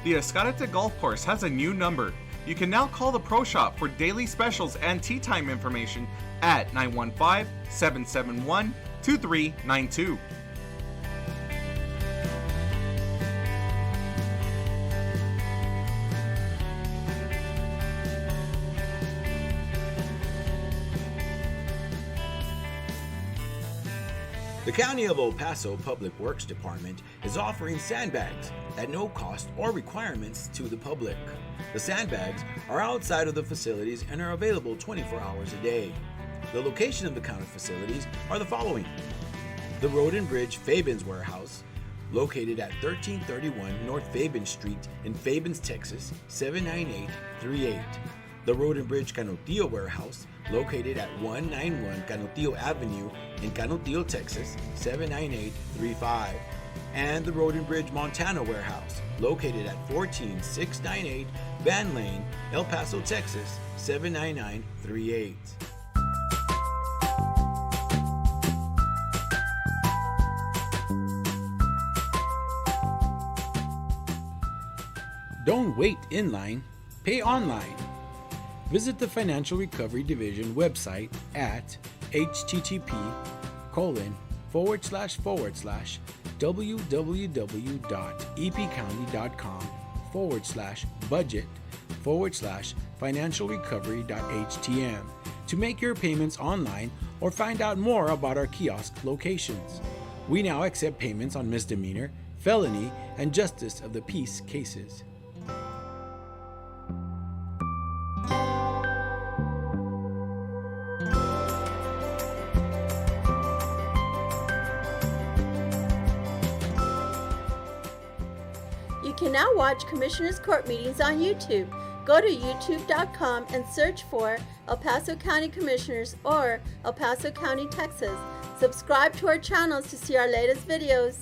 The Escarrete Golf Course has a new number. You can now call the Pro Shop for daily specials and tee time information at 915-771-2392. The County of El Paso Public Works Department is offering sandbags at no cost or requirements to the public. The sandbags are outside of the facilities and are available 24 hours a day. The location of the county facilities are the following: the Road and Bridge Fabens Warehouse, located at 1331 North Fabens Street in Fabens, Texas, 79838. The Road and Bridge Canutillo Warehouse, located at 191 Canutillo Avenue in Canutillo, Texas, 79835. And the Road and Bridge Montana Warehouse, located at 14698 Van Lane, El Paso, Texas, 79938. Don't wait in line, pay online. Visit the Financial Recovery Division website at http://www.epcounty.com/budget/financialrecovery.htm to make your payments online or find out more about our kiosk locations. We now accept payments on misdemeanor, felony, and justice of the peace cases. You can now watch Commissioners Court meetings on YouTube. Go to youtube.com and search for El Paso County Commissioners or El Paso County, Texas. Subscribe to our channels to see our latest videos.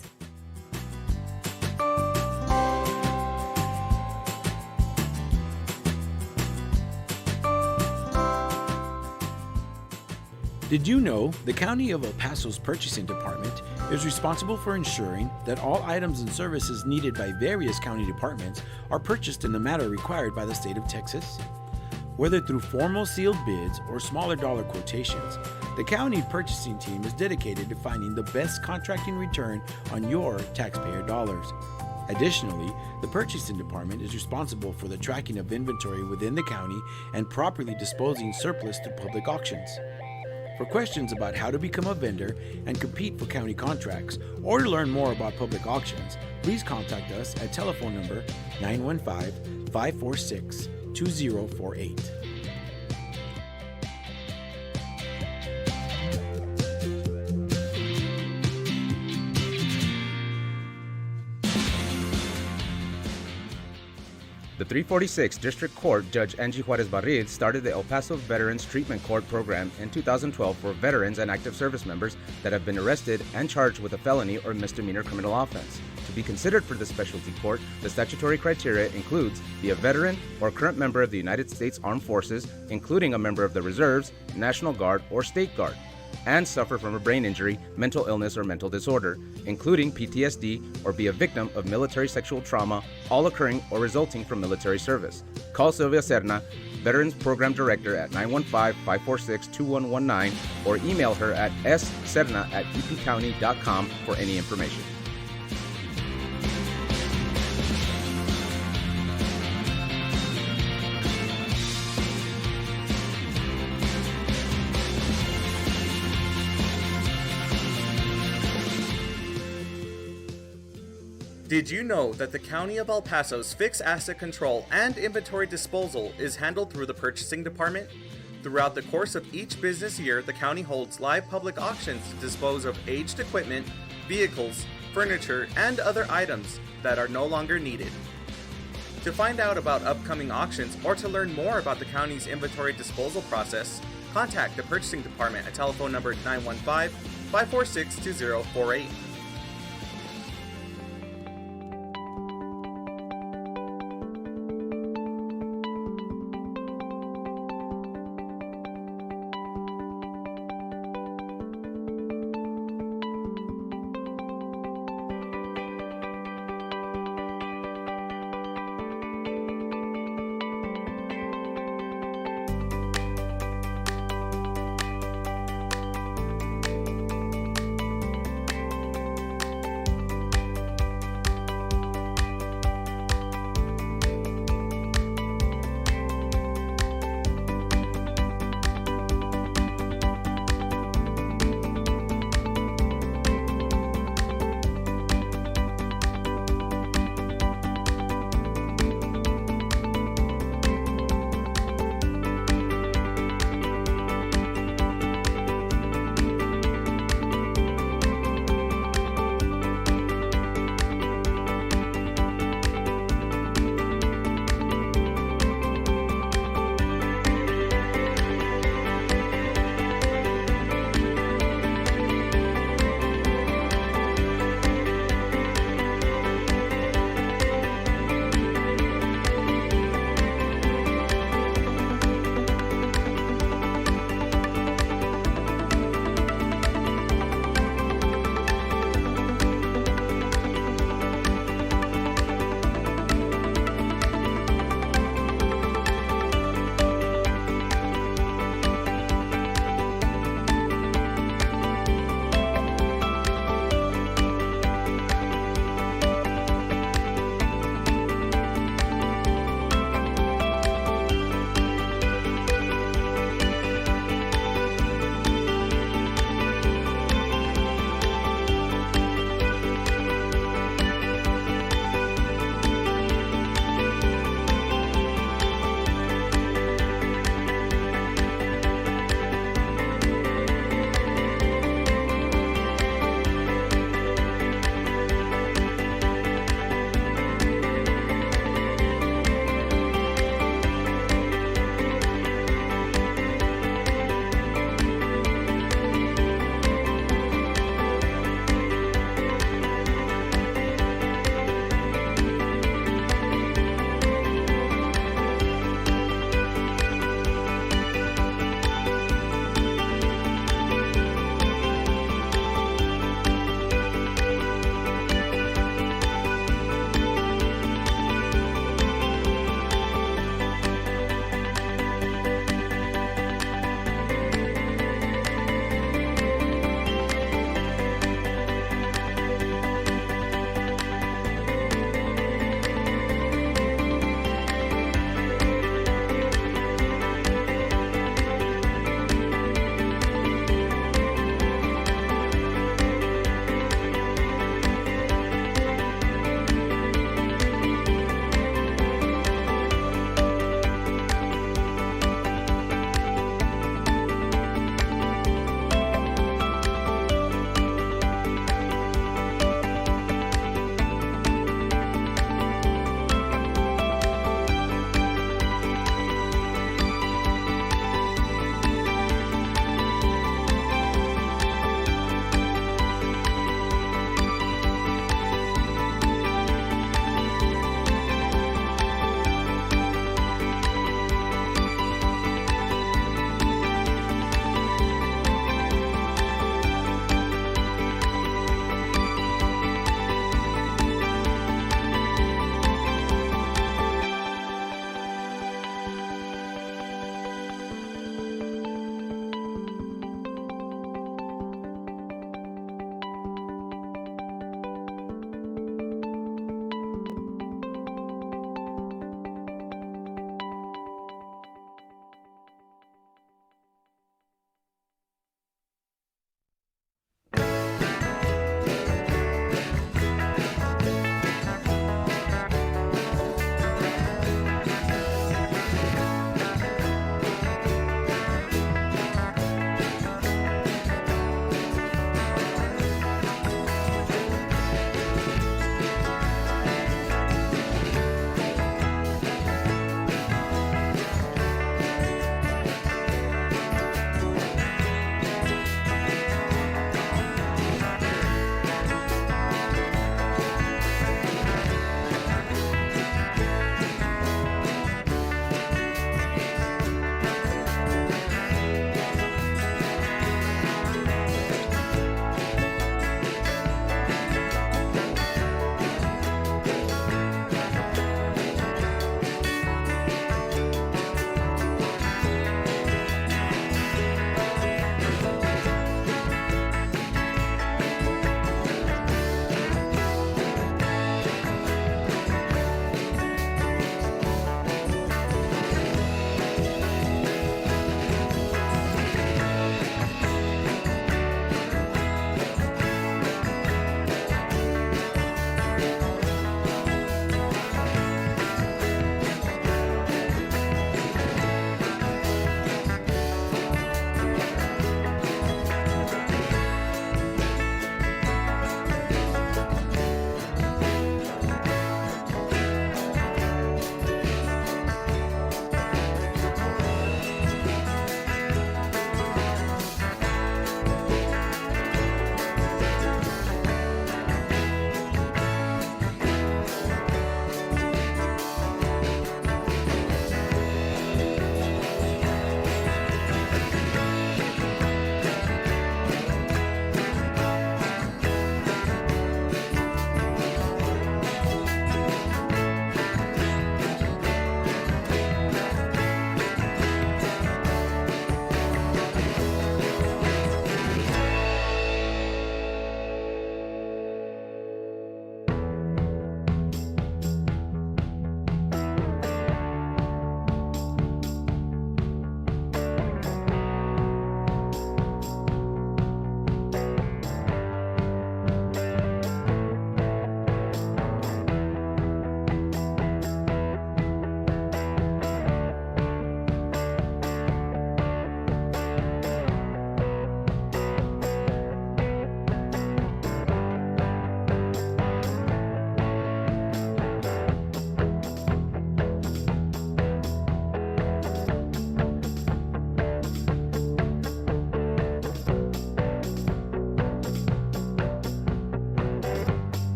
Did you know the County of El Paso's Purchasing Department is responsible for ensuring that all items and services needed by various county departments are purchased in the manner required by the state of Texas? Whether through formal sealed bids or smaller dollar quotations, the county purchasing team is dedicated to finding the best contracting return on your taxpayer dollars. Additionally, the purchasing department is responsible for the tracking of inventory within the county and properly disposing surplus through public auctions. For questions about how to become a vendor and compete for county contracts, or to learn more about public auctions, please contact us at telephone number 915-546-2048. The 346 District Court Judge Angie Juarez Barrid started the El Paso Veterans Treatment Court program in 2012 for veterans and active service members that have been arrested and charged with a felony or misdemeanor criminal offense. To be considered for this specialty court, the statutory criteria includes be a veteran or current member of the United States Armed Forces, including a member of the Reserves, National Guard, or State Guard, and suffer from a brain injury, mental illness, or mental disorder, including PTSD, or be a victim of military sexual trauma, all occurring or resulting from military service. Call Sylvia Serna, Veterans Program Director, at 915-546-2119, or email her at sserna@epcounty.com for any information. Did you know that the County of El Paso's fixed asset control and inventory disposal is handled through the Purchasing Department? Throughout the course of each business year, the county holds live public auctions to dispose of aged equipment, vehicles, furniture, and other items that are no longer needed. To find out about upcoming auctions or to learn more about the county's inventory disposal process, contact the Purchasing Department at telephone number 915-546-2048.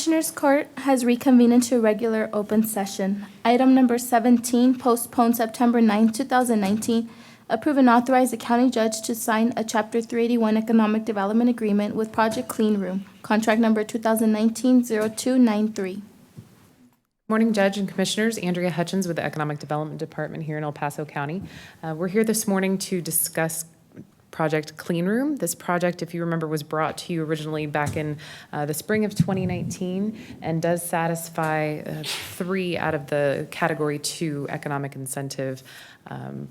Commissioners Court has reconvened into regular open session. Item number 17, postponed September 9, 2019. Approve and authorize the county judge to sign a Chapter 381 Economic Development Agreement with Project Clean Room, contract number 2019-0293. Morning, Judge and Commissioners. Andrea Hutchins with the Economic Development Department here in El Paso County. We're here this morning to discuss Project Clean Room. This project, if you remember, was brought to you originally back in the spring of 2019 and does satisfy 3 out of the Category 2 economic incentive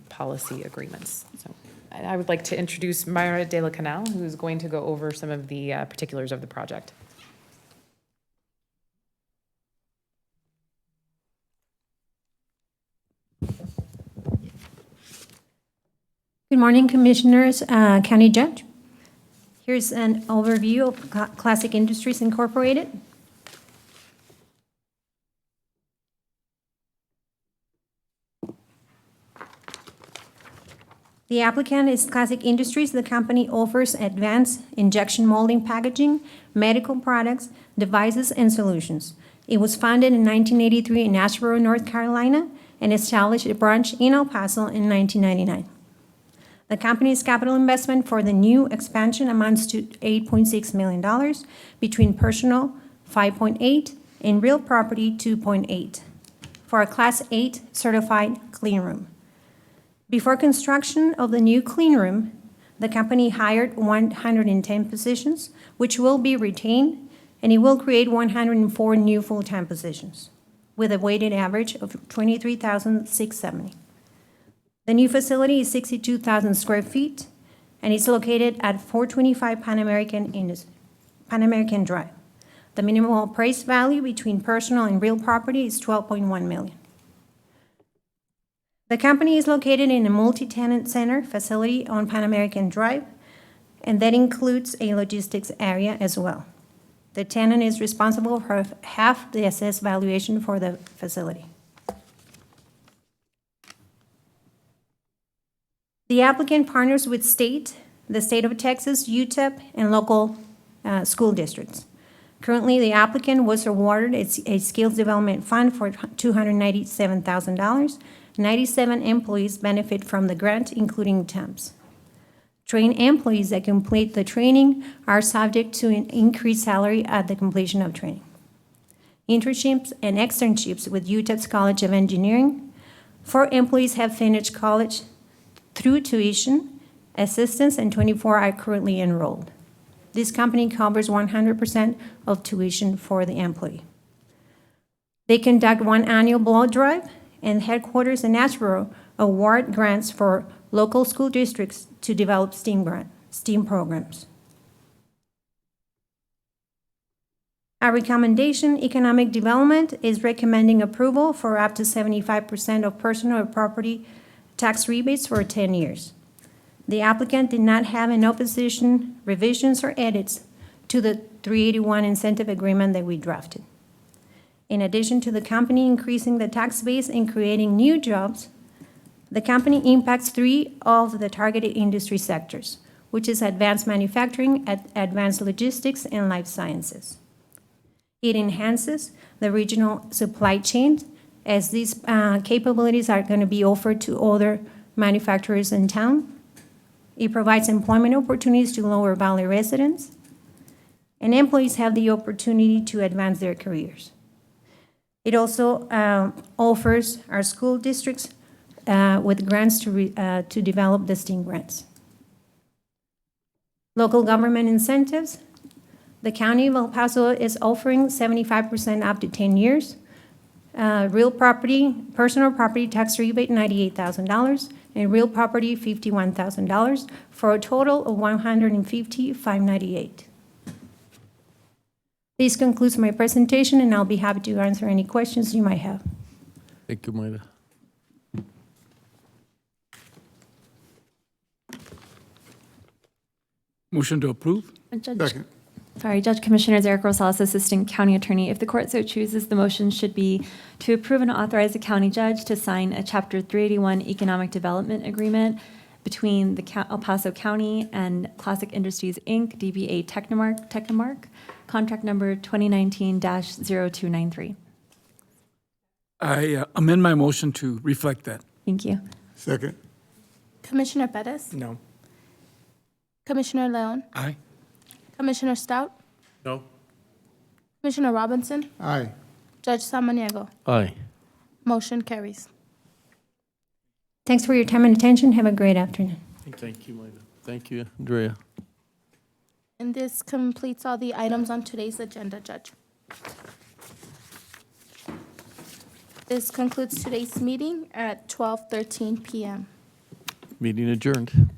policy agreements. So I would like to introduce Mayra De La Canal, who's going to go over some of the particulars of the project. Good morning, Commissioners, County Judge. Here's an overview of Classic Industries Incorporated. The applicant is Classic Industries. The company offers advanced injection molding packaging, medical products, devices, and solutions. It was founded in 1983 in Asheboro, North Carolina, and established a branch in El Paso in 1999. The company's capital investment for the new expansion amounts to $8.6 million, between personal, $5.8, and real property, $2.8, for a Class 8 certified clean room. Before construction of the new clean room, the company hired 110 positions, which will be retained, and it will create 104 new full-time positions, with a weighted average of 23,670. The new facility is 62,000 square feet, and it's located at 425 Pan American Drive. The minimum appraised value between personal and real property is $12.1 million. The company is located in a multi-tenant center facility on Pan American Drive, and that includes a logistics area as well. The tenant is responsible for half the assessed valuation for the facility. The applicant partners with the state of Texas, UTEP, and local school districts. Currently, the applicant was awarded a skills development fund for $297,000. 97 employees benefit from the grant, including temps. Trained employees that complete the training are subject to an increased salary at the completion of training. Internships and externships with UTEP's College of Engineering. 4 employees have finished college through tuition, assistance, and 24 are currently enrolled. This company covers 100% of tuition for the employee. They conduct 1 annual blood drive, and headquarters in Asheboro award grants for local school districts to develop STEAM programs. Our recommendation, Economic Development, is recommending approval for up to 75% of personal or property tax rebates for 10 years. The applicant did not have an opposition, revisions, or edits to the 381 incentive agreement that we drafted. In addition to the company increasing the tax base and creating new jobs, the company impacts 3 of the targeted industry sectors, which is advanced manufacturing, advanced logistics, and life sciences. It enhances the regional supply chain, as these capabilities are going to be offered to other manufacturers in town. It provides employment opportunities to Lower Valley residents, and employees have the opportunity to advance their careers. It also offers our school districts with grants to develop the STEAM grants. Local government incentives. The County of El Paso is offering 75% up to 10 years. Real property, personal property tax rebate, $98,000, and real property, $51,000, for a total of $150,598. This concludes my presentation, and I'll be happy to answer any questions you might have. Thank you, Mayra. Motion to approve? Second. Sorry, Judge Commissioners, Eric Rosales, Assistant County Attorney. If the court so chooses, the motion should be to approve and authorize the county judge to sign a Chapter 381 Economic Development Agreement between the El Paso County and Classic Industries, Inc., DBA Technomark, contract number 2019-0293. I amend my motion to reflect that. Thank you. Second. Commissioner Bettis? No. Commissioner Leon? Aye. Commissioner Stout? No. Commissioner Robinson? Aye. Judge Samaniego? Aye. Motion carries. Thanks for your time and attention. Have a great afternoon. Thank you, Maida. Thank you, Andrea. And this completes all the items on today's agenda, Judge. This concludes today's meeting at 12:13 p.m. Meeting adjourned.